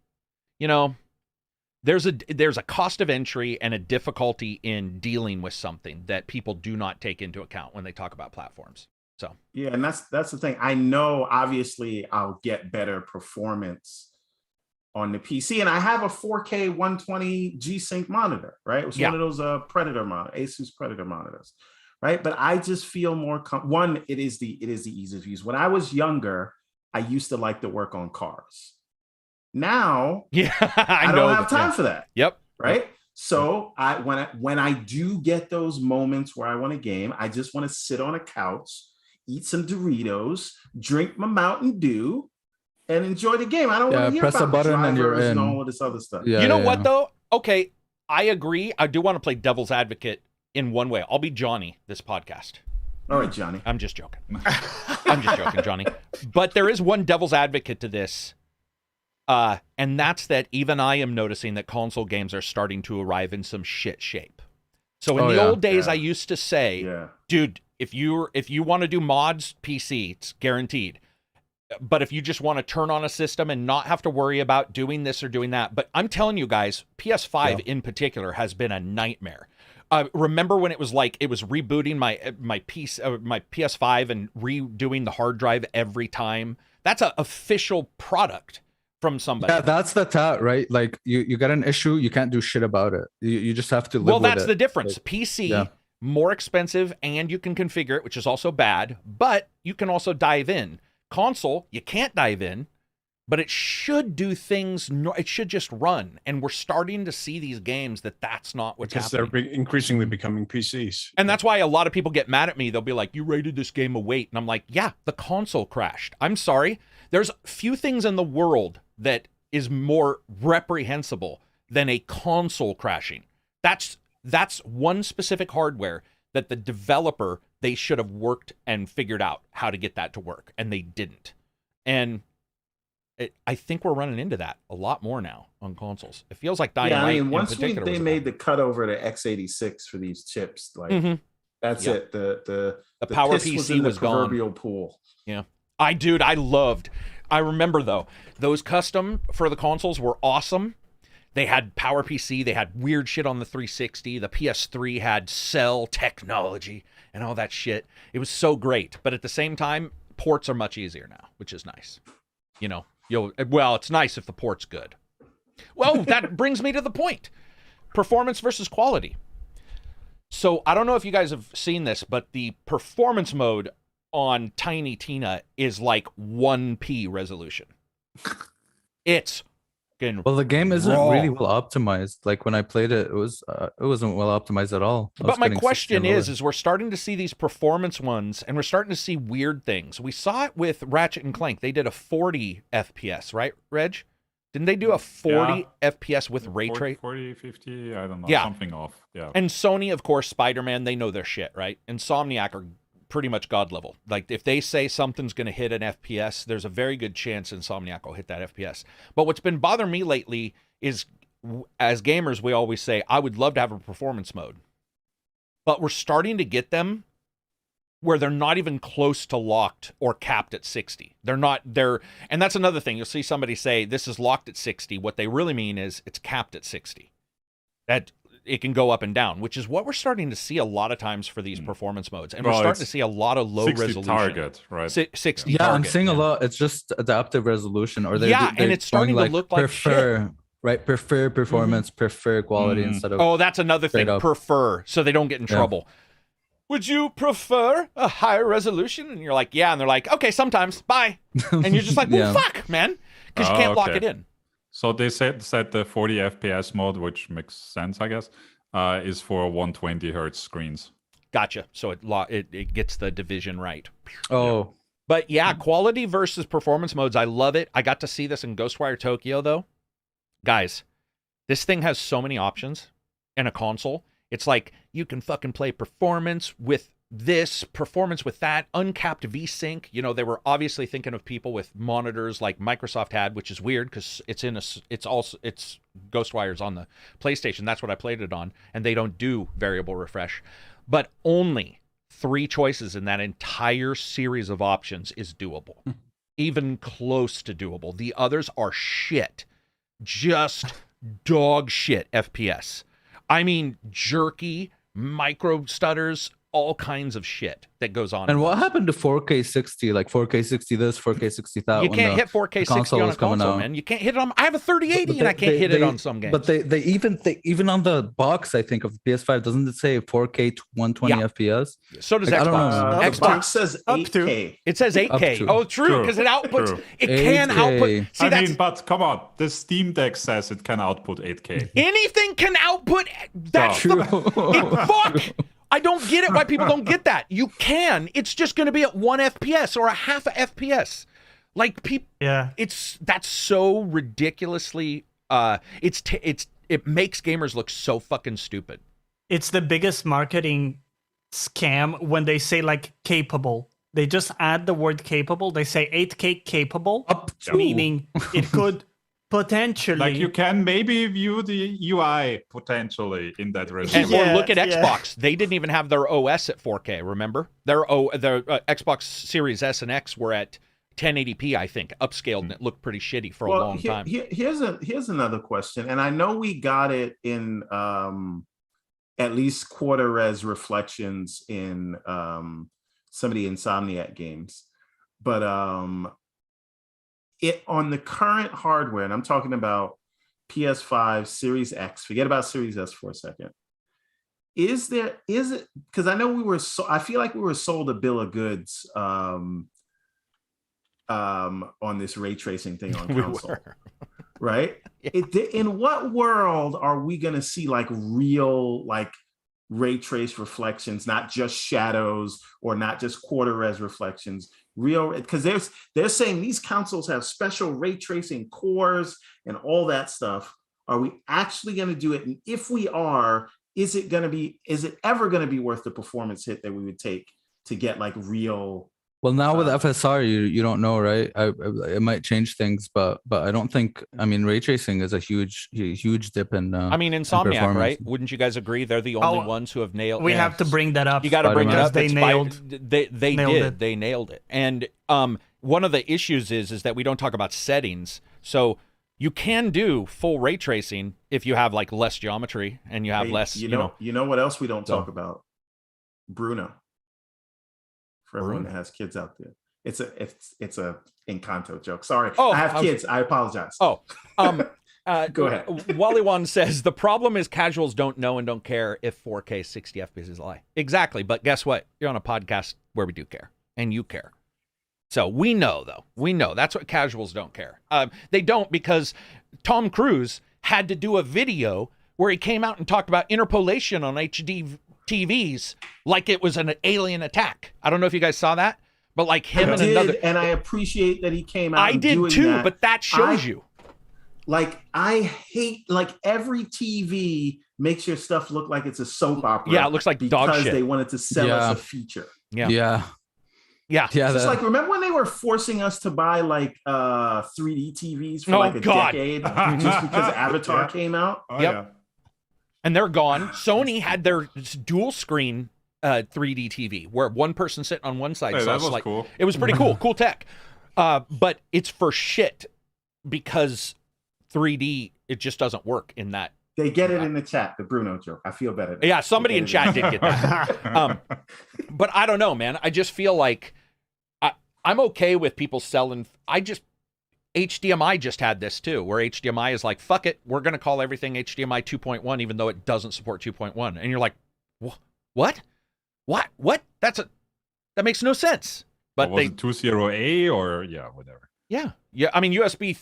there's a cost of entry and a difficulty in dealing with something that people do not take into account when they talk about platforms. So yeah, and that's the thing. I know obviously I'll get better performance on the PC, and I have a 4K 120 G-Sync monitor, right? It was one of those Asus Predator monitors, right? But I just feel more it is the ease of use. When I was younger, I used to like to work on cars. Now, I don't have time for that. Yep. Right. Yep. So when I do get those moments where I want to game, I just want to sit on a couch, eat some Doritos, drink my Mountain Dew, and enjoy the game. I don't want to hear press about a button and you're in. And all of this other stuff. Yeah, you know what though? Okay, I agree. I do want to play devil's advocate in one way. I'll be Johnny this podcast. All right, Johnny. I'm just joking. I'm just joking, Johnny. But there is one devil's advocate to this. And that's that even I am noticing that console games are starting to arrive in some shit shape. So in the old days, I used to say, dude, if you want to do mods, PC, it's guaranteed. But if you just want to turn on a system and not have to worry about doing this or doing that. But I'm telling you guys, PS5 in particular has been a nightmare. Remember when it was like it was rebooting my PS5 and redoing the hard drive every time? That's an official product from somebody. Yeah, that's the right? Like you got an issue, you can't do shit about it. You just have to live with it. Well, that's the difference. Like, PC, more expensive, and you can configure it, which is also bad, but you can also dive in. Console, you can't dive in, but it should do things. It should just run, and we're starting to see these games that's not what's happening. They're increasingly becoming PCs, and that's why a lot of people get mad at me. They'll be like, "You rated this game a weight," and I'm like, "Yeah, the console crashed. I'm sorry. There's few things in the world that is more reprehensible than a console crashing. That's one specific hardware that the developer, they should have worked and figured out how to get that to work, and they didn't. And I think we're running into that a lot more now on consoles. It feels like Dying Light once they made the cut over to x86 for these chips, like that's it. The power piss PC was in the was gone. proverbial pool. Yeah. I remember though, those custom for the consoles were awesome. They had PowerPC, they had weird shit on the 360, the PS3 had cell technology and all that shit. It was so great, but at the same time, ports are much easier now, which is nice. You know, it's nice if the port's good. Well, that brings me to the point. Performance versus quality. So I don't know if you guys have seen this, but the performance mode on Tiny Tina is like 1p resolution. It's well, the game isn't really well optimized. Like when I played it, it wasn't well optimized at all. But my question is we're starting to see these performance ones, and we're starting to see weird things. We saw it with Ratchet and Clank. They did a 40 FPS, right, Reg? Didn't they do a 40 FPS with ray trace? 40, 50, I don't know, something off. Yeah. And Sony, of course, Spider-Man, they know their shit, right? Insomniac are pretty much god level. Like if they say something's going to hit an FPS, there's a very good chance Insomniac will hit that FPS. But what's been bothering me lately is, as gamers, we always say, I would love to have a performance mode. But we're starting to get them where they're not even close to locked or capped at 60. And that's another thing. You'll see somebody say, this is locked at 60. What they really mean is it's capped at 60. That it can go up and down, which is what we're starting to see a lot of times for these performance modes. And we're starting to see a lot of low 60 resolution. target, right? 60 yeah, target. I'm seeing a lot. It's just adaptive resolution. Or and it's starting to look like prefer, shit. Right? Prefer performance, prefer quality instead of... Oh, that's another thing. Up. Prefer, so they don't get in trouble. Would you prefer a higher resolution? And you're like, yeah. And they're like, okay, sometimes. Bye. And you're just like, well, fuck, man. Because you can't lock it in. So they set the 40 FPS mode, which makes sense, I guess, is for 120 hertz screens. Gotcha. So it gets the division right. Oh. But yeah, quality versus performance modes. I love it. I got to see this in Ghostwire Tokyo, though. Guys, this thing has so many options in a console. It's like you can fucking play performance with this, performance with that, uncapped V-Sync. You know, they were obviously thinking of people with monitors like Microsoft had, which is weird because it's Ghostwire's on the PlayStation. That's what I played it on, and they don't do variable refresh. But only 3 choices in that entire series of options is doable. Even close to doable. The others are shit. Just dog shit FPS. I mean, jerky, micro stutters, all kinds of shit that goes on. And what happened to 4K 60? Like 4K 60 this, 4K 60 that? You can't hit 4K 60 on a console, man. You can't hit it on... I have a 3080 and I can't hit it on some games. But they even on the box, I think, of the PS5, doesn't it say 4K 120 FPS? So does like, Xbox. Xbox says 8K. It says 8K. Oh, true, because it outputs... True. It can 8K. output... See, I mean, but come on. The Steam Deck says it can output 8K. Anything can output... That's True. Fuck! I don't get it why people don't get that. You can. It's just going to be at 1 FPS or a half a FPS. Like people, that's so ridiculously. It makes gamers look so fucking stupid. It's the biggest marketing scam when they say like capable. They just add the word capable. They say 8K capable, meaning it could potentially, like you can maybe view the UI potentially in that resolution. Or look at Xbox. They didn't even have their OS at 4K. Remember, their Xbox Series S and X were at 1080p, I think, upscaled, and it looked pretty shitty for a long time. Here's another question, and I know we got it in at least quarter res reflections in some of the Insomniac games, but it on the current hardware, and I'm talking about PS5, Series X, forget about Series S for a second. Is it, because I know I feel like we were sold a bill of goods on this ray tracing thing on console, right? In what world are we going to see like real, like ray trace reflections, not just shadows or not just quarter res reflections? Real, because they're saying these consoles have special ray tracing cores and all that stuff. Are we actually going to do it? And if we are, is it ever going to be worth the performance hit that we would take to get like real? Well, now with FSR, you don't know, right? It might change things, but I don't think. I mean, ray tracing is a huge dip in. I mean, Insomniac, right? Wouldn't you guys agree? They're the only ones who have nailed. We have to bring that up. You got to bring it up. They nailed. They nailed it. And one of the issues is that we don't talk about settings. So you can do full ray tracing if you have like less geometry and you have less. You know what else we don't talk about? Bruno. For everyone that has kids out there, it's a Encanto joke. Sorry, I have kids. I apologize. Oh, go ahead. Wally One says the problem is casuals don't know and don't care if 4K 60 FPS is a lie. Exactly, but guess what? You're on a podcast where we do care, and you care. So we know, though. We know that's what casuals don't care. They don't, because Tom Cruise had to do a video where he came out and talked about interpolation on HD TVs like it was an alien attack. I don't know if you guys saw that, but like him and another. And I appreciate that he came out. I did too, but that shows you. Like, I hate, like, every TV makes your stuff look like it's a soap opera. Yeah, it looks like dog shit. Because they wanted to sell us a feature. Yeah. Just like, remember when they were forcing us to buy like 3D TVs for like a decade just because Avatar came out? And they're gone. Sony had their dual screen 3D TV where one person sitting on one side. Hey, so that was like, cool. It was pretty cool. Cool tech. But it's for shit because 3D, it just doesn't work in that. They get it in the chat, the Bruno joke. I feel better. Yeah, somebody in chat did get that. But I don't know, man. I just feel like I'm okay with people selling. HDMI just had this too, where HDMI is like, fuck it, we're going to call everything HDMI 2.1, even though it doesn't support 2.1. And you're like, what? That makes no sense. But was it 2.0A or whatever? Yeah. I mean, USB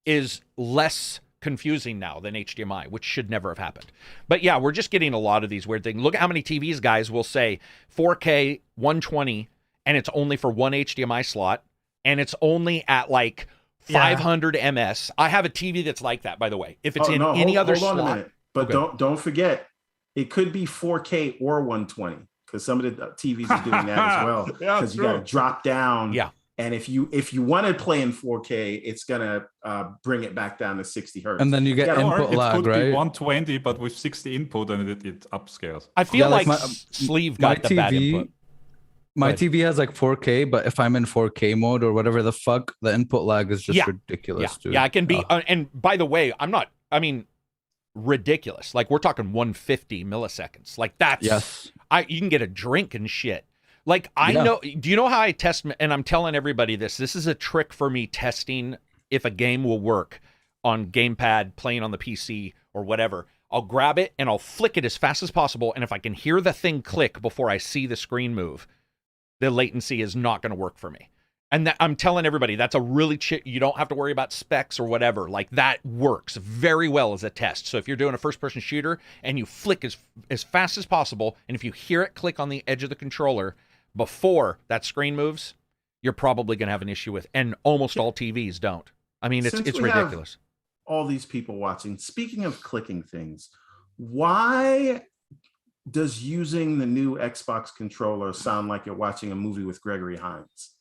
is less confusing now than HDMI, which should never have happened. But yeah, we're just getting a lot of these weird things. Look at how many TVs guys will say 4K 120, and it's only for one HDMI slot, and it's only at like 500 ms. I have a TV that's like that, by the way. If it's any other slot. Hold on a minute. But don't forget, it could be 4K or 120, because some of the TVs are doing that as well. Because you got to drop down. Yeah. And if you want to play in 4K, it's gonna bring it back down to 60 hertz. And then you get input lag, it could right? be 120, but with 60 input, and it upscales. I feel like Sleeve got the bad input. My TV has like 4K, but if I'm in 4K mode or whatever the fuck, the input lag is just ridiculous, dude. Yeah, it can be. And by the way, ridiculous. Like, we're talking 150 milliseconds. Like, that's you can get a drink and shit. Like, I know, do you know how I test, and I'm telling everybody this is a trick for me testing if a game will work on gamepad, playing on the PC or whatever. I'll grab it and I'll flick it as fast as possible, and if I can hear the thing click before I see the screen move, the latency is not going to work for me. And I'm telling everybody, that's a really you don't have to worry about specs or whatever. Like, that works very well as a test. So if you're doing a first-person shooter and you flick as fast as possible, and if you hear it click on the edge of the controller before that screen moves, you're probably going to have an issue with. And almost all TVs don't. I mean, it's ridiculous. All these people watching. Speaking of clicking things, why does using the new Xbox controller sound like you're watching a movie with Gregory Hines?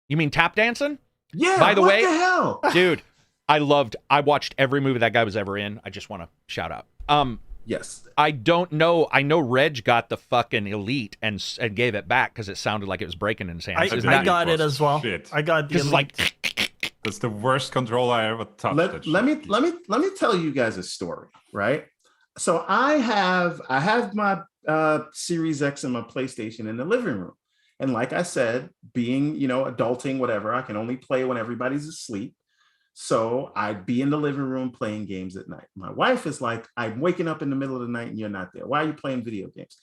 You mean tap dancing? Yeah. By the way, what the hell? Dude, I watched every movie that guy was ever in. I just want to shout out. Yes. I don't know. I know Reg got the fucking Elite and gave it back because it sounded like it was breaking in his hands. I got it as well. Shit. I got the Elite. Like, that's the worst controller I ever touched. Let me tell you guys a story, right? So I have my Series X and my PlayStation in the living room. And like I said, being, adulting, whatever, I can only play when everybody's asleep. So I'd be in the living room playing games at night. My wife is like, I'm waking up in the middle of the night and you're not there. Why are you playing video games?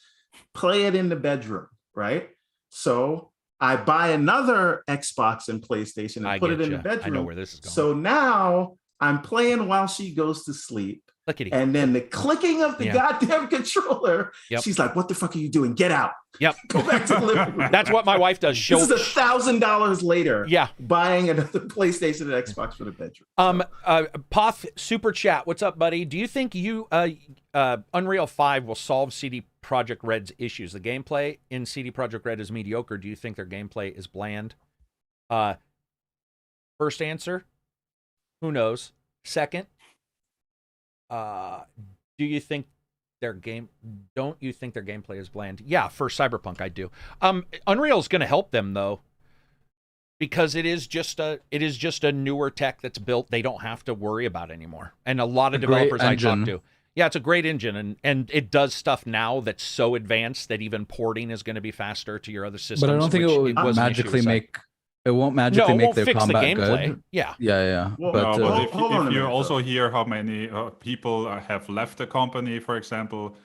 Play it in the bedroom, right? So I buy another Xbox and PlayStation and put it in the bedroom. I know where this is going. So now I'm playing while she goes to sleep. And then the clicking of the goddamn controller, she's like, what the fuck are you doing? Get out. Yep. Go back to the living room. That's what my wife does. This is $1,000 later. Yeah. Buying another PlayStation and Xbox for the bedroom. Poth Super Chat, what's up, buddy? Do you think Unreal 5 will solve CD Projekt Red's issues? The gameplay in CD Projekt Red is mediocre. Do you think their gameplay is bland? First answer, who knows? Second, don't you think their gameplay is bland? Yeah, for Cyberpunk, I do. Unreal's going to help them, though. because it is just a newer tech that's built. They don't have to worry about anymore. And a lot of developers I talk to, yeah, it's a great engine, and it does stuff now that's so advanced that even porting is going to be faster to your other systems. But I don't think it will magically make. It won't magically make their combat good. Yeah. Yeah. Well, but if you also hear how many people have left the company, for example,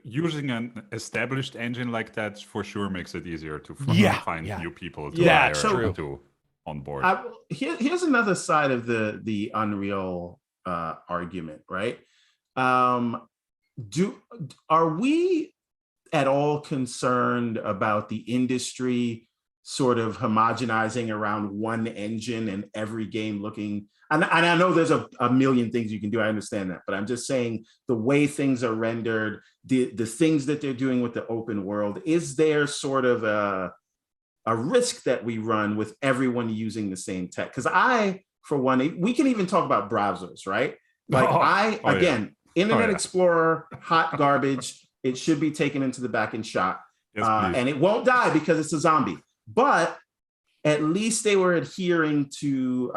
using an established engine like that for sure makes it easier to find new people to hire and to onboard. Here's another side of the Unreal argument, right? Are we at all concerned about the industry sort of homogenizing around one engine and every game looking, and I know there's a million things you can do, I understand that, but I'm just saying the way things are rendered, the things that they're doing with the open world, is there sort of a risk that we run with everyone using the same tech? Because for one, we can even talk about browsers, right? Like Internet Explorer, hot garbage, it should be taken into the back and shot. Yes, and it won't die because it's a zombie. But at least they were adhering to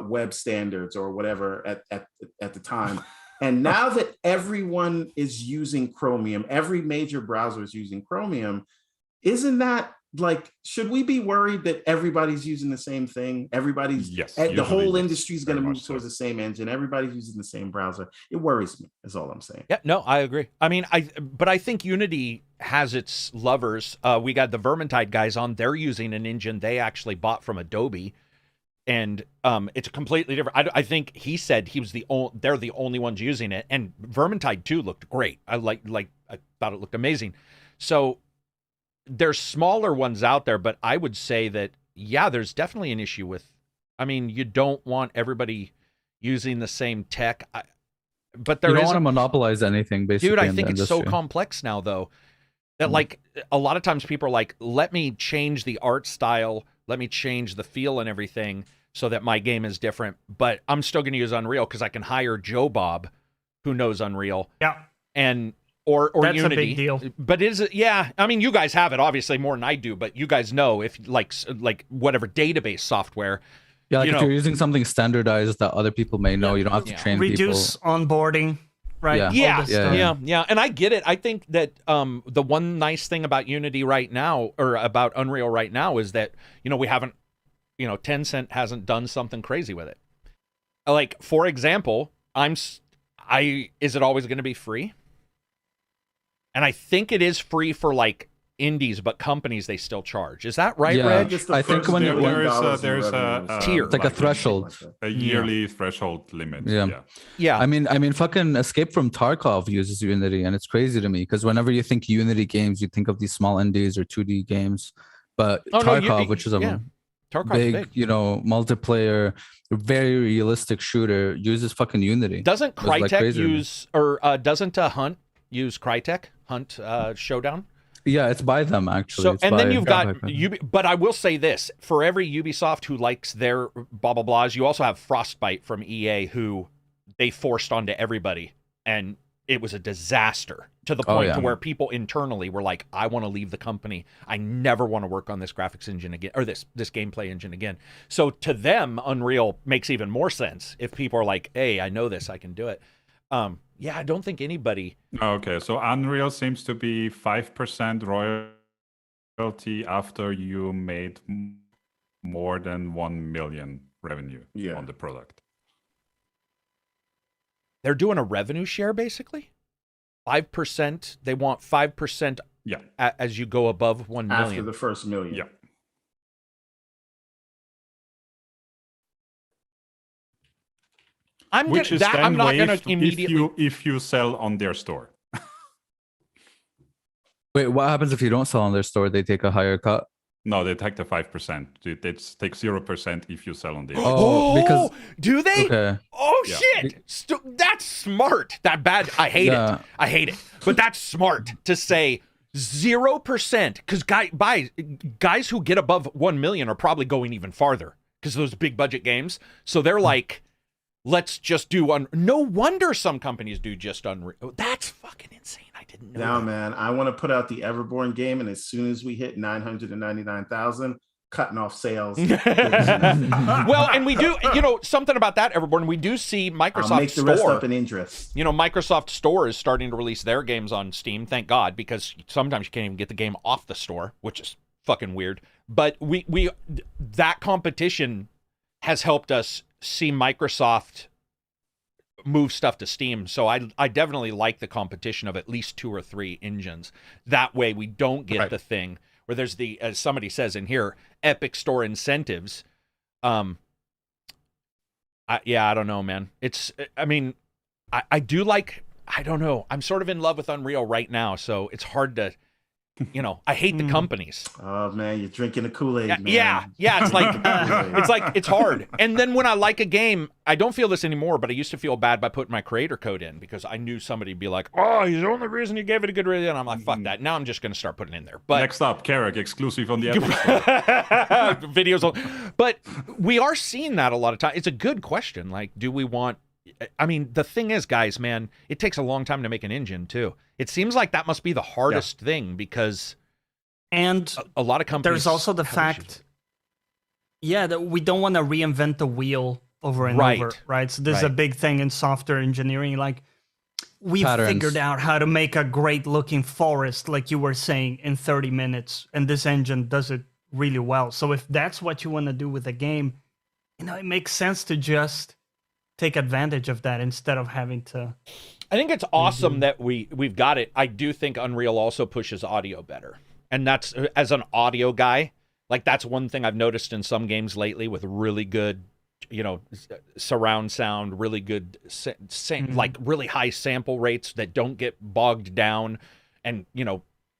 web standards or whatever at the time. And now that everyone is using Chromium, every major browser is using Chromium, isn't that like, should we be worried that everybody's using the same thing? The whole industry is going to move towards the same engine. Everybody's using the same browser. It worries me, is all I'm saying. Yeah, no, I agree. I mean, but I think Unity has its lovers. We got the Vermintide guys on. They're using an engine they actually bought from Adobe, and it's completely different. I think he said they're the only ones using it, and Vermintide 2 looked great. I thought it looked amazing. So there's smaller ones out there, but I would say that, yeah, there's definitely an issue with, I mean, you don't want everybody using the same tech. But you don't want to monopolize anything, basically. Dude, I think it's so complex now, though, that like a lot of times people are like, let me change the art style, let me change the feel and everything so that my game is different, but I'm still going to use Unreal because I can hire Joe Bob, who knows Unreal. Yeah. Or that's Unity. A big deal. But is it? Yeah, I mean, you guys have it obviously more than I do, but you guys know if like whatever database software. Yeah, like if you're using something standardized that other people may know, you don't have to train Reduce onboarding, right? Yeah. And I get it. I think that the one nice thing about Unity right now, or about Unreal right now, is that we haven't, Tencent hasn't done something crazy with it. Like, for example, is it always going to be free? And I think it is free for like indies, but companies they still charge. Is that right, Reg? I think when there's a tier, like a threshold, a yearly threshold limit. Yeah. I mean, fucking Escape from Tarkov uses Unity, and it's crazy to me because whenever you think Unity games, you think of these small indies or 2D games, but Tarkov, which is a big, multiplayer, very realistic shooter, uses fucking Unity. Doesn't Crytek use, or doesn't Hunt use Crytek? Hunt Showdown? Yeah, it's by them actually. So, and then you've got but I will say this, for every Ubisoft who likes their blah blah blahs, you also have Frostbite from EA, who they forced onto everybody, and it was a disaster to the point to where people internally were like, I want to leave the company. I never want to work on this graphics engine again, or this gameplay engine again. So to them, Unreal makes even more sense if people are like, hey, I know this, I can do it. Yeah, I don't think anybody. Okay, so Unreal seems to be 5% royalty after you made more than 1 million revenue on the product. They're doing a revenue share, basically. 5%. They want 5%. Yeah. As you go above 1 million. After the first million. Yeah. I'm not going to immediately. If you sell on their store. Wait, what happens if you don't sell on their store? They take a higher cut? No, they take the 5%. They take 0% if you sell on their store. Because do they? Okay. Oh shit! That's smart. That bad. I hate it. I hate it. But that's smart to say 0%, because guys who get above 1 million are probably going even farther because those big budget games. So they're like, let's just do no wonder some companies do just Unreal. That's fucking insane. I didn't know. Now, man, I want to put out the Everborn game, and as soon as we hit 999,000, cutting off sales. Well, and we do, something about that, Everborn. We do see Microsoft I'll make the rest Store. up in interest. Microsoft Store is starting to release their games on Steam. Thank God, because sometimes you can't even get the game off the store, which is fucking weird. But we that competition has helped us see Microsoft move stuff to Steam. So I definitely like the competition of at least 2 or 3 engines. That way we don't get the thing where there's the, as somebody says in here, Epic Store incentives. I don't know, man. I do like, I don't know. I'm sort of in love with Unreal right now, so it's hard to, I hate the companies. Oh man, you're drinking the Kool-Aid, man. Yeah. It's like it's hard. And then when I like a game, I don't feel this anymore, but I used to feel bad by putting my creator code in because I knew somebody'd be like, "Oh, he's the only reason you gave it a good rating." And I'm like, "Fuck that." Now I'm just going to start putting it in there. But next up, Karak, exclusive on the Epic Store. Videos. But we are seeing that a lot of times. It's a good question. Like, do we want? I mean, the thing is, guys, man, it takes a long time to make an engine too. It seems like that must be the hardest thing because, and a lot of companies. There's also the fact, that we don't want to reinvent the wheel over and over, right? So this is a big thing in software engineering. Like, we've figured out how to make a great looking forest, like you were saying, in 30 minutes, and this engine does it really well. So if that's what you want to do with a game, it makes sense to just take advantage of that instead of having to. I think it's awesome that we've got it. I do think Unreal also pushes audio better. And that's, as an audio guy, like that's one thing I've noticed in some games lately with really good, surround sound, really good, like really high sample rates that don't get bogged down and,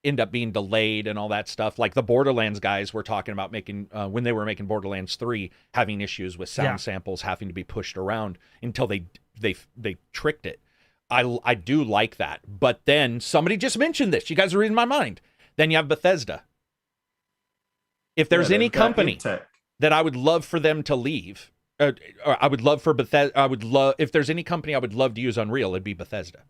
end up being delayed and all that stuff. Like the Borderlands guys were talking about making, when they were making Borderlands 3, having issues with sound samples having to be pushed around until they tricked it. I do like that. But then somebody just mentioned this. You guys are reading my mind. Then you have Bethesda. If there's any company that I would love for them to leave, or I would love for Bethesda, if there's any company I would love to use Unreal, it'd be Bethesda.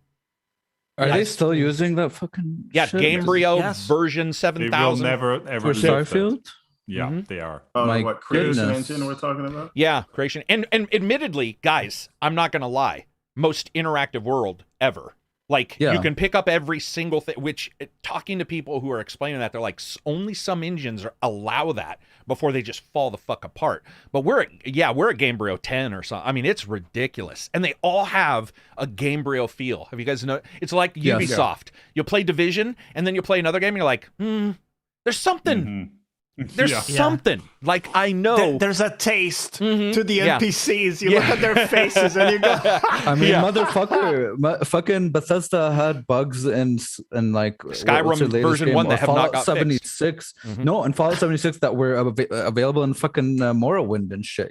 Are they still using that fucking shit? Gamebryo version 7000. They will never ever for Starfield? Yeah, they are. What creation engine we're talking about? Yeah, creation. And admittedly, guys, I'm not gonna lie. Most interactive world ever. Like, you can pick up every single thing, which, talking to people who are explaining that, they're like, only some engines allow that before they just fall the fuck apart. But we're at Gamebryo 10 or something. I mean, it's ridiculous. And they all have a Gamebryo feel. Have you guys noticed? It's like Ubisoft. You'll play Division, and then you play another game, and you're like, there's something. Mm-hmm. There's something. Like, I know. There's a taste to the NPCs. You look at their faces and you go. I mean, motherfucker, fucking Bethesda had bugs in like Skyrim version 1 that have not got 76. Fixed. No, and Fallout 76 that were available in fucking Morrowind and shit.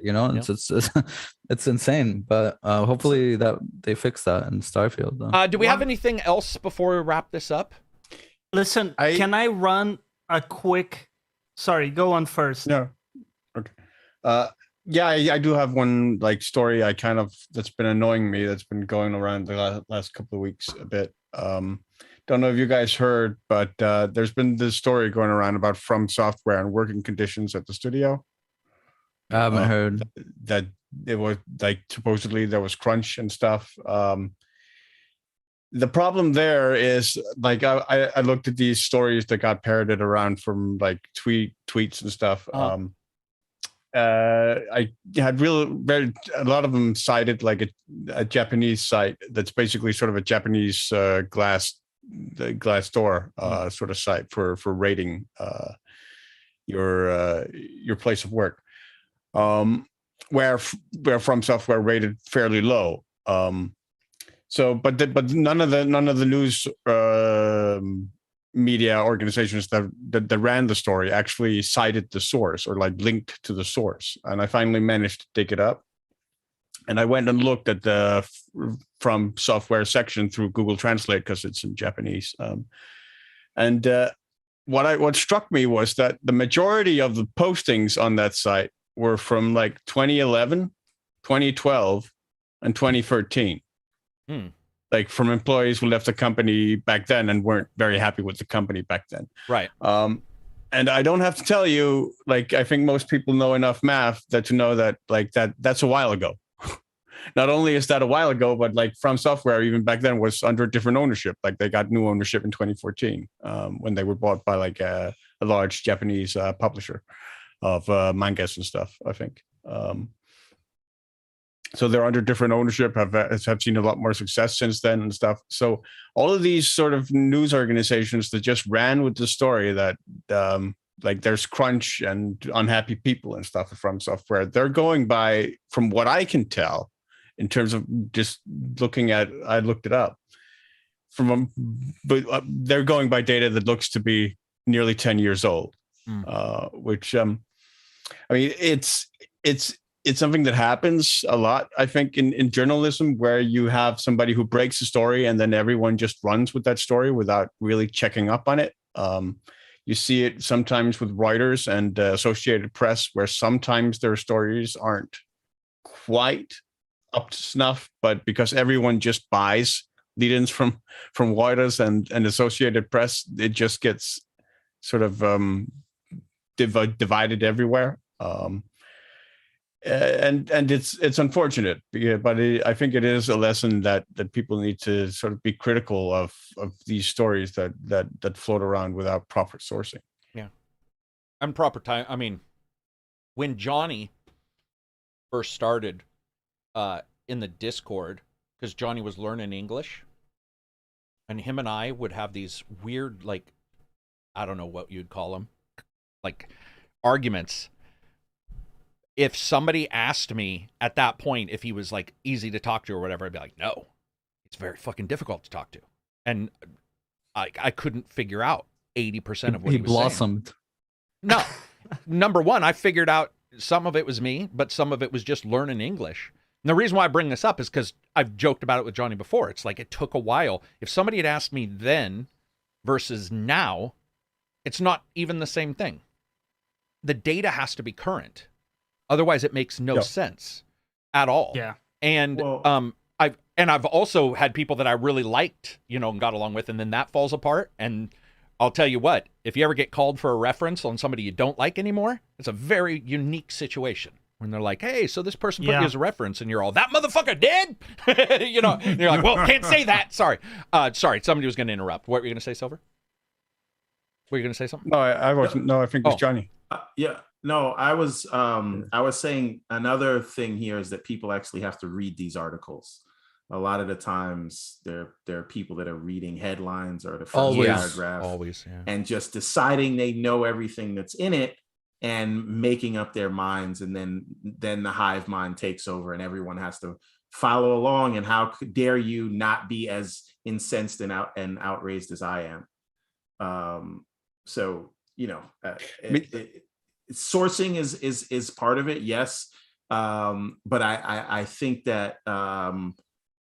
It's insane. But hopefully that they fix that in Starfield. Though. Do we have anything else before we wrap this up? Listen, can I run a quick? Sorry, go on first. No. Okay. I do have one story that's been annoying me, that's been going around the last couple of weeks a bit. Don't know if you guys heard, but there's been this story going around about From Software and working conditions at the studio. I haven't heard that it was supposedly there was crunch and stuff. The problem there is I looked at these stories that got parroted around from tweets and stuff. I had read a lot of them cited a Japanese site that's basically sort of a Japanese glass door sort of site for rating your place of work, where From Software rated fairly low. But none of the news media organizations that ran the story actually cited the source or linked to the source. And I finally managed to dig it up, and I went and looked at the From Software section through Google Translate because it's in Japanese. What struck me was that the majority of the postings on that site were from 2011, 2012, and 2013. From employees who left the company back then and weren't very happy with the company back then. Right. And I don't have to tell you, like, I think most people know enough math to know that, like, that's a while ago. Not only is that a while ago, but like From Software, even back then, was under different ownership. Like they got new ownership in 2014 when they were bought by like a large Japanese publisher of mangas and stuff, I think. So they're under different ownership, have seen a lot more success since then and stuff. So all of these sort of news organizations that just ran with the story that like there's crunch and unhappy people and stuff from Software, they're going by, from what I can tell, in terms of just looking at, I looked it up, but they're going by data that looks to be nearly 10 years old, which I mean, it's something that happens a lot, I think, in journalism, where you have somebody who breaks a story and then everyone just runs with that story without really checking up on it. You see it sometimes with writers and Associated Press, where sometimes their stories aren't quite up to snuff, but because everyone just buys lead-ins from writers and Associated Press, it just gets sort of divided everywhere. And it's unfortunate, but I think it is a lesson that people need to sort of be critical of these stories that float around without proper sourcing. Yeah, and proper time. I mean, when Johnny first started in the Discord, because Johnny was learning English, and him and I would have these weird, like, I don't know what you'd call them, like arguments. If somebody asked me at that point if he was like easy to talk to or whatever, I'd be like, no, it's very fucking difficult to talk to. And I couldn't figure out 80% of what he was blossomed. saying. No, number one, I figured out some of it was me, but some of it was just learning English. And the reason why I bring this up is because I've joked about it with Johnny before. It's like it took a while. If somebody had asked me then versus now, it's not even the same thing. The data has to be current. Otherwise, it makes no sense at all. Yeah. And I've also had people that I really liked, and got along with, and then that falls apart. And I'll tell you what, if you ever get called for a reference on somebody you don't like anymore, it's a very unique situation. When they're like, hey, so this person put you as a reference, and you're all, that motherfucker did? And you're like, well, can't say that. Sorry. Sorry, somebody was going to interrupt. What were you going to say, Silver? Were you going to say something? No, I wasn't. No, I think it's Johnny. Yeah. No, I was saying another thing here is that people actually have to read these articles. A lot of the times there are people that are reading headlines or the first paragraph and just deciding they know everything that's in it and making up their minds, and then the hive mind takes over and everyone has to follow along. And how dare you not be as incensed and outraged as I am? So sourcing is part of it, yes, but I think that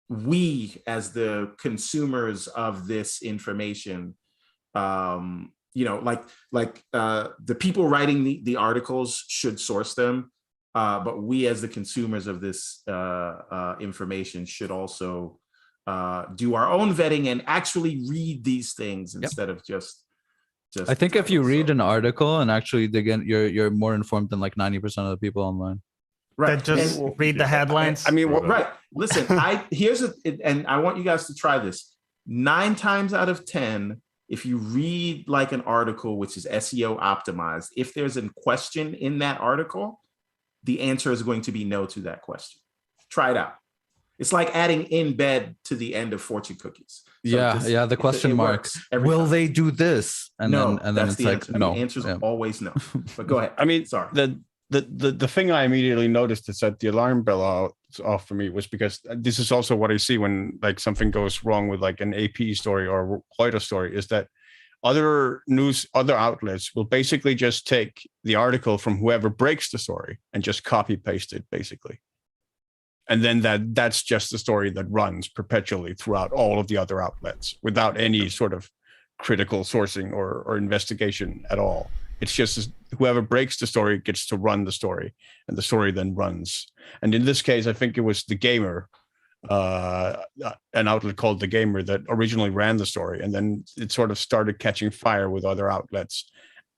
we as the consumers of this information, the people writing the articles should source them, but we as the consumers of this information should also do our own vetting and actually read these things instead of just I think if you read an article and actually dig in, you're more informed than like 90% of the people online. Right. That just read the headlines. I mean, right. Listen, and I want you guys to try this. 9 times out of 10, if you read like an article which is SEO optimized, if there's a question in that article, the answer is going to be no to that question. Try it out. It's like adding in bed to the end of fortune cookies. So the question mark. Will time. They do this? And no, then it's like, answer. no. The answer is always no. But go ahead. I mean, sorry. The thing I immediately noticed that set the alarm bell off for me was because this is also what I see when like something goes wrong with like an AP story or Reuters story, is that other outlets will basically just take the article from whoever breaks the story and just copy paste it basically. And then that's just the story that runs perpetually throughout all of the other outlets without any sort of critical sourcing or investigation at all. It's just whoever breaks the story gets to run the story, and the story then runs. And in this case, I think it was The Gamer, an outlet called The Gamer, that originally ran the story, and then it sort of started catching fire with other outlets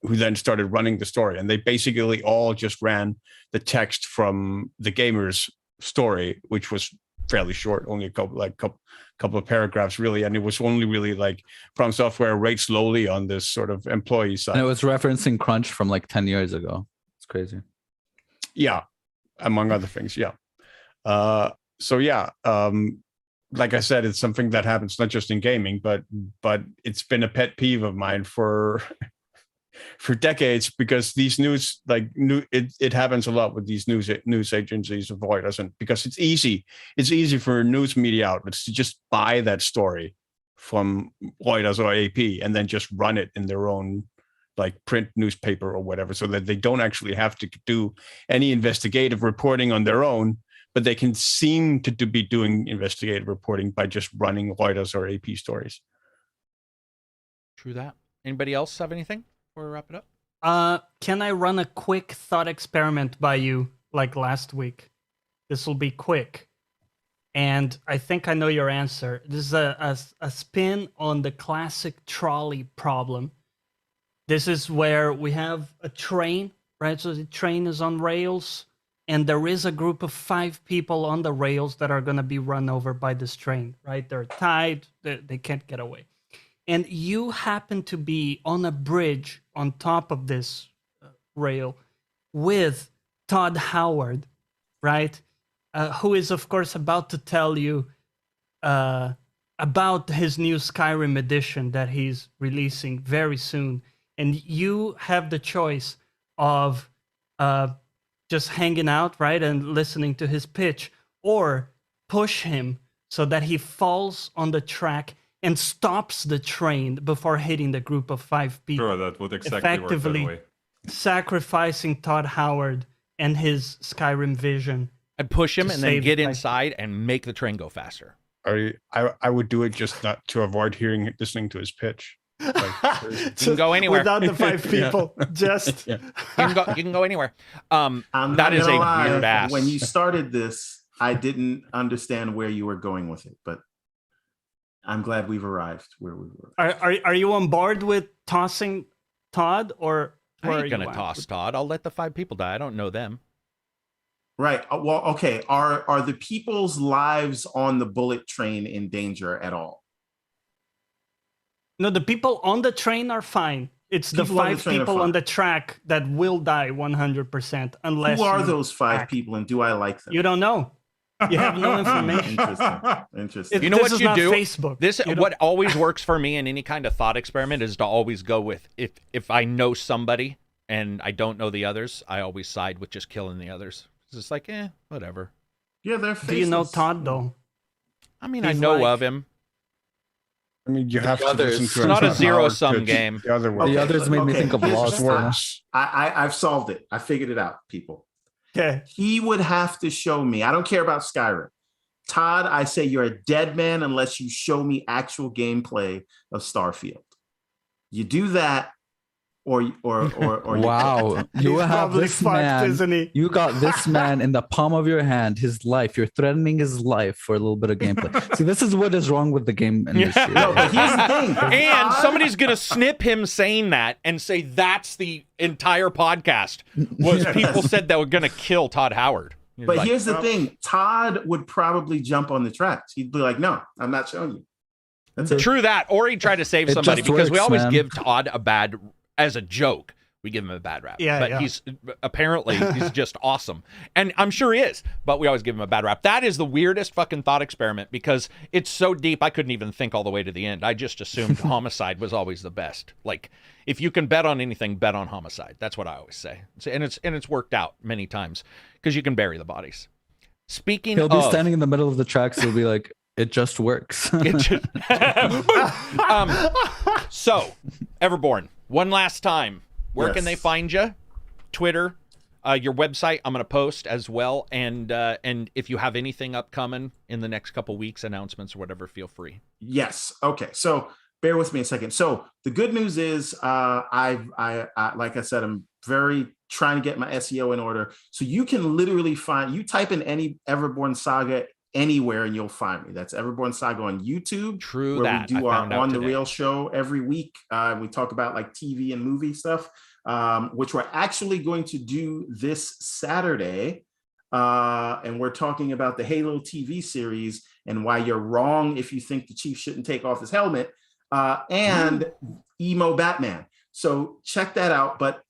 who then started running the story, and they basically all just ran the text from the gamer's story, which was fairly short, only a couple of paragraphs really, and it was only really like From Software rate slowly on this sort of employee side. And it was referencing crunch from like 10 years ago. It's crazy. Yeah, among other things. Yeah. So yeah, like I said, it's something that happens not just in gaming, but it's been a pet peeve of mine for decades, because these it happens a lot with these news agencies of Reuters, and because it's easy for news media outlets to just buy that story from Reuters or AP and then just run it in their own like print newspaper or whatever, so that they don't actually have to do any investigative reporting on their own, but they can seem to be doing investigative reporting by just running Reuters or AP stories. True that. Anybody else have anything before we wrap it up? Can I run a quick thought experiment by you like last week? This will be quick. And I think I know your answer. This is a spin on the classic trolley problem. This is where we have a train, right? So the train is on rails, and there is a group of 5 people on the rails that are going to be run over by this train, right? They're tied, they can't get away. And you happen to be on a bridge on top of this rail with Todd Howard, right? Who is, of course, about to tell you about his new Skyrim edition that he's releasing very soon. And you have the choice of just hanging out, right, and listening to his pitch, or push him so that he falls on the track and stops the train before hitting the group of 5 people. Sure, that would exactly work that way. Sacrificing Todd Howard and his Skyrim vision. I'd push him and then get inside and make the train go faster. I would do it just not to avoid listening to his pitch. Like, you can go anywhere without the 5 people. Just you can go anywhere. That is a weird ass. When you started this, I didn't understand where you were going with it, but I'm glad we've arrived where we were. Are you on board with tossing Todd, or I ain't gonna toss Todd? I'll let the 5 people die. I don't know them. Right. Well, okay. Are the people's lives on the bullet train in danger at all? No, the people on the train are fine. It's the 5 people on the track that will die 100%, unless. Who are those 5 people, and do I like them? You don't know. You have no information. Interesting. You know what you do? Facebook. This what always works for me in any kind of thought experiment is to always go with if I know somebody and I don't know the others, I always side with just killing the others. It's just like, whatever. Yeah, they're faceless. Do you know Todd though? I mean, I know of him. I mean, you have to listen to It's not a zero-sum game. The others made me think of Lost. I've solved it. I figured it out, people. Okay. He would have to show me. I don't care about Skyrim. Todd, I say you're a dead man unless you show me actual gameplay of Starfield. You do that, or wow, you have this man. Isn't he? You got this man in the palm of your hand. His life. You're threatening his life for a little bit of gameplay. See, this is what is wrong with the game industry. No, but here's the thing. And somebody's gonna snip him saying that and say that's the entire podcast. Was people said that were gonna kill Todd Howard. But here's the thing. Todd would probably jump on the tracks. He'd be like, "No, I'm not showing you." That's it. True that, or he'd try to save somebody because we always man. give Todd a bad. As a joke, we give him a bad rap. Yeah, but yeah. he's just awesome. And I'm sure he is, but we always give him a bad rap. That is the weirdest fucking thought experiment because it's so deep I couldn't even think all the way to the end. I just assumed homicide was always the best. Like, if you can bet on anything, bet on homicide. That's what I always say. And it's worked out many times because you can bury the bodies. Speaking He'll of... be standing in the middle of the tracks. He'll be like, it just works. So, Everborn, one last time, where can they find you? Twitter, your website, I'm going to post as well. And if you have anything upcoming in the next couple weeks, announcements or whatever, feel free. Yes. Okay. So bear with me a second. So the good news is I like I said, I'm very trying to get my SEO in order. So you can literally you type in any Everborn Saga anywhere and you'll find me. That's Everborn Saga on YouTube. True, where that we do our On the today. Rail show every week. We talk about like TV and movie stuff. which we're actually going to do this Saturday. And we're talking about the Halo TV series and why you're wrong if you think the Chief shouldn't take off his helmet, and Emo Batman. So check that out. But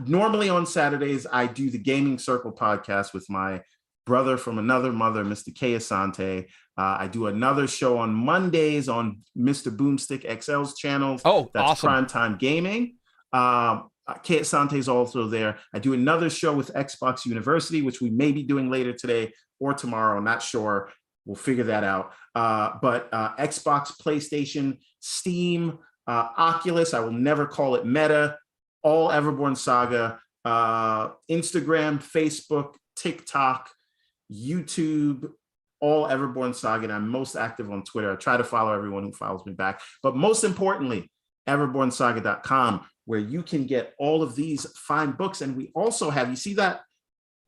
normally on Saturdays, I do the Gaming Circle podcast with my brother from another mother, Mr. K. Asante. I do another show on Mondays on Mr. Boomstick XL's channel. Oh, that's awesome. Primetime Gaming. Kate Sante is also there. I do another show with Xbox University, which we may be doing later today or tomorrow. I'm not sure. We'll figure that out. But Xbox, PlayStation, Steam, Oculus, I will never call it Meta, all Everborn Saga, Instagram, Facebook, TikTok, YouTube, all Everborn Saga. And I'm most active on Twitter. I try to follow everyone who follows me back. But most importantly, everbornsaga.com, where you can get all of these fine books. And we also have, you see that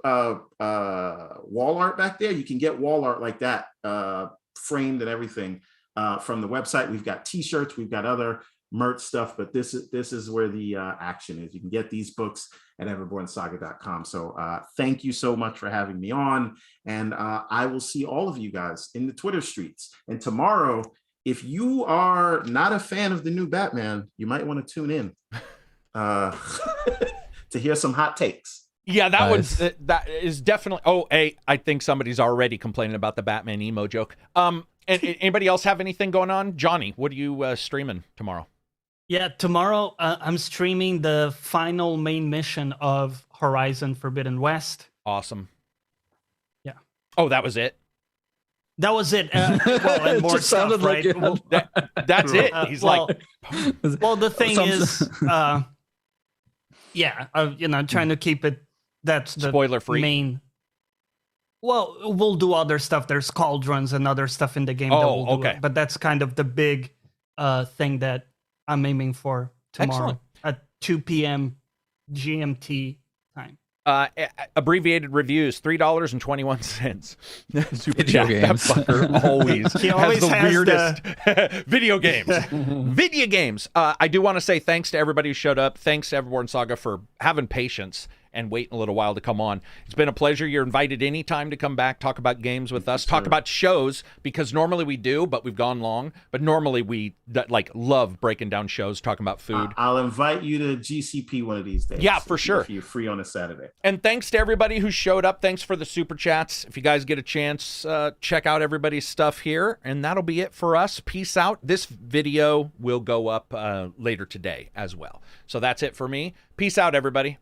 wall art back there? You can get wall art like that, framed and everything from the website. We've got t-shirts, we've got other merch stuff, but this is where the action is. You can get these books at everbornsaga.com. So thank you so much for having me on. And I will see all of you guys in the Twitter streets. And tomorrow, if you are not a fan of the new Batman, you might want to tune in to hear some hot takes. Yeah, that is definitely. Oh, hey, I think somebody's already complaining about the Batman emo joke. And anybody else have anything going on? Johnny, what are you streaming tomorrow? Yeah, tomorrow I'm streaming the final main mission of Horizon Forbidden West. Awesome. Yeah. Oh, that was it. That was it. Well, and more stuff, right? Like well, That's it. He's like, well, the thing is, yeah, trying to keep it. That's the spoiler free. Main. Well, we'll do other stuff. There's cauldrons and other stuff in the game. That we'll do, but that's kind of the big thing that I'm aiming for tomorrow. Excellent. At 2 p.m. GMT time. Abbreviated reviews, $3.21. Super Video chat. games. That fucker always, He always has the has weirdest video games. Video games. I do want to say thanks to everybody who showed up. Thanks to Everborn Saga for having patience and waiting a little while to come on. It's been a pleasure. You're invited anytime to come back, talk about games with us, talk about shows, because normally we do, but we've gone long. But normally we love breaking down shows, talking about food. I'll invite you to GCP one of these days. Yeah, for sure. If you're free on a Saturday. And thanks to everybody who showed up. Thanks for the super chats. If you guys get a chance, check out everybody's stuff here. And that'll be it for us. Peace out. This video will go up later today as well. So that's it for me. Peace out, everybody.